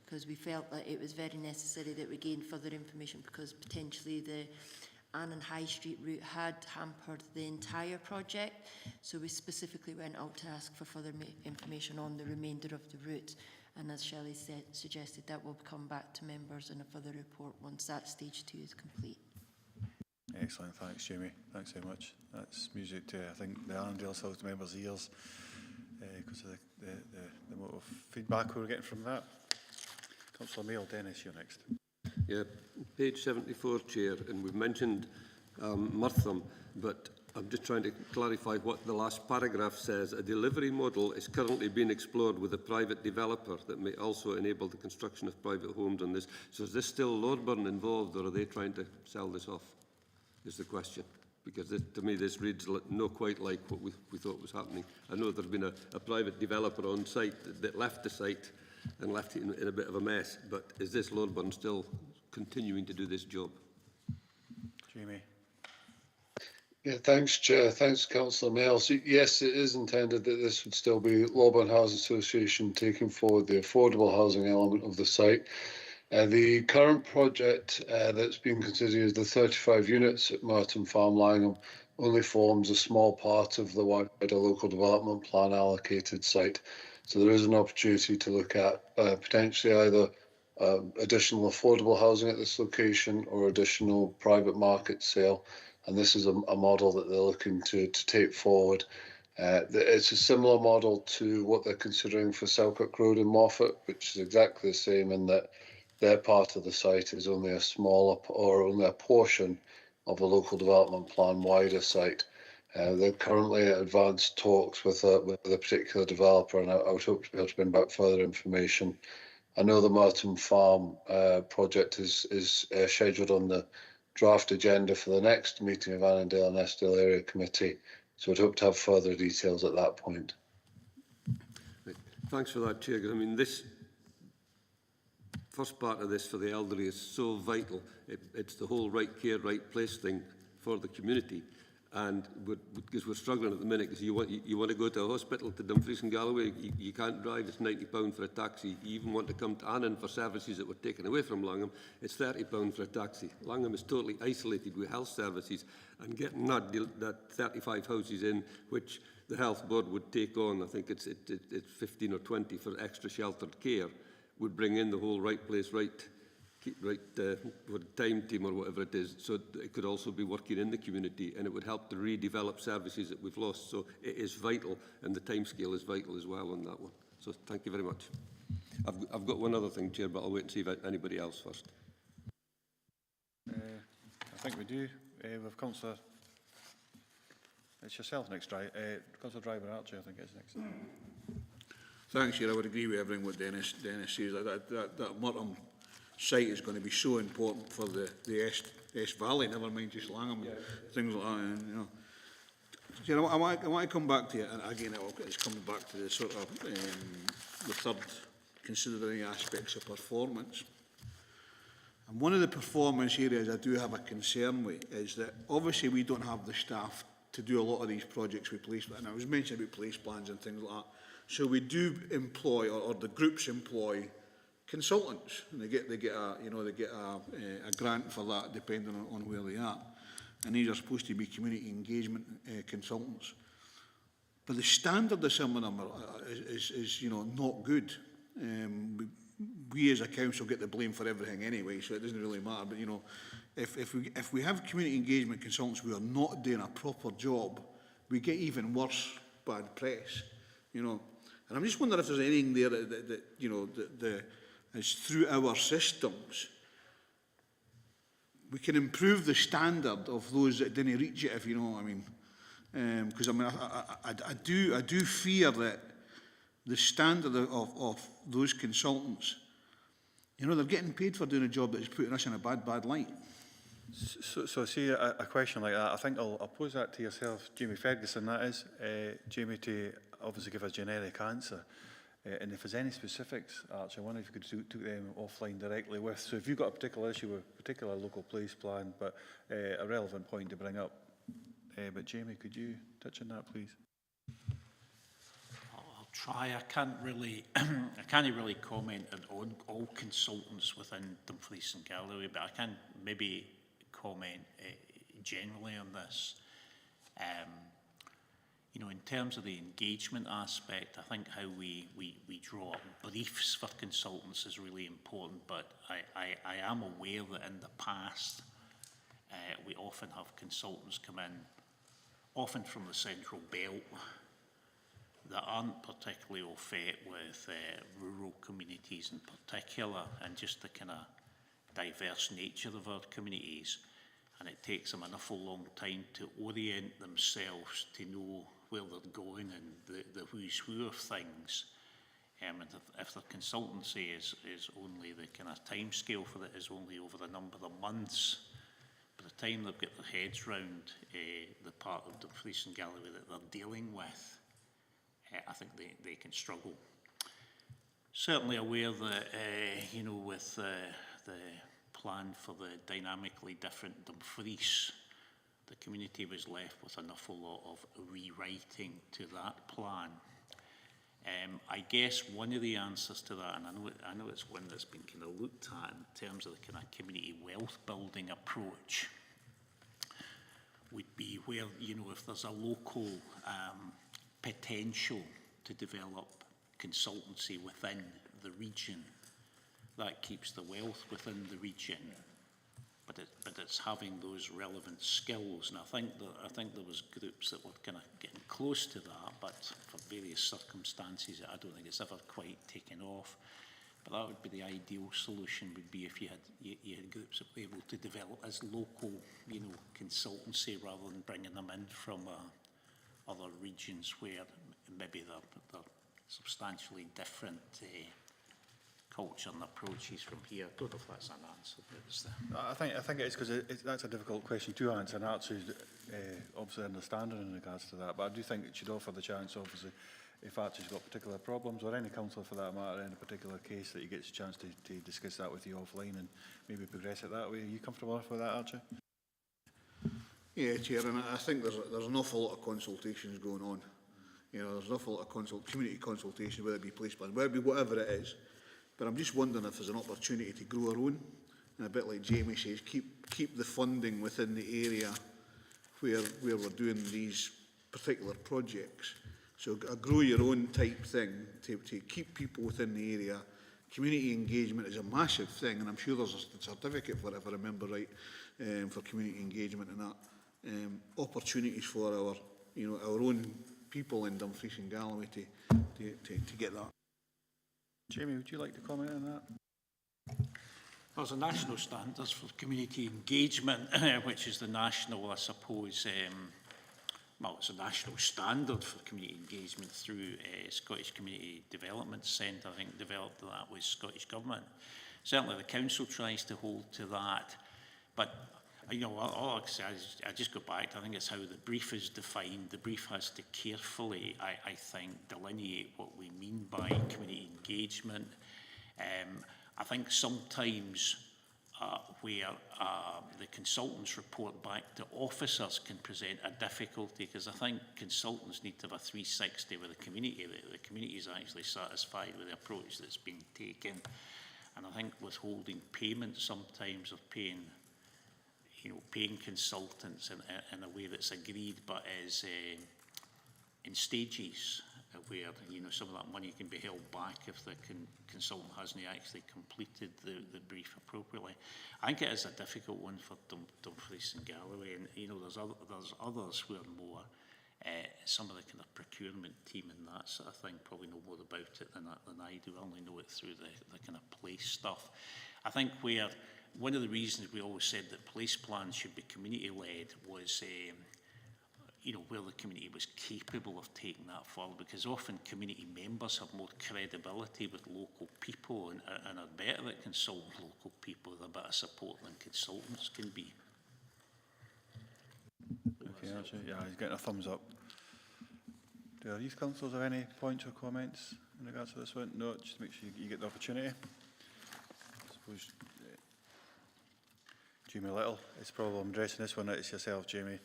because we felt that it was very necessary that we gain further information because potentially the Annan High Street route had hampered the entire project. So we specifically went out to ask for further information on the remainder of the route. And as Shelley suggested, that will come back to members in a further report once that stage 2 is complete. Excellent, thanks Jamie, thanks very much. That's music to, I think, the Annandale South members' ears because of the amount of feedback we were getting from that. Councillor Mail, Dennis, you're next. Yeah, page 74, Chair, and we've mentioned Murtham, but I'm just trying to clarify what the last paragraph says. A delivery model is currently being explored with a private developer that may also enable the construction of private homes on this. So is this still Lordburn involved, or are they trying to sell this off, is the question. Because this, to me, this reads not quite like what we thought was happening. I know there's been a private developer on site that left the site and left it in a bit of a mess, but is this Lordburn still continuing to do this job? Jamie. Yeah, thanks, Chair. Thanks, Councillor Mail. So, yes, it is intended that this would still be Lordburn Housing Association taking forward the affordable housing element of the site. The current project that's being considered is the 35 units at Merton Farm, Langham, only forms a small part of the wider local development plan allocated site. So there is an opportunity to look at potentially either additional affordable housing at this location or additional private market sale. And this is a model that they're looking to take forward. It's a similar model to what they're considering for Selkirk Road in Moffat, which is exactly the same in that their part of the site is only a smaller or only a portion of the local development plan wider site. They're currently at advanced talks with a particular developer, and I would hope to be able to bring back further information. I know the Merton Farm project is scheduled on the draft agenda for the next meeting of Annandale and Eskdale Area Committee, so I'd hope to have further details at that point. Right. Thanks for that, Chair. I mean, this first part of this for the elderly is so vital. It's the whole right care, right place thing for the community. And because we're struggling at the minute, because you want to go to a hospital to Dumfries and Galloway, you can't drive, it's £90 for a taxi. You even want to come to Annan for services that were taken away from Langham, it's £30 for a taxi. Langham is totally isolated with health services, and getting that 35 houses in, which the health board would take on, I think it's 15 or 20 for extra sheltered care, would bring in the whole right place, right time team or whatever it is, so it could also be working in the community, and it would help to redevelop services that we've lost. So it is vital, and the timescale is vital as well on that one. So thank you very much. I've got one other thing, Chair, but I'll wait and see if anybody else first. I think we do. With Councillor, it's yourself next, Councillor Driver Archer, I think it's next. Thanks, Chair. I would agree with everything what Dennis says. That Murton site is going to be so important for the Esk Valley, never mind just Langham, things like that. And, you know, you know, I want to come back to it, and again, it's coming back to the sort of the third, considering aspects of performance. And one of the performance areas I do have a concern with is that obviously we don't have the staff to do a lot of these projects with place, and I was mentioning about place plans and things like that. So we do employ, or the groups employ, consultants, and they get a grant for that, depending on where they are. And these are supposed to be community engagement consultants. But the standard of some of them is you know, not good. We as a council get the blame for everything anyway, so it doesn't really matter. But you know, if we have community engagement consultants who are not doing a proper job, we get even worse bad press. You know, and I'm just wondering if there's anything there that you know that is through our systems we can improve the standard of those that didn't reach it, if you know what I mean. Because I mean, I do fear that the standard of those consultants, you know, they're getting paid for doing a job that is putting us in a bad light. So see, a question like that, I think I'll pose that to yourself, Jamie Ferguson, that is, Jamie, to obviously give a generic answer. And if there's any specifics, Archie, I wonder if you could take them offline directly with. So if you've got a particular issue with a particular local place plan, but a relevant point to bring up. But Jamie, could you touch on that, please? I'll try. I can't really comment on all consultants within Dumfries and Galloway, but I can maybe comment generally on this. You know, in terms of the engagement aspect, I think how we draw up briefs for consultants is really important, but I am aware that in the past we often have consultants come in, often from the Central Belt, that aren't particularly au fait with rural communities in particular, and just the kind of diverse nature of our communities. And it takes them an awful long time to orient themselves to know where they're going and the who's who of things. And if the consultancy is only the kind of time scale for it is only over a number of months, by the time they've got their heads round the part of Dumfries and Galloway that they're dealing with, I think they can struggle. Certainly aware that, you know, with the plan for the dynamically different Dumfries, the community was left with an awful lot of rewriting to that plan. I guess one of the answers to that, and I know it's one that's been kind of looked at in terms of the kind of community wealth building approach, would be where, you know, if there's a local potential to develop consultancy within the region, that keeps the wealth within the region, but it's having those relevant skills. And I think there was groups that were kind of getting close to that, but for various circumstances, I don't think it's ever quite taken off. But that would be the ideal solution, would be if you had groups that were able to develop as local, you know, consultancy rather than bringing them in from other regions where maybe they're substantially different culture and approaches from here. I don't know if that's an answer. I think it is, because that's a difficult question to answer, and Archie's obviously understanding in regards to that. But I do think it should offer the chance, obviously, if Archie's got particular problems, or any councillor for that matter, in a particular case, that he gets a chance to discuss that with you offline and maybe progress it that way. Are you comfortable enough with that, Archie? Yeah, Chair, and I think there's an awful lot of consultations going on. You know, there's an awful lot of community consultation, whether it be place plans, whether it be whatever it is. But I'm just wondering if there's an opportunity to grow our own, and a bit like Jamie says, keep the funding within the area where we're doing these particular projects. So a grow your own type thing to keep people within the area. Community engagement is a massive thing, and I'm sure there's a certificate for it, if I remember right, for community engagement and that. Opportunities for our, you know, our own people in Dumfries and Galloway to get that. Jamie, would you like to comment on that? There's a national standards for community engagement, which is the national, I suppose, well, it's a national standard for community engagement through Scottish Community Development Centre. I think developed that with Scottish Government. certainly the council tries to hold to that. But you know, all I say is, I just go back to, I think it's how the brief is defined. The brief has to carefully, I think, delineate what we mean by community engagement. I think sometimes where the consultants report back to officers can present a difficulty, because I think consultants need to have a 360 with the community. The community is actually satisfied with the approach that's being taken. And I think withholding payments sometimes, of paying consultants in a way that's agreed, but is in stages, where some of that money can be held back if the consultant hasn't actually completed the brief appropriately. I think it is a difficult one for Dumfries and Galloway, and there's others who are more some of the kind of procurement team and that sort of thing probably know more about it than I do. I only know it through the kind of place stuff. I think where one of the reasons we always said that place plans should be community-led was, where the community was capable of taking that forward, because often community members have more credibility with local people and are better at consulting local people with a bit of support than consultants can be. Okay, that's it. Yeah, he's getting a thumbs up. Do our youth councillors have any points or comments in regards to this one? No, just make sure you get the opportunity. I suppose Jamie Little, it's probably, I'm addressing this one, it's yourself, Jamie.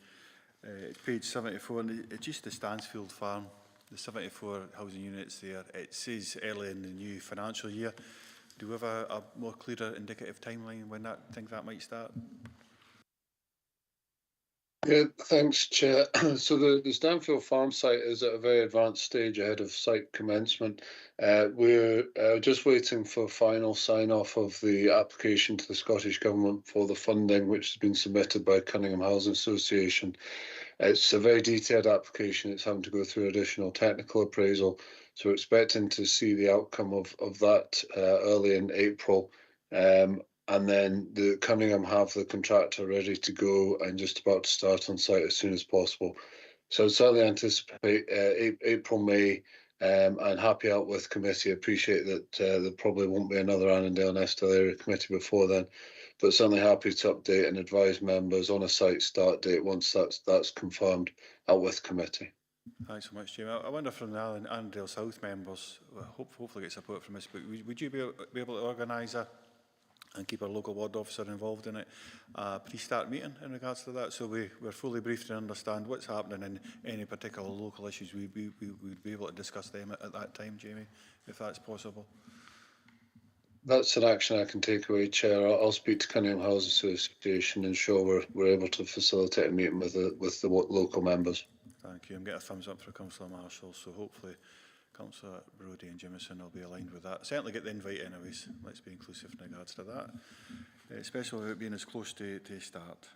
Page 74, and it's just the Stansfield Farm, the 74 housing units there. It says early in the new financial year. Do we have a more clearer indicative timeline when that might start? Yeah, thanks, Chair. So the Stanfield Farm site is at a very advanced stage ahead of site commencement. We're just waiting for final sign-off of the application to the Scottish Government for the funding, which has been submitted by Cunningham Housing Association. It's a very detailed application. It's having to go through additional technical appraisal. So we're expecting to see the outcome of that early in April. And then the Cunningham have the contractor ready to go and just about to start on site as soon as possible. So I'd certainly anticipate April, May, and happy out with committee. Appreciate that there probably won't be another Annandale and Eskdale area committee before then, but certainly happy to update and advise members on a site start date once that's confirmed out with committee. Thanks so much, Jamie. I wonder from the Annandale South members, hopefully get support from this, but would you be able to organise and keep our local ward officer involved in it, pre-start meeting in regards to that, so we're fully briefed and understand what's happening and any particular local issues we'd be able to discuss them at that time, Jamie, if that's possible. That's an action I can take away, Chair. I'll speak to Cunningham Housing Association and ensure we're able to facilitate a meeting with the local members. Thank you. I'm getting a thumbs up for Councillor Marshall, so hopefully Councillor Brody and Jimison will be aligned with that. Certainly get the invite anyways. Let's be inclusive in regards to that, especially with it being as close to start.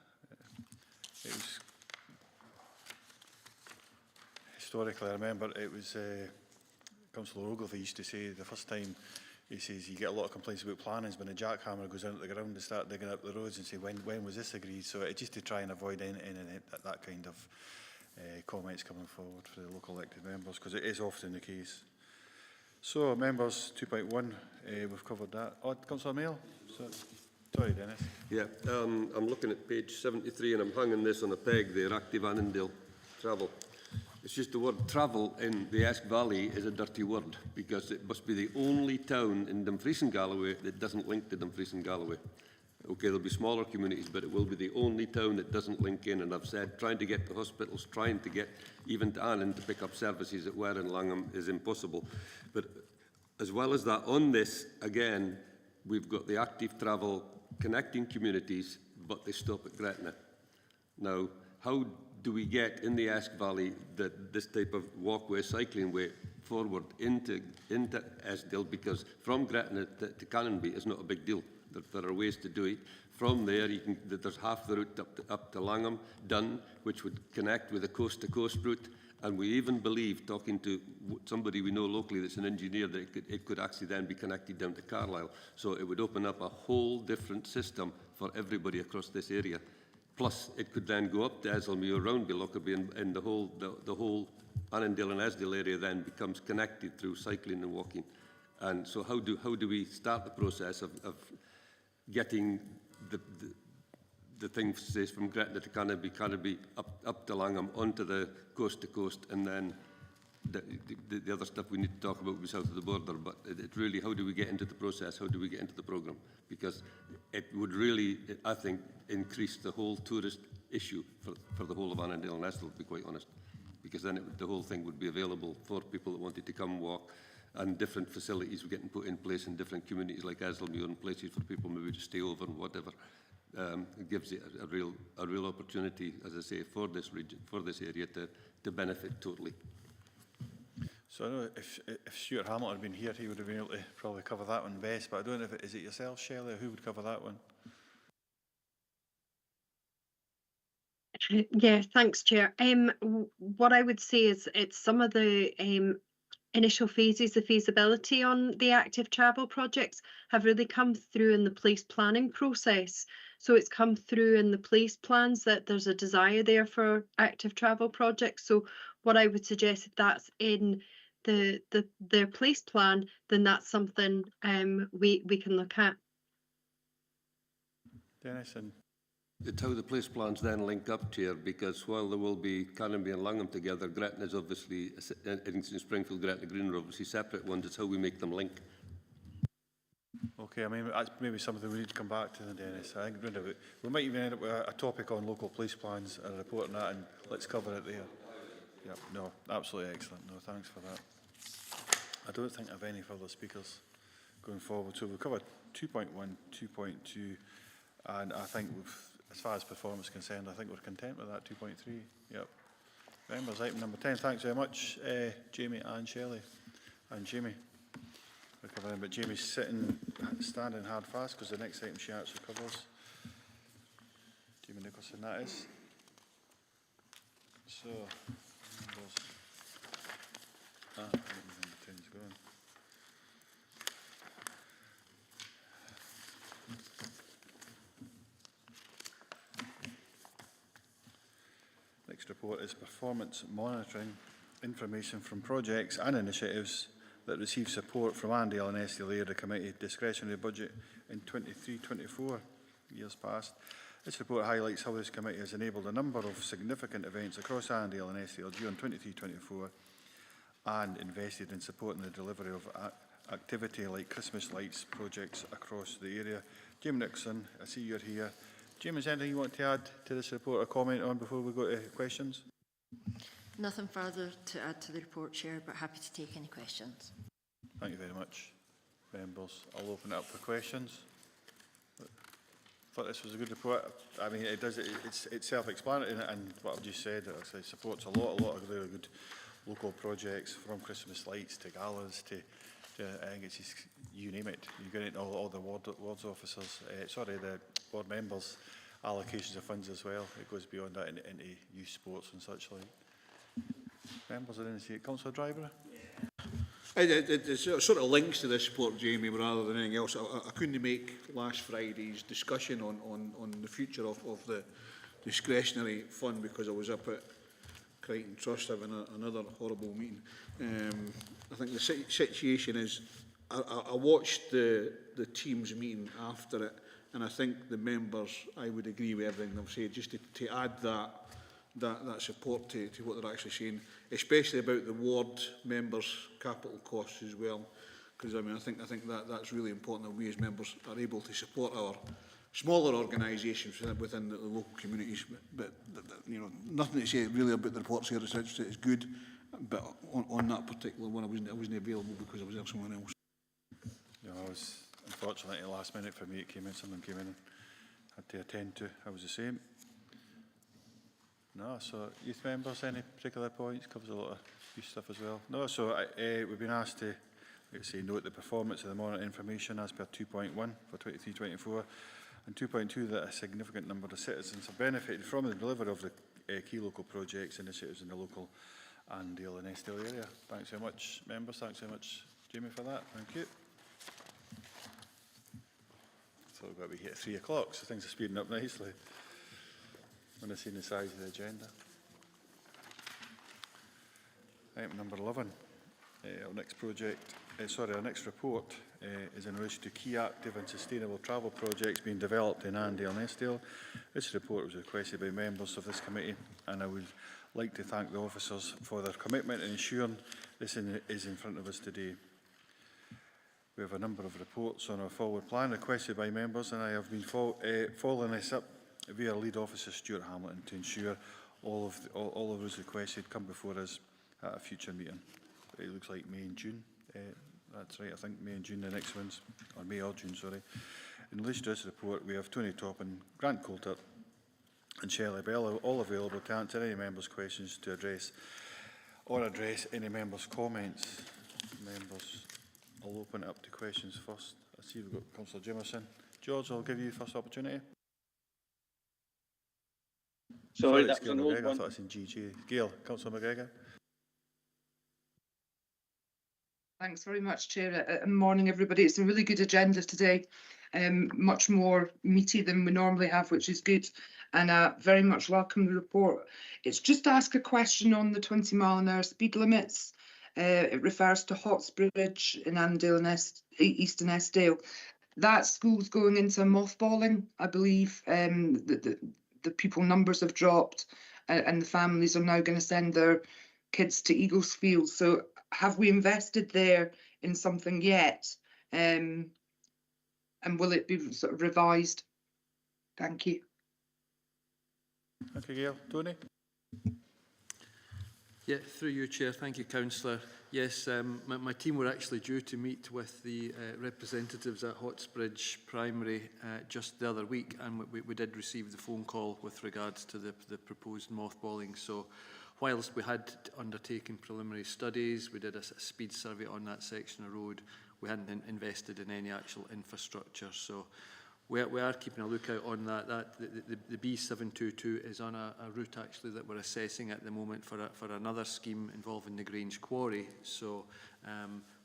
It was historically, I remember it was Councillor Ogilvie used to say the first time, he says you get a lot of complaints about planning when a jackhammer goes into the ground and start digging up the roads and say when was this agreed. So it's just to try and avoid any that kind of comments coming forward for the local elected members, because it is often the case. So members 2.1, we've covered that. Councillor Mail. Sorry, Dennis. Yeah, I'm looking at page 73 and I'm hanging this on a peg there, active Annandale travel. It's just the word travel in the Esk Valley is a dirty word, because it must be the only town in Dumfries and Galloway that doesn't link to Dumfries and Galloway. Okay, there'll be smaller communities, but it will be the only town that doesn't link in. And I've said trying to get to hospitals, trying to get even to Annan to pick up services at Ware and Langham is impossible. But as well as that, on this, again, we've got the active travel connecting communities, but they stop at Gretna. Now, how do we get in the Esk Valley this type of walkway, cycling way forward into Eskdale? Because from Gretna to Canonby is not a big deal. There are ways to do it. From there, there's half the route up to Langham done, which would connect with the coast-to-coast route. And we even believe, talking to somebody we know locally that's an engineer, that it could actually then be connected down to Carlisle. So it would open up a whole different system for everybody across this area. Plus, it could then go up to Esselmere, Roundby, Lockerbie, and the whole Annandale and Eskdale area then becomes connected through cycling and walking. And so how do we start the process of getting the thing says from Gretna to Carnaby up to Langham onto the coast to coast, and then the other stuff we need to talk about will be south of the border. But it really, how do we get into the process? How do we get into the programme? Because it would really, I think, increase the whole tourist issue for the whole of Annandale and Eskdale, to be quite honest. Because then the whole thing would be available for people that wanted to come walk, and different facilities were getting put in place in different communities like Eskdale, and places for people maybe to stay over and whatever. It gives it a real opportunity, as I say, for this region, for this area to benefit totally. So I know if Stuart Hamilton had been here, he would have been able to probably cover that one best, but I don't know if is it yourself, Shelley, or who would cover that one? Yeah, thanks, Chair. What I would say is it's some of the initial phases of feasibility on the active travel projects have really come through in the place planning process. So it's come through in the place plans that there's a desire there for active travel projects. So what I would suggest, if that's in their place plan, then that's something we can look at. Dennis, and it's how the place plans then link up, Chair, because while there will be Carnaby and Langham together, Gretna is obviously, in Springfield, Gretna Green are obviously separate ones. It's how we make them link. okay, I mean, that's maybe something we need to come back to then, Dennis. I think we might even end up with a topic on local police plans and a report on that, and let's cover it there. Yeah, no, absolutely excellent. No, thanks for that. I don't think I have any further speakers going forward. So we've covered 2.1, 2.2, and I think as far as performance is concerned, I think we're content with that 2.3. Yep. Members, item number 10. Thanks very much, Jamie and Shelley. And Jamie, we're covering, but Jamie's standing hard fast because the next item she actually covers. Jamie Nicholson, that is. So, members. Item number 10's going. Next report is performance monitoring information from projects and initiatives that receive support from Annandale and Eskdale Area Committee discretionary budget in 23-24 years past. This report highlights how this committee has enabled a number of significant events across Annandale and Eskdale during 23-24 and invested in supporting the delivery of activity like Christmas lights projects across the area. Jim Nixon, I see you're here. Jim, is there anything you want to add to this report or comment on before we go to questions? Nothing further to add to the report, Chair, but happy to take any questions. Thank you very much, members. I'll open it up for questions. I thought this was a good report. I mean, it's self-explanatory, and what I've just said, it supports a lot of really good local projects, from Christmas lights to galas to I think it's just, you name it. You get it all the wards officers, the board members' allocations of funds as well. It goes beyond that into youth sports and such like. Members, I didn't see it. Councillor Driver? It sort of links to this report, Jamie, rather than anything else. I couldn't make last Friday's discussion on the future of the discretionary fund because I was up at Crichton Trust having another horrible meeting. I think the situation is, I watched the team's meeting after it, and I think the members, I would agree with everything they've said, just to add that support to what they're actually saying, especially about the ward members' capital costs as well, because I mean I think that's really important that we as members are able to support our smaller organisations within the local communities. But you know, nothing to say really about the reports here. It's good, but on that particular one, I wasn't available because I was there somewhere else. Yeah, I was unfortunately last minute for me. Someone came in and had to attend to. I was the same. No, so youth members, any particular points? Covers a lot of youth stuff as well. No, so we've been asked to, let's say, note the performance of the monitor information as per 2.1 for 23-24, and 2.2 that a significant number of citizens have benefited from the delivery of the key local projects, initiatives in the local Annandale and Eskdale area. Thanks very much, members. Thanks very much, Jamie, for that. Thank you. So we've got to be here at 3 o'clock, so things are speeding up nicely. When I've seen the size of the agenda. Item number 11. Our next project, our next report is in relation to key active and sustainable travel projects being developed in Annandale Eskdale. This report was requested by members of this committee, and I would like to thank the officers for their commitment in ensuring this is in front of us today. We have a number of reports on our forward plan requested by members, and I have been following this up via lead officer Stuart Hamilton to ensure all of those requested come before us at a future meeting. It looks like May and June. That's right, I think May and June the next ones, or May or June, sorry. In relation to this report, we have Tony Toppin, Grant Coulter and Shelley Bell, all available to answer any members' questions to address any members' comments. Members, I'll open it up to questions first. I see we've got Councillor Jimerson. George, I'll give you the first opportunity. Sorry, that's Gail McGregor. I thought it's in GG. Gail, Councillor McGregor. Thanks very much, Chair. Morning, everybody. It's a really good agenda today. Much more meaty than we normally have, which is good. And very much welcome the report. It's just to ask a question on the 20-mile-an-hour speed limits. It refers to Hotsbridge in Annandale and East and Eskdale. That school's going into mothballing, I believe. The pupil numbers have dropped, and the families are now going to send their kids to Eaglesfield. So have we invested there in something yet? And will it be sort of revised? Thank you. Okay, Gail. Tony? Yeah, through you, Chair. Thank you, Councillor. Yes, my team were actually due to meet with the representatives at Hotsbridge Primary just the other week, and we did receive the phone call with regards to the proposed mothballing. So whilst we had undertaken preliminary studies, we did a speed survey on that section of road, we hadn't invested in any actual infrastructure. So we are keeping a lookout on that. The B722 is on a route actually that we're assessing at the moment for another scheme involving the Grange Quarry. So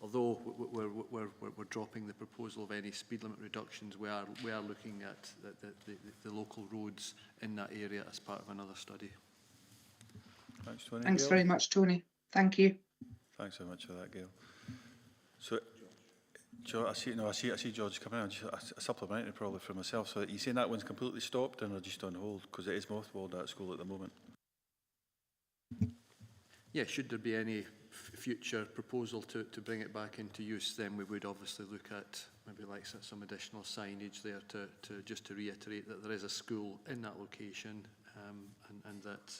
although we're dropping the proposal of any speed limit reductions, we are looking at the local roads in that area as part of another study. Thanks, Tony. Thanks Gail? very much, Tony. Thank you. Thanks very much for that, Gail. So, George, I see George coming in. A supplementary probably for myself. So, you saying that one's completely stopped and are just on hold because it is mothballed at school at the moment? Yeah, should there be any future proposal to bring it back into use, then we would obviously look at maybe like some additional signage there to reiterate that there is a school in that location. And that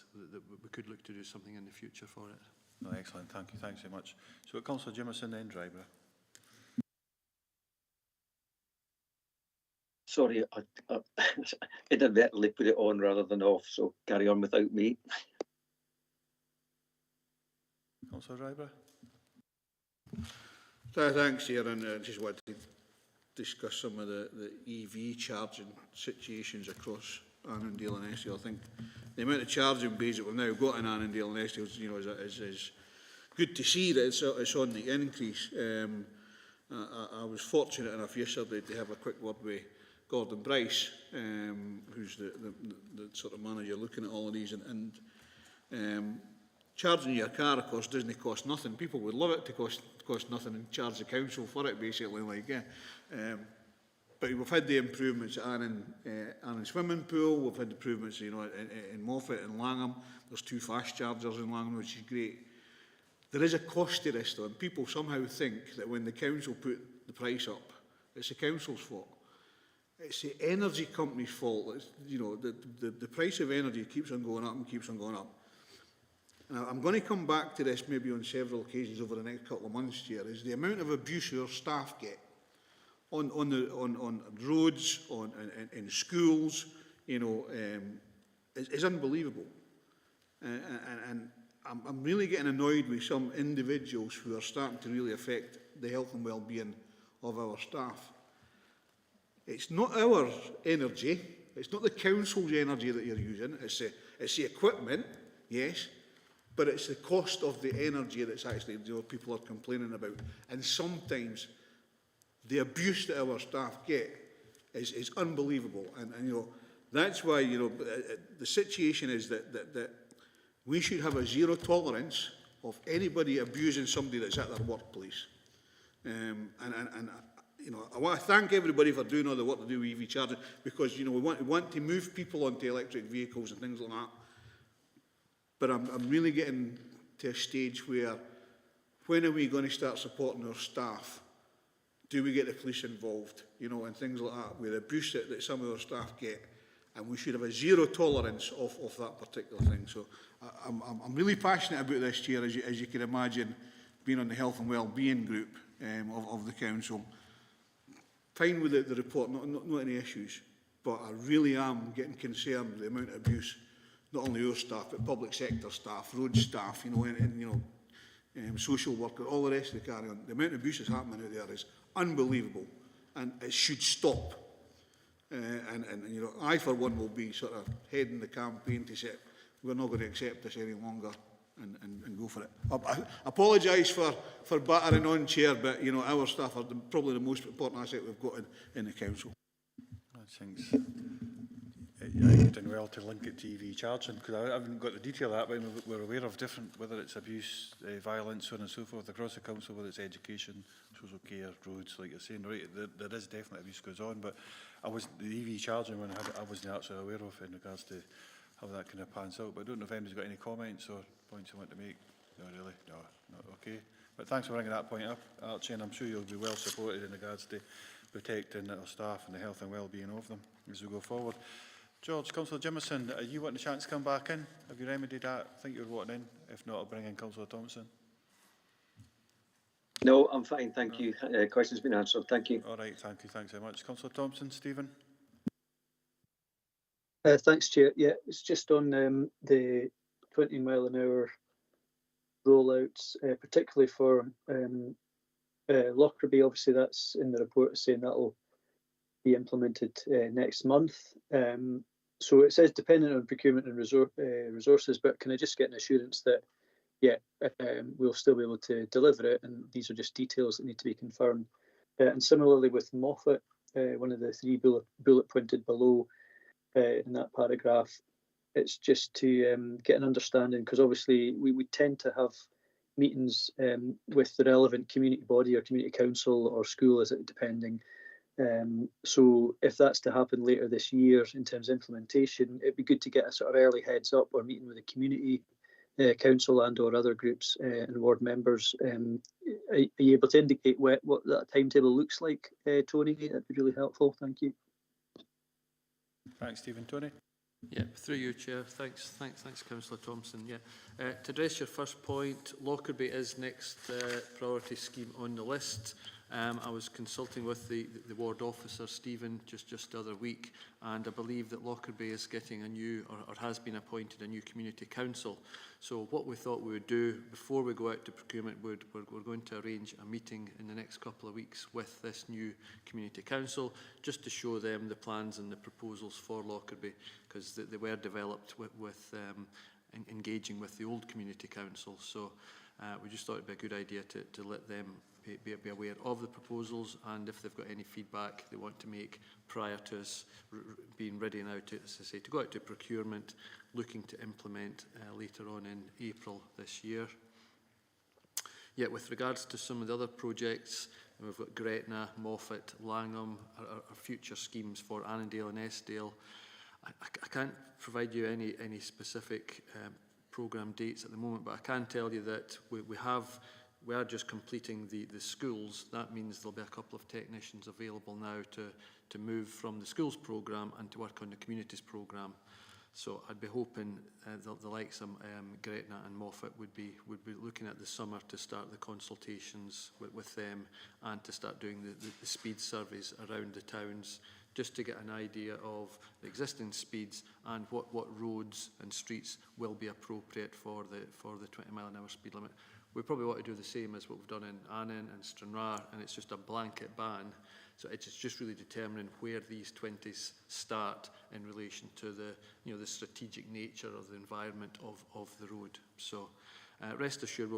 we could look to do something in the future for it. No, excellent, thank you, thanks very much. So, Councillor Jimerson, then Driver. Sorry, I inadvertently put it on rather than off, so carry on without me. Councillor Driver. Thanks, Chair, and just wanted to discuss some of the EV charging situations across Annandale and Eskdale. I think the amount of charging bays that we've now got in Annandale and Eskdale, is good to see that it's on the increase. I was fortunate enough yesterday to have a quick word with Gordon Bryce, who's the sort of manager looking at all of these, and charging your car, of course, doesn't cost nothing. People would love it to cost nothing and charge the council for it, basically, but we've had the improvements at Annan swimming pool. We've had improvements, in Moffat and Langham. There's 2 fast chargers in Langham, which is great. There is a cost to this, though, and people somehow think that when the council put the price up, it's the council's fault. It's the energy company's fault. It's, the price of energy keeps on going up and keeps on going up. Now, I'm going to come back to this maybe on several occasions over the next couple of months, Chair, is the amount of abuse our staff get on roads, in schools, is unbelievable. And I'm really getting annoyed with some individuals who are starting to really affect the health and well-being of our staff. It's not our energy, it's not the council's energy that you're using, it's the equipment, yes, but it's the cost of the energy that's actually people are complaining about. And sometimes the abuse that our staff get is unbelievable. And that's why, the situation is that we should have a zero tolerance of anybody abusing somebody that's at their workplace. And you know, I want to thank everybody for doing all the work to do with EV charging, because you know we want to move people onto electric vehicles and things like that. But I'm really getting to a stage where, when are we going to start supporting our staff? Do we get the police involved? You know, and things like that, with the abuse that some of our staff get, and we should have a zero tolerance of that particular thing. So I'm really passionate about this, Chair, as you can imagine, being on the health and well-being group of the council. Fine with the report, not any issues, but I really am getting concerned with the amount of abuse, not only our staff, but public sector staff, road staff, you know, and you know, social workers, all the rest of the carry on. The amount of abuse that's happening out there is unbelievable, and it should stop. And you know, I for one will be sort of heading the campaign to say we're not going to accept this any longer, and go for it. I apologise for battering on, Chair, but you know, our staff are probably the most important asset we've got in the council. Thanks. You've done well to link it to EV charging, because I haven't got the detail of that, but we're aware of different, whether it's abuse, violence, so on and so forth, across the council, whether it's education, social care, roads, like you're saying, right, there is definitely abuse goes on, but the EV charging one I wasn't actually aware of in regards to how that kind of pans out. But I don't know if anybody's got any comments or points you want to make. No, really? No, not okay. But thanks for bringing that point up, Archie, and I'm sure you'll be well supported in regards to protecting our staff and the health and well-being of them as we go forward. George, Councillor Jimmerson, are you wanting a chance to come back in? Have you remedied that? I think you're wanting in. If not, I'll bring in Councillor Thompson. No, I'm fine, thank you. Question's been answered, thank you. All right, thank you. Thanks very much. Councillor Thompson, Stephen? Thanks, Chair. Yeah, it's just on the 20 mile an hour rollouts, particularly for Lockerbie. Obviously, that's in the report saying that'll be implemented next month. So it says dependent on procurement and resources, but can I just get an assurance that, yeah, we'll still be able to deliver it, and these are just details that need to be confirmed. And similarly with Moffat, one of the three bullet pointed below in that paragraph, it's just to get an understanding, because obviously we tend to have meetings with the relevant community body or community council or school, is it depending. So if that's to happen later this year in terms of implementation, it'd be good to get a sort of early heads up or meeting with the community council and or other groups and ward members. Are you able to indicate what that timetable looks like, Tony? That'd be really helpful. Thank you. Thanks, Stephen. Tony? Yeah, through you, Chair. Thanks, Councillor Thompson. Yeah, to address your first point, Lockerbie is next priority scheme on the list. I was consulting with the ward officer, Stephen, just the other week, and I believe that Lockerbie is getting a new, or has been appointed a new community council. So what we thought we would do before we go out to procurement, we're going to arrange a meeting in the next couple of weeks with this new community council, just to show them the plans and the proposals for Lockerbie, because they were developed with engaging with the old community council. So we just thought it'd be a good idea to let them be aware of the proposals, and if they've got any feedback they want to make prior to us being ready now to, as I say, to go out to procurement, looking to implement later on in April this year. Yet with regards to some of the other projects, we've got Gretna, Moffat, Langham, our future schemes for Annandale and Eskdale. I can't provide you any specific programme dates at the moment, but I can tell you that we are just completing the schools. That means there'll be a couple of technicians available now to move from the schools programme and to work on the communities programme. So I'd be hoping the likes of Gretna and Moffat would be looking at the summer to start the consultations with them, and to start doing the speed surveys around the towns, just to get an idea of the existing speeds and what roads and streets will be appropriate for the 20 mile an hour speed limit. We probably want to do the same as what we've done in Annan and Stranraer, and it's just a blanket ban. So it's just really determining where these 20s start in relation to the strategic nature of the environment of the road. So rest assured,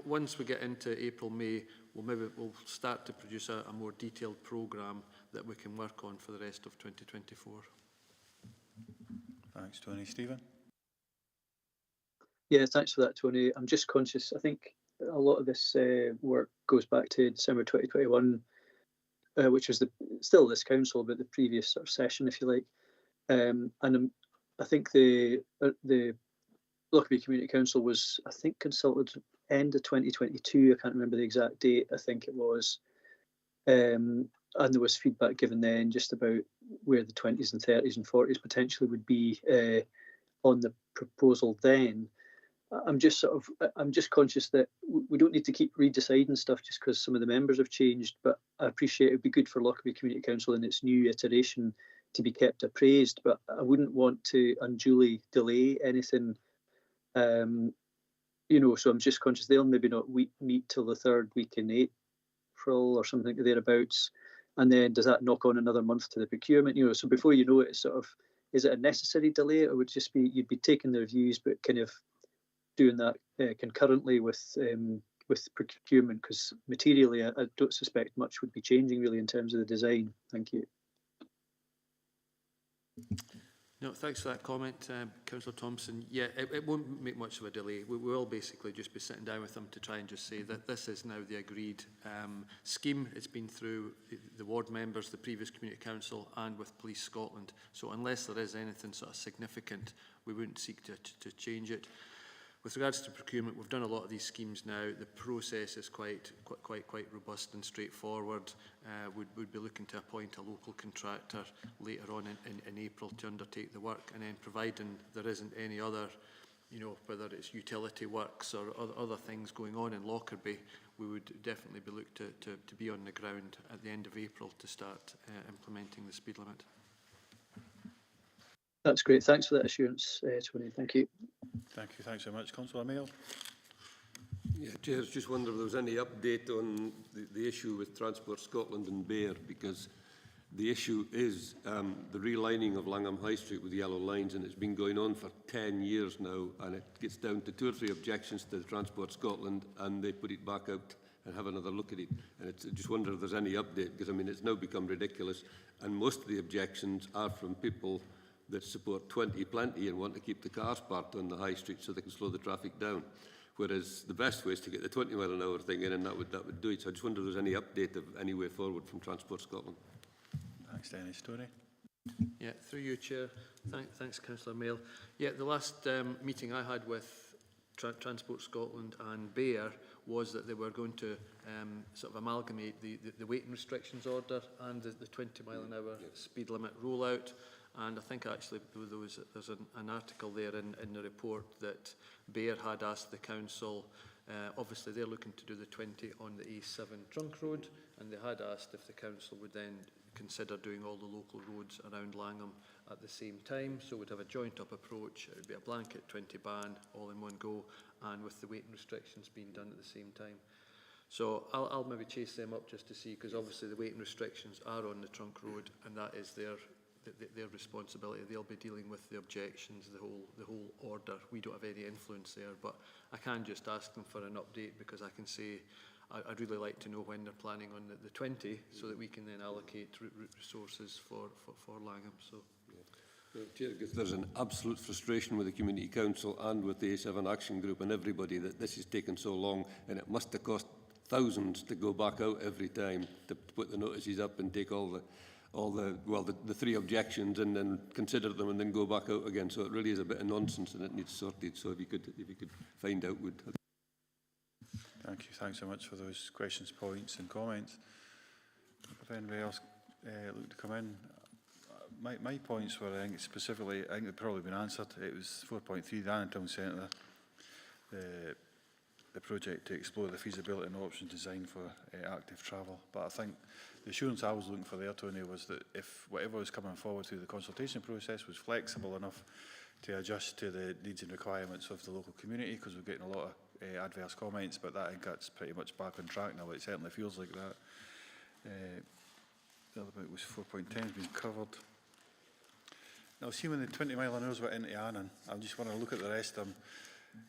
once we get into April, May, we'll start to produce a more detailed programme that we can work on for the rest of 2024. Thanks, Tony. Stephen? Yeah, thanks for that, Tony. I'm just conscious, I think a lot of this work goes back to December 2021, which was still this council, but the previous sort of session, if you like. I think the Lockerbie Community Council was, I think, consulted end of 2022. I can't remember the exact date. I think it was. And there was feedback given then just about where the 20s and 30s and 40s potentially would be on the proposal then. I'm just conscious that we don't need to keep redeciding stuff just because some of the members have changed, but I appreciate it would be good for Lockerbie Community Council in its new iteration to be kept appraised, but I wouldn't want to unduly delay anything. So I'm just conscious they'll maybe not meet till the third week in April or something thereabouts, and then does that knock on another month to the procurement? So before you know it, it's sort of, is it a necessary delay, or would it just be you'd be taking their views but kind of doing that concurrently with procurement? Because materially, I don't suspect much would be changing really in terms of the design. Thank you. No, thanks for that comment, Councillor Thompson. Yeah, it won't make much of a delay. We will basically just be sitting down with them to try and just say that this is now the agreed scheme. It's been through the ward members, the previous community council, and with Police Scotland. So unless there is anything sort of significant, we wouldn't seek to change it. With regards to procurement, we've done a lot of these schemes now. The process is quite robust and straightforward. We'd be looking to appoint a local contractor later on in April to undertake the work, and then providing there isn't any other, whether it's utility works or other things going on in Lockerbie, we would definitely be looking to be on the ground at the end of April to start implementing the speed limit. That's great. Thanks for that assurance, Tony. Thank you. Thank you. Thanks very much. Councillor Mayo. Yeah, Chair, I was just wondering if there was any update on the issue with Transport Scotland and Bear, because the issue is the relining of Langham High Street with yellow lines, and it's been going on for 10 years now, and it gets down to 2 or 3 objections to Transport Scotland, and they put it back out and have another look at it. And I just wonder if there's any update, because, I mean, it's now become ridiculous, and most of the objections are from people that support 20 plenty and want to keep the cars parked on the high street so they can slow the traffic down. Whereas the best way is to get the 20 mile an hour thing in, and that would do it. So I just wonder if there's any update of any way forward from Transport Scotland. Thanks, Dennis. Tony. Yeah, through you, Chair. Thanks, Councillor Mail. Yeah, the last meeting I had with Transport Scotland and Bear was that they were going to sort of amalgamate the weighting restrictions order and the 20 mile an hour speed limit rollout. And I think actually there's an article there in the report that Bear had asked the council, obviously they're looking to do the 20 on the A7 trunk road, and they had asked if the council would then consider doing all the local roads around Langham at the same time. So we'd have a joint up approach. It would be a blanket 20 ban all in one go, and with the weighting restrictions being done at the same time. So I'll maybe chase them up just to see, because obviously the weighting restrictions are on the trunk road, and that is their responsibility. They'll be dealing with the objections, the whole order. We don't have any influence there, but I can just ask them for an update, because I can say I'd really like to know when they're planning on the 20, so that we can then allocate resources for Langham. So. Well, Chair, because there's an absolute frustration with the Community Council and with the A7 Action Group and everybody that this has taken so long, and it must have cost thousands to go back out every time to put the notices up and take all the 3 objections and then consider them and then go back out again. So it really is a bit of nonsense, and it needs sorted. So if you could find out, would. Thank you. Thanks so much for those questions, points and comments. If anybody else look to come in, my points were, I think specifically, I think they've probably been answered. It was 4.3, the Annandale Eskdale, the project to explore the feasibility and options designed for active travel. But I think the assurance I was looking for there, Tony, was that if whatever was coming forward through the consultation process was flexible enough to adjust to the needs and requirements of the local community, because we're getting a lot of adverse comments, but that, I think that's pretty much back on track now. It certainly feels like that. The other bit was 4.10 has been covered. Now, see when the 20 mile an hour went into Annan, I just want to look at the rest of them.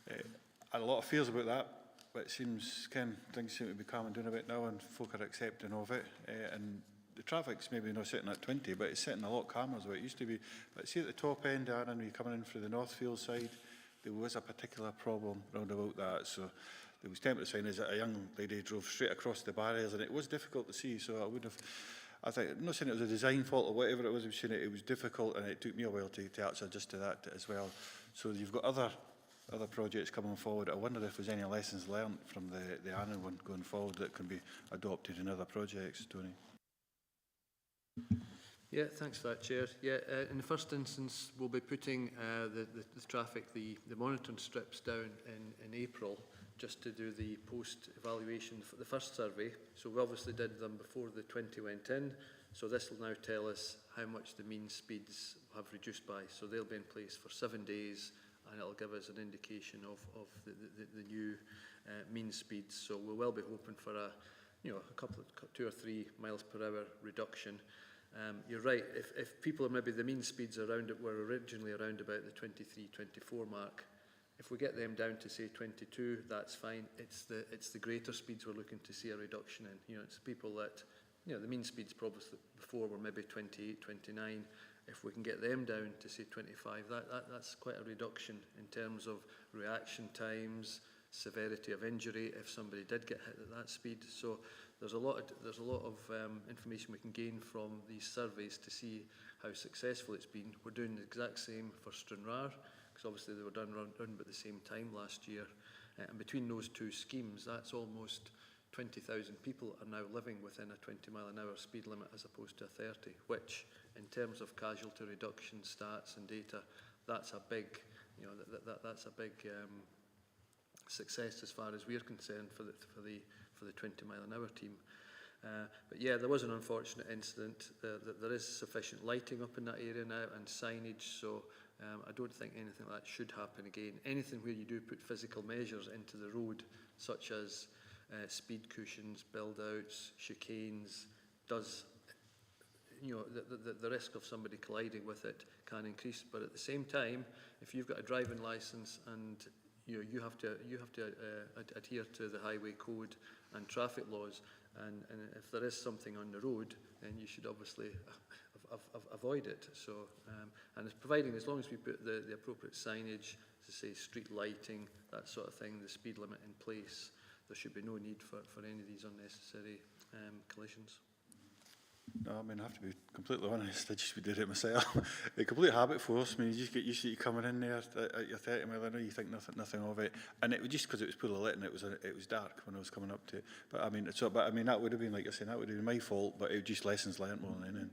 I had a lot of fears about that, but it seems things seem to be calming down a bit now, and folk are accepting of it. And the traffic's maybe not sitting at 20, but it's sitting a lot calmer as what it used to be. But see at the top end, Aaron, when you're coming in through the Northfield side, there was a particular problem round about that. So there was temporary signage that a young lady drove straight across the barriers, and it was difficult to see. So I would have, I think, I'm not saying it was a design fault or whatever it was, I'm saying it was difficult, and it took me a while to actually adjust to that as well. So you've got other projects coming forward. I wonder if there's any lessons learned from the Annan one going forward that can be adopted in other projects, Tony. Yeah, thanks for that, Chair. Yeah, in the first instance, we'll be putting the traffic, the monitoring strips down in April, just to do the post-evaluation for the first survey. So we obviously did them before the 20 went in. So this will now tell us how much the mean speeds have reduced by. So they'll be in place for 7 days, and it'll give us an indication of the new mean speeds. So we will be hoping for a couple of 2 or 3 miles per hour reduction. You're right, if people are maybe the mean speeds around it were originally around about the 23, 24 mark. If we get them down to say 22, that's fine. It's the greater speeds we're looking to see a reduction in. It's people that, the mean speeds probably before were maybe 28, 29. If we can get them down to say 25, that's quite a reduction in terms of reaction times, severity of injury if somebody did get hit at that speed. So there's a lot of information we can gain from these surveys to see how successful it's been. We're doing the exact same for Stranraer, because obviously they were done around about the same time last year. And between those two schemes, that's almost 20,000 people are now living within a 20-mile-an-hour speed limit as opposed to a 30, which, in terms of casualty reduction stats and data, that's a big, that's a big success as far as we're concerned for the 20-mile-an-hour team. But yeah, there was an unfortunate incident. There is sufficient lighting up in that area now and signage, so I don't think anything like that should happen again. Anything where you do put physical measures into the road, such as speed cushions, build-outs, chicanes, does, the risk of somebody colliding with it can increase. But at the same time, if you've got a driving licence and you have to adhere to the highway code and traffic laws, and if there is something on the road, then you should obviously avoid it. So, and it's providing, as long as we put the appropriate signage, to say street lighting, that sort of thing, the speed limit in place, there should be no need for any of these unnecessary collisions. No, I mean, I have to be completely honest, I just did it myself. A complete habit force. I mean, you just get used to coming in there at your 30 mile an hour, you think nothing of it. And it was just because it was poorly lit and it was dark when I was coming up to it. But I mean, that would have been, like you're saying, that would have been my fault, but it was just lessons learned more than anything.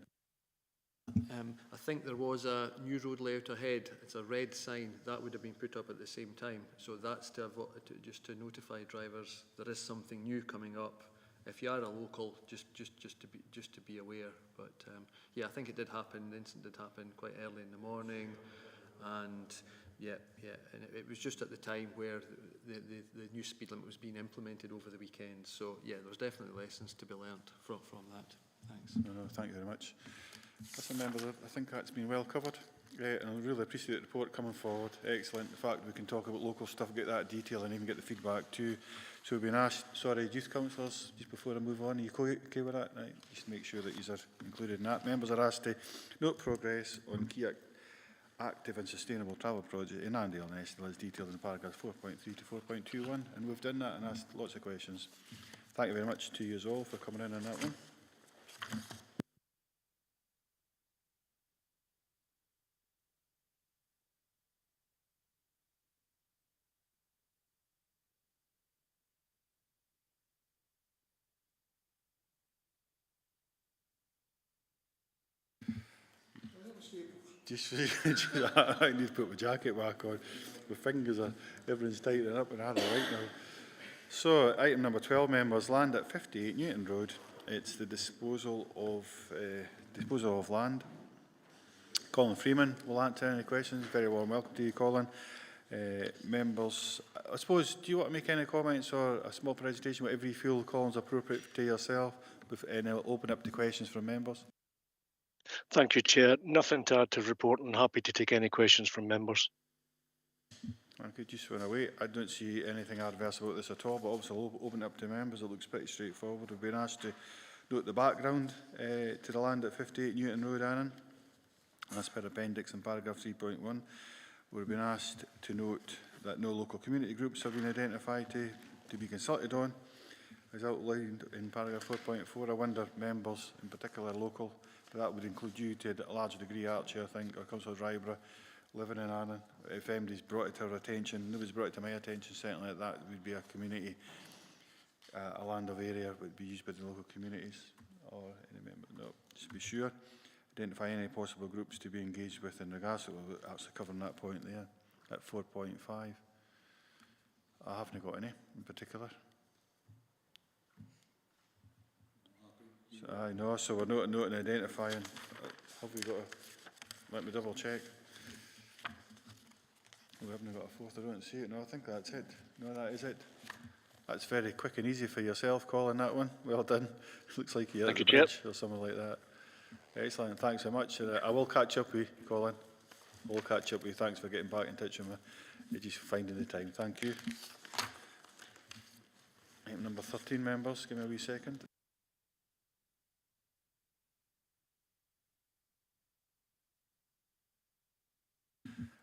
I think there was a new road layout ahead. It's a red sign that would have been put up at the same time. So that's just to notify drivers there is something new coming up. If you are a local, just to be aware. But yeah, I think it did happen. The incident did happen quite early in the morning, and yeah, and it was just at the time where the new speed limit was being implemented over the weekend. So yeah, there's definitely lessons to be learned from that. Thanks. No, thank you very much. Listen, members, I think that's been well covered. And I really appreciate the report coming forward. Excellent. The fact we can talk about local stuff, get that detail, and even get the feedback too. So we've been asked, youth councillors, just before I move on, are you okay with that? Right. Just make sure that you are included in that. Members are asked to note progress on key active and sustainable travel project in Annandale Eskdale as detailed in paragraphs 4.3 to 4.21. And we've done that and asked lots of questions. Thank you very much to you all for coming in on that one. I need to put my jacket back on. My fingers are, everyone's tightening up and rather right now. So, item number 12, members, land at 58 Newton Road. It's the disposal of land. Colin Freeman will answer any questions. Very warm welcome to you, Colin. Members, I suppose, do you want to make any comments or a small presentation, whatever you feel, Colin's appropriate to yourself, and I'll open up to questions from members. Thank you, Chair. Nothing to add to the report, and happy to take any questions from members. Okay, just when I wait, I don't see anything adverse about this at all, but obviously I'll open it up to members. It looks pretty straightforward. We've been asked to note the background to the land at 58 Newton Road, Annan, as per appendix in paragraph 3.1. We've been asked to note that no local community groups have been identified to be consulted on. As outlined in paragraph 4.4, I wonder, members, in particular local, that would include you to a large degree, Archie, I think, or Councillor Dryborough, living in Annan. If anybody's brought it to our attention, nobody's brought it to my attention, certainly that would be a community, a land of area would be used by the local communities, or any member, no, just be sure. Identify any possible groups to be engaged with in regards to, we're actually covering that point there, at 4.5. I haven't got any in particular. So, I know, so we're noting identifying. Have we got a, let me double check. We haven't got a fourth, I don't see it. No, I think that's it. No, that is it. That's very quick and easy for yourself, Colin, that one. Well done. Looks like you're at the bridge or something like that. Excellent, thanks so much. I will catch up with you, Colin. We'll catch up with you. Thanks for getting back in touch with me. You're just finding the time. Thank you. Item number 13, members. Give me a wee second.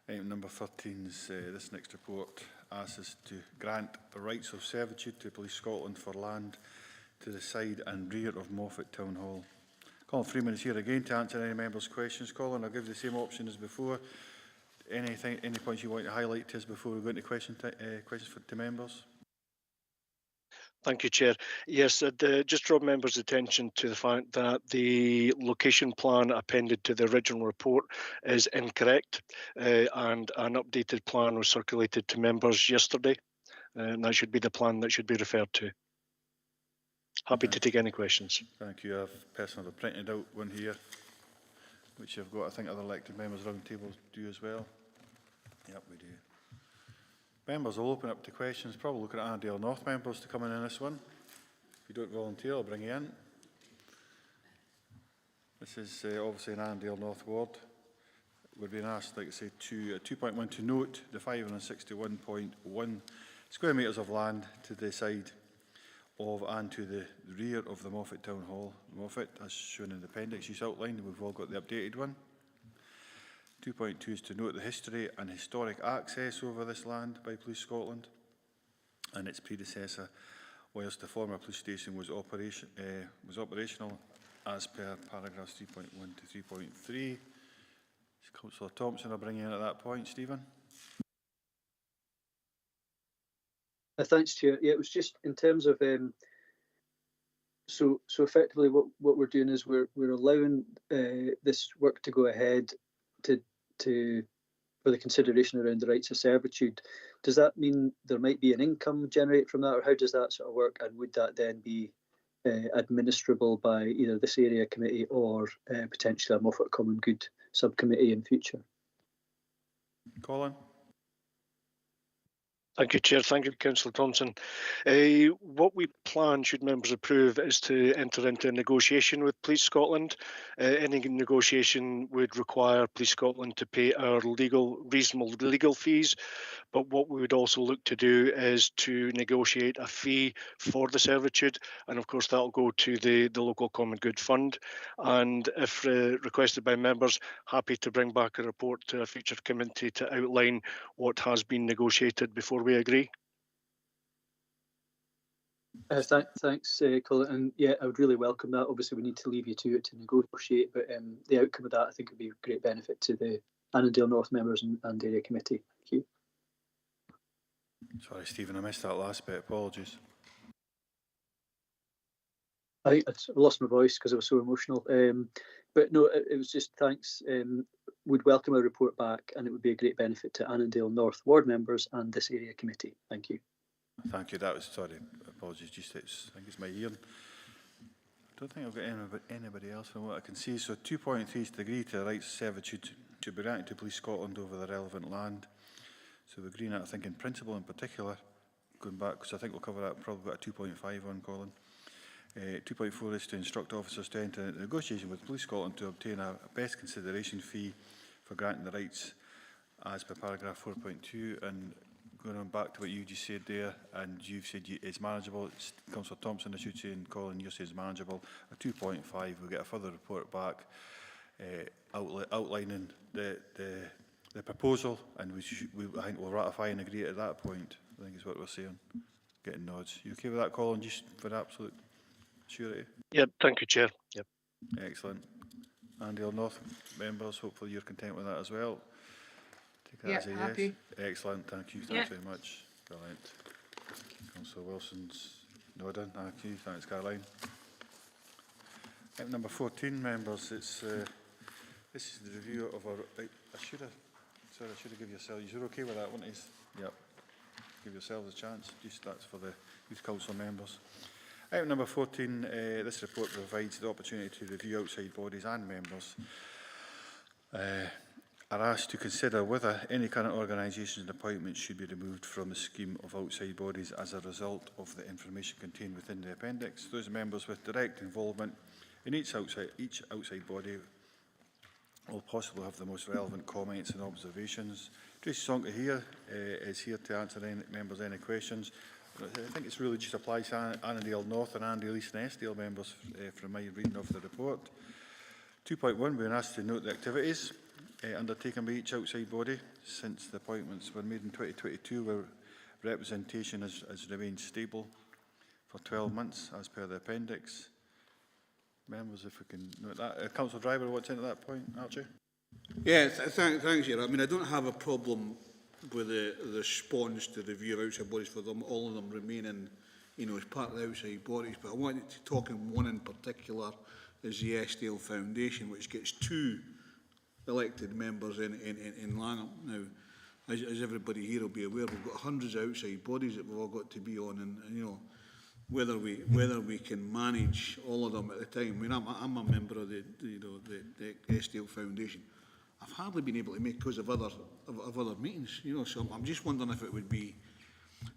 Item number 13 is this next report asks us to grant the rights of servitude to Police Scotland for land to the side and rear of Moffat Town Hall. Colin Freeman is here again to answer any members' questions. Colin, I'll give you the same option as before. Any points you want to highlight to us before we go into questions to members? Thank you, Chair. Yes, just draw members' attention to the fact that the location plan appended to the original report is incorrect, and an updated plan was circulated to members yesterday, and that should be the plan that should be referred to. Happy to take any questions. Thank you. I've personally printed out one here, which I've got, I think, other elected members round the table do as well. Yep, we do. Members, will open up to questions. Probably looking at Annandale North members to come in this one. If you don't volunteer, I'll bring you in. This is obviously an Annandale North ward. We're being asked, like I say, 2.1 to note the 561.1 square metres of land to the side of and to the rear of the Moffat Town Hall. Moffat, as shown in the appendix, is outlined. We've all got the updated one. 2.2 is to note the history and historic access over this land by Police Scotland and its predecessor, whilst the former police station was operational as per paragraphs 3.1 to 3.3. Councillor Thompson will bring you in at that point. Stephen? Thanks, Chair. Yeah, it was just in terms of so effectively what we're doing is we're allowing this work to go ahead for the consideration around the rights of servitude. Does that mean there might be an income generated from that, or how does that sort of work? And would that then be administrable by either this area committee or potentially a Moffat Common Good subcommittee in future? Colin? Thank you, Chair. Thank you, Councillor Thompson. What we plan, should members approve, is to enter into a negotiation with Police Scotland. Any negotiation would require Police Scotland to pay our reasonable legal fees, but what we would also look to do is to negotiate a fee for the servitude, and of course that will go to the local Common Good Fund. And if requested by members, happy to bring back a report to a future committee to outline what has been negotiated before we agree. Thanks, Colin. And yeah, I would really welcome that. Obviously, we need to leave you to it to negotiate, but the outcome of that, I think, would be a great benefit to the Annandale North members and area committee. Thank you. Sorry, Stephen, I missed that last bit. Apologies. I lost my voice because I was so emotional. But no, it was just thanks. Would welcome a report back, and it would be a great benefit to Annandale North ward members and this area committee. Thank you. Thank you. That was, sorry, apologies. Just I think it's my hearing. I don't think I've got anybody else from what I can see. So 2.3 is to agree to the rights of servitude to be granted to Police Scotland over the relevant land. So we're agreeing that, I think, in principle in particular, going back, because I think we'll cover that probably about a 2.5 on, Colin. 2.4 is to instruct officers to enter into negotiation with Police Scotland to obtain a best consideration fee for granting the rights as per paragraph 4.2. And going on back to what you just said there, and you've said it's manageable. It's Councillor Thompson, I should say, and Colin, you say it's manageable. A 2.5, we'll get a further report back outlining the the proposal, and I think we'll ratify and agree at that point. I think is what we're saying. Getting nods. You okay with that, Colin? Just for absolute surety. Yep, thank you, Chair. Yep. Excellent. Annandale North members, hopefully you're content with that as well. Take that as a happy. yes. Excellent. Thank you. Thanks very much. Brilliant. Councillor Wilson's nodding. Thank you. Thanks, Caroline. Item number 14, members. It's this is the review of our. I should have given yourself. You're okay with that, weren't you? Yep. Give yourselves a chance. Just that's for the youth council members. Item number 14. This report provides the opportunity to review outside bodies and members. Are asked to consider whether any current organisations and appointments should be removed from the scheme of outside bodies as a result of the information contained within the appendix. Those members with direct involvement in each outside body will possibly have the most relevant comments and observations. Tracy Sonka here is here to answer members any questions. I think it's really just applies to Annandale North and Annandale East and Eskdale members from my reading of the report. 2.1, we've been asked to note the activities undertaken by each outside body since the appointments were made in 2022, where representation has remained stable for 12 months as per the appendix. Members, if we can note that. Councillor Driver, what's in at that point, Archie? Yeah, thanks, Chair. I mean, I don't have a problem with the response to the review of outside bodies for them, all of them remaining, you know, as part of the outside bodies. But I wanted to talk in one in particular, is the Eskdale Foundation, which gets 2 elected members in Langham. Now, as everybody here will be aware, we've got hundreds of outside bodies that we've all got to be on, and you know, whether we can manage all of them at the time. I mean, I'm a member of the Eskdale Foundation. I've hardly been able to make because of other meetings, you know. So I'm just wondering if it would be.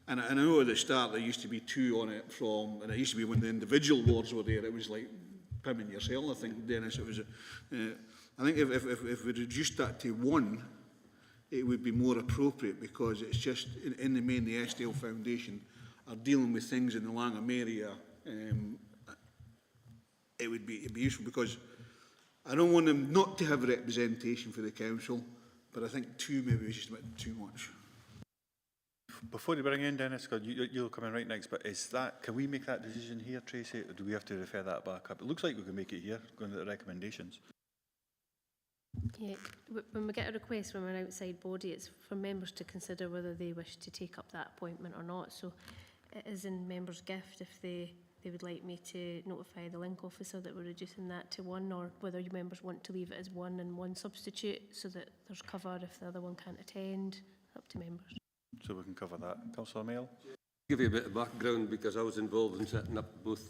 And I know at the start there used to be 2 on it and it used to be when the individual wards were there. It was like Pim and yourself, I think, Dennis. It was. I think if we reduced that to 1, it would be more appropriate, because it's just in the main the Eskdale Foundation are dealing with things in the Langham area. It'd be useful, because I don't want them not to have representation for the council, but I think 2 maybe is just a bit too much. Before you bring in Dennis, because you'll come in right next, but can we make that decision here, Tracy, or do we have to refer that back up? It looks like we can make it here, going to the recommendations. Yeah, when we get a request from an outside body, it's for members to consider whether they wish to take up that appointment or not. So it is in members' gift if they would like me to notify the link officer that we're reducing that to 1, or whether you members want to leave it as 1 and 1 substitute so that there's cover if the other one can't attend. Up to members. So we can cover that. Councillor Mail? Give you a bit of background, because I was involved in setting up both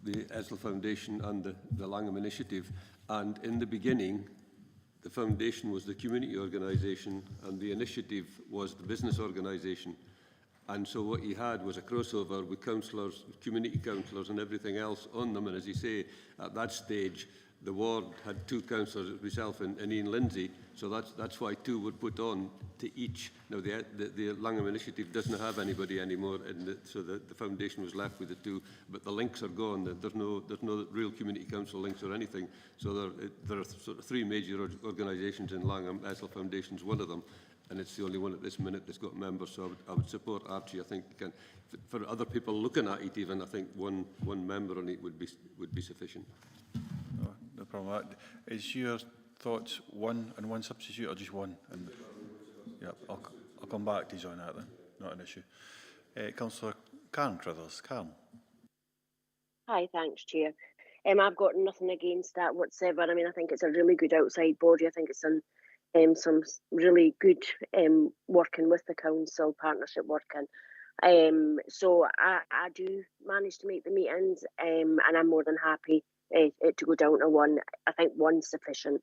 the Eskdale Foundation and the Langham Initiative. And in the beginning, the foundation was the community organisation and the initiative was the business organisation. And so what you had was a crossover with councillors, community councillors and everything else on them. And as you say, at that stage, the ward had 2 councillors, myself and Ian Lindsay. So that's why 2 were put on to each. Now, the Langham Initiative doesn't have anybody anymore, so the foundation was left with the 2. But the links are gone. There's no real community council links or anything. So there are sort of 3 major organisations in Langham. Eskdale Foundation's one of them, and it's the only one at this minute that's got members. So I would support Archie. I think for other people looking at it, even I think one member on it would be sufficient. No problem. Is your thoughts 1 and 1 substitute, or just 1? And, yeah, I'll come back to you on that then. Not an issue. Councillor Karen Crothers. Karen. Hi, thanks, Chair. I've got nothing against that whatsoever. I mean, I think it's a really good outside body. I think it's some really good working with the council, partnership working. So I do manage to make the meetings, and I'm more than happy to go down to 1. I think 1's sufficient.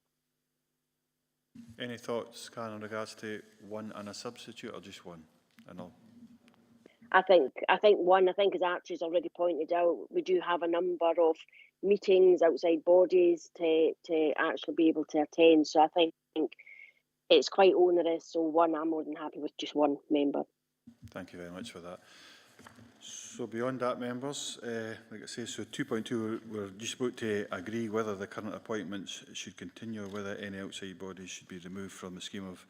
Any thoughts, Karen, in regards to 1 and a substitute, or just 1? And all. I think 1. I think, as Archie's already pointed out, we do have a number of meetings, outside bodies to actually be able to attend. So I think it's quite onerous. So 1, I'm more than happy with just 1 member. Thank you very much for that. So beyond that, members, like I say, so 2.2, we're just about to agree whether the current appointments should continue or whether any outside bodies should be removed from the scheme of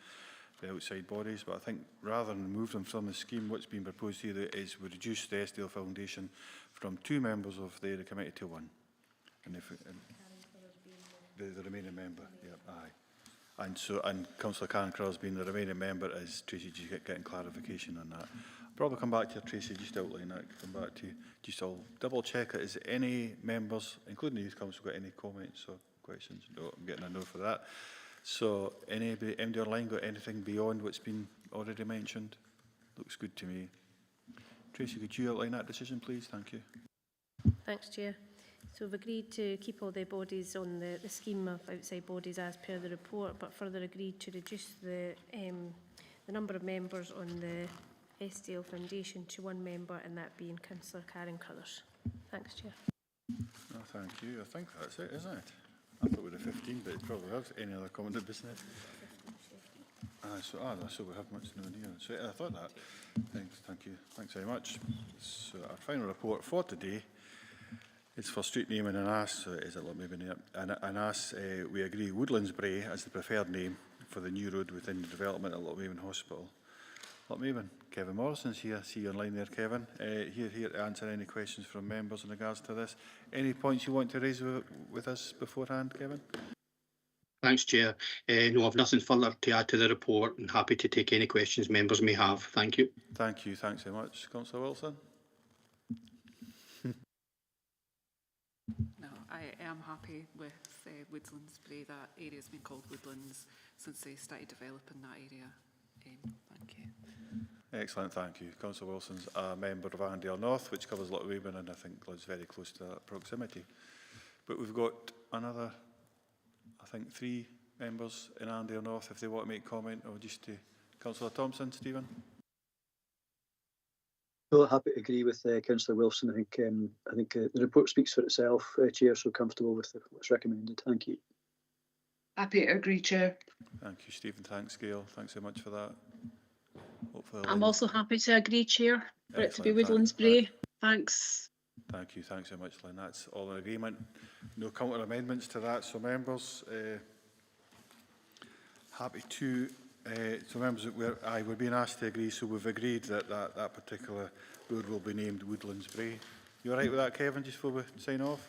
the outside bodies. But I think rather than remove them from the scheme, what's been proposed here is we reduce the Eskdale Foundation from 2 members of the committee to 1. And if the remaining member, yeah, aye. And Councillor Karen Crowell's been the remaining member, as Tracy just getting clarification on that. Probably come back to you, Tracy, just to outline that. Come back to you. Just I'll double check it. Is there any members, including the Youth Council, got any comments or questions? No, I'm getting a no for that. So, anybody, MD online, got anything beyond what's been already mentioned? Looks good to me. Tracy, could you outline that decision, please? Thank you. Thanks, Chair. So we've agreed to keep all the bodies on the scheme of outside bodies as per the report, but further agreed to reduce the number of members on the Eskdale Foundation to 1 member, and that being Councillor Karen Colours. Thanks, Chair. No, thank you. I think that's it, isn't it? I thought we were 15, but it probably has. Any other comment of business? So we have much no here. So I thought that. Thank you. Thanks very much. So our final report for today is for street naming and ask. So is it Lochmaven here? And ask. We agree Woodlands Brae as the preferred name for the new road within the development at Lochmaven Hospital. Lochmaven. Kevin Morrison's here. See you online there, Kevin. Here to answer any questions from members in regards to this. Any points you want to raise with us beforehand, Kevin? Thanks, Chair. No, I've nothing further to add to the report and happy to take any questions members may have. Thank you. Thank you. Thanks very much. Councillor Wilson? No, I am happy with Woodlands Brae. That area's been called Woodlands since they started developing that area. Thank you. Excellent, thank you. Councillor Wilson's a member of Annandale North, which covers Lochmaven and I think lives very close to that proximity. But we've got another, I think, 3 members in Annandale North if they want to make comment, or just to Councillor Thompson, Stephen. Well, happy to agree with Councillor Wilson. I think the report speaks for itself. Chair, so comfortable with what's recommended. Thank you. Happy to agree, Chair. Thank you, Stephen. Thanks, Gail. Thanks so much for that. Hopefully I'm also happy to agree, Chair, for it to be Woodlands Brae. Thanks. Thank you. Thanks so much, Lynn. That's all in agreement. No counter amendments to that. So members, happy to. So members, we're being asked to agree. So we've agreed that that particular road will be named Woodlands Brae. You all right with that, Kevin? Just before we sign off.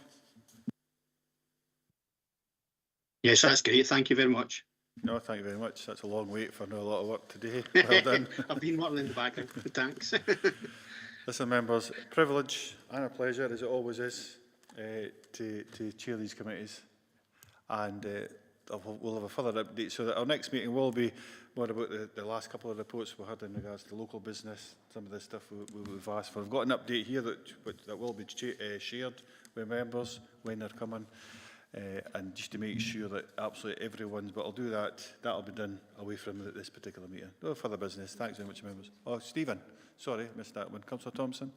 Yes, that's great. Thank you very much. No, thank you very much. That's a long wait for no a lot of work today. Well done. I've been working in the background. Thanks. Listen, members, privilege and a pleasure, as it always is, to chair these committees. And we'll have a further update. So that our next meeting will be more about the last couple of reports we had in regards to local business, some of the stuff we've asked for. We've got an update here that will be shared with members when they're coming. And just to make sure that absolutely everyone's, but I'll do that, that'll be done away from this particular meeting. No further business. Thanks very much, members. Oh, Stephen, sorry, missed that one. Councillor Thompson.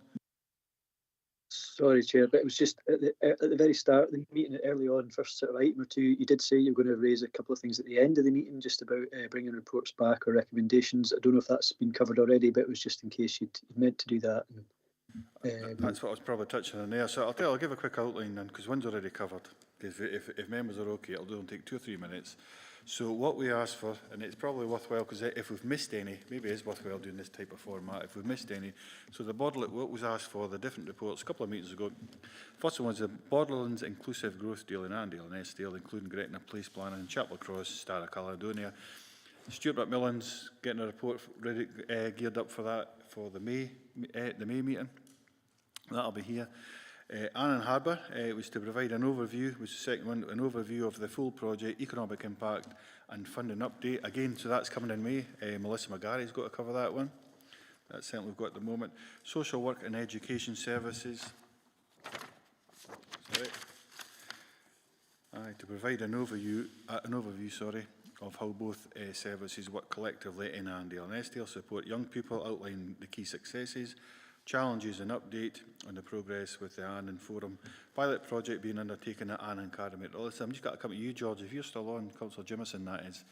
Sorry, Chair, but it was just at the very start of the meeting, early on, first sort of item or two, you did say you were going to raise a couple of things at the end of the meeting, just about bringing reports back or recommendations. I don't know if that's been covered already, but it was just in case you'd meant to do that. And, that's what I was probably touching on there. So I'll give a quick outline then, because one's already covered. If members are okay, it'll take 2 or 3 minutes. So what we asked for, and it's probably worthwhile, because if we've missed any, maybe it is worthwhile doing this type of format, if we've missed any. So what was asked for, the different reports, a couple of meetings ago. First one was the Borderlands Inclusive Growth Deal in Annandale and Eskdale, including Gretna Place Planning and Chapel Cross, Stara Caledonia. Stuart McMillan's getting a report ready, geared up for that for the May meeting. That'll be here. Annan Harbour was to provide an overview, was the second one, an overview of the full project, economic impact and funding update. Again, so that's coming in May. Melissa McGarry's got to cover that one. That's something we've got at the moment. Social work and education services. Sorry. To provide an overview, of how both services work collectively in Annandale and Eskdale, support young people, outline the key successes, challenges and update on the progress with the Annan Forum pilot project being undertaken at Annan Academy. Listen, I'm just got to come to you, George. If you're still on, Councillor Jimison, that is.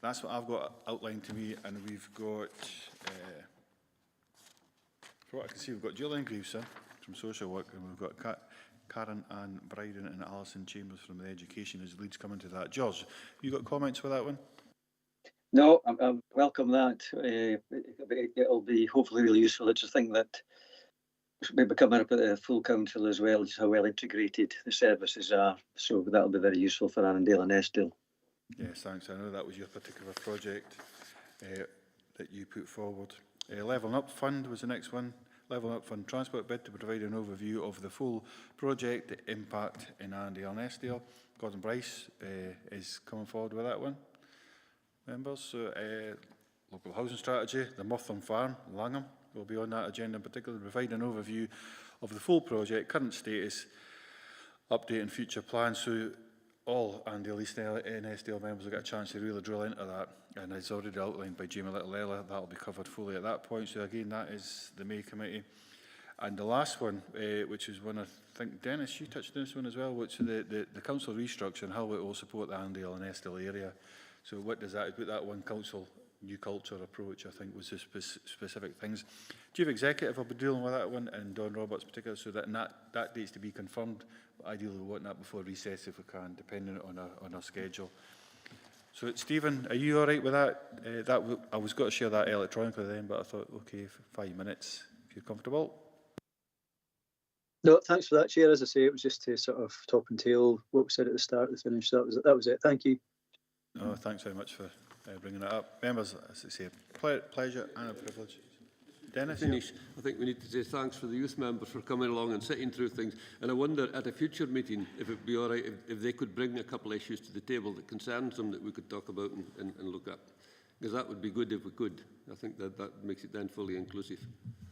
That's what I've got outlined to me, and we've got For what I can see, we've got Gillian Greaves from social work, and we've got Karen Ann Bryden and Alison Chambers from the education as leads coming to that. George, you got comments for that one? No, I welcome that. It'll be hopefully really useful. It's a thing that may be coming up at the full council as well, just how well integrated the services are. So that'll be very useful for Annandale and Eskdale. Yes, thanks. I know that was your particular project that you put forward. Levelling Up Fund was the next one. Levelling Up Fund transport bid to provide an overview of the full project, the impact in Annandale and Eskdale. Gordon Bryce is coming forward with that one. Members, so local housing strategy, the Murtham Farm, Langham, will be on that agenda in particular, to provide an overview of the full project, current status, update and future plans. So all Annandale Eskdale and Eskdale members will get a chance to really drill into that, and it's already outlined by Jamie Little-Ella. That'll be covered fully at that point. So again, that is the May committee. And the last one, which is one I think, Dennis, you touched on this one as well, which is the council restructure and how it will support the Annandale and Eskdale area. So what does that, about that one council, new culture approach, I think, was the specific things. Chief Executive will be dealing with that one, and Don Roberts in particular, so that date's to be confirmed. Ideally, we want that before recess if we can, depending on our schedule. So, Stephen, are you all right with that? I was going to share that electronically then, but I thought, okay, 5 minutes, if you're comfortable. No, thanks for that, Chair. As I say, it was just to sort of top and tail what we said at the start to finish. That was it. Thank you. No, thanks very much for bringing that up. Members, as I say, pleasure and a privilege. Dennis? Finish. I think we need to say thanks for the youth members for coming along and sitting through things. And I wonder at a future meeting if it would be all right if they could bring a couple of issues to the table that concerns them that we could talk about and look at. Because that would be good if we could. I think that makes it then fully inclusive.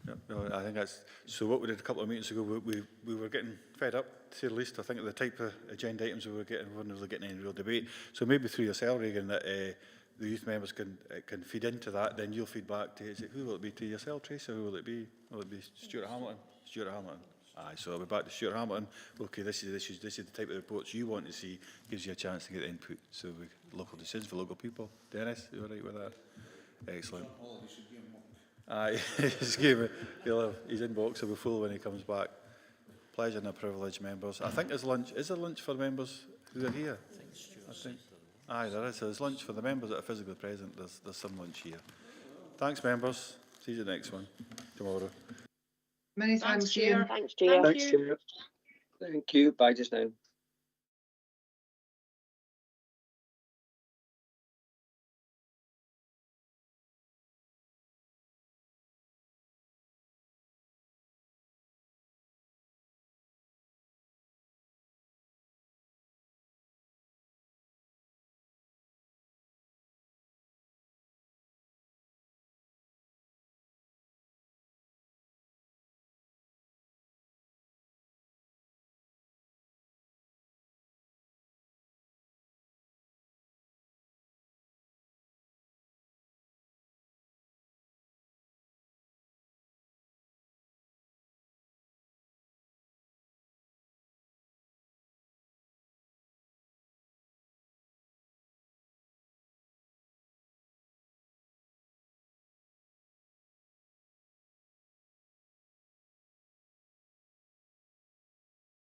Yeah, no, I think that's, so what we did a couple of meetings ago, we were getting fed up, to say the least. I think the type of agenda items we were getting, we weren't really getting any real debate. So maybe through yourself, Regan, that the youth members can feed into that, then you'll feed back to, is it, who will it be to yourself, Tracy, or who will it be? Will it be Stuart Hamilton? Stuart Hamilton. Aye, so I'll be back to Stuart Hamilton. Okay, this is the type of reports you want to see, gives you a chance to get input. So local decisions for local people. Dennis, you all right with that? Excellent. Aye, his inbox will be full when he comes back. Pleasure and a privilege, members. I think there's lunch. Is there lunch for members who are here? I think. Aye, there is. There's lunch for the members that are physically present. There's some lunch here. Thanks, members. See you next one tomorrow. Many thanks, Chair. Thanks, Chair. Thanks, Chair. Thank you. Bye just now.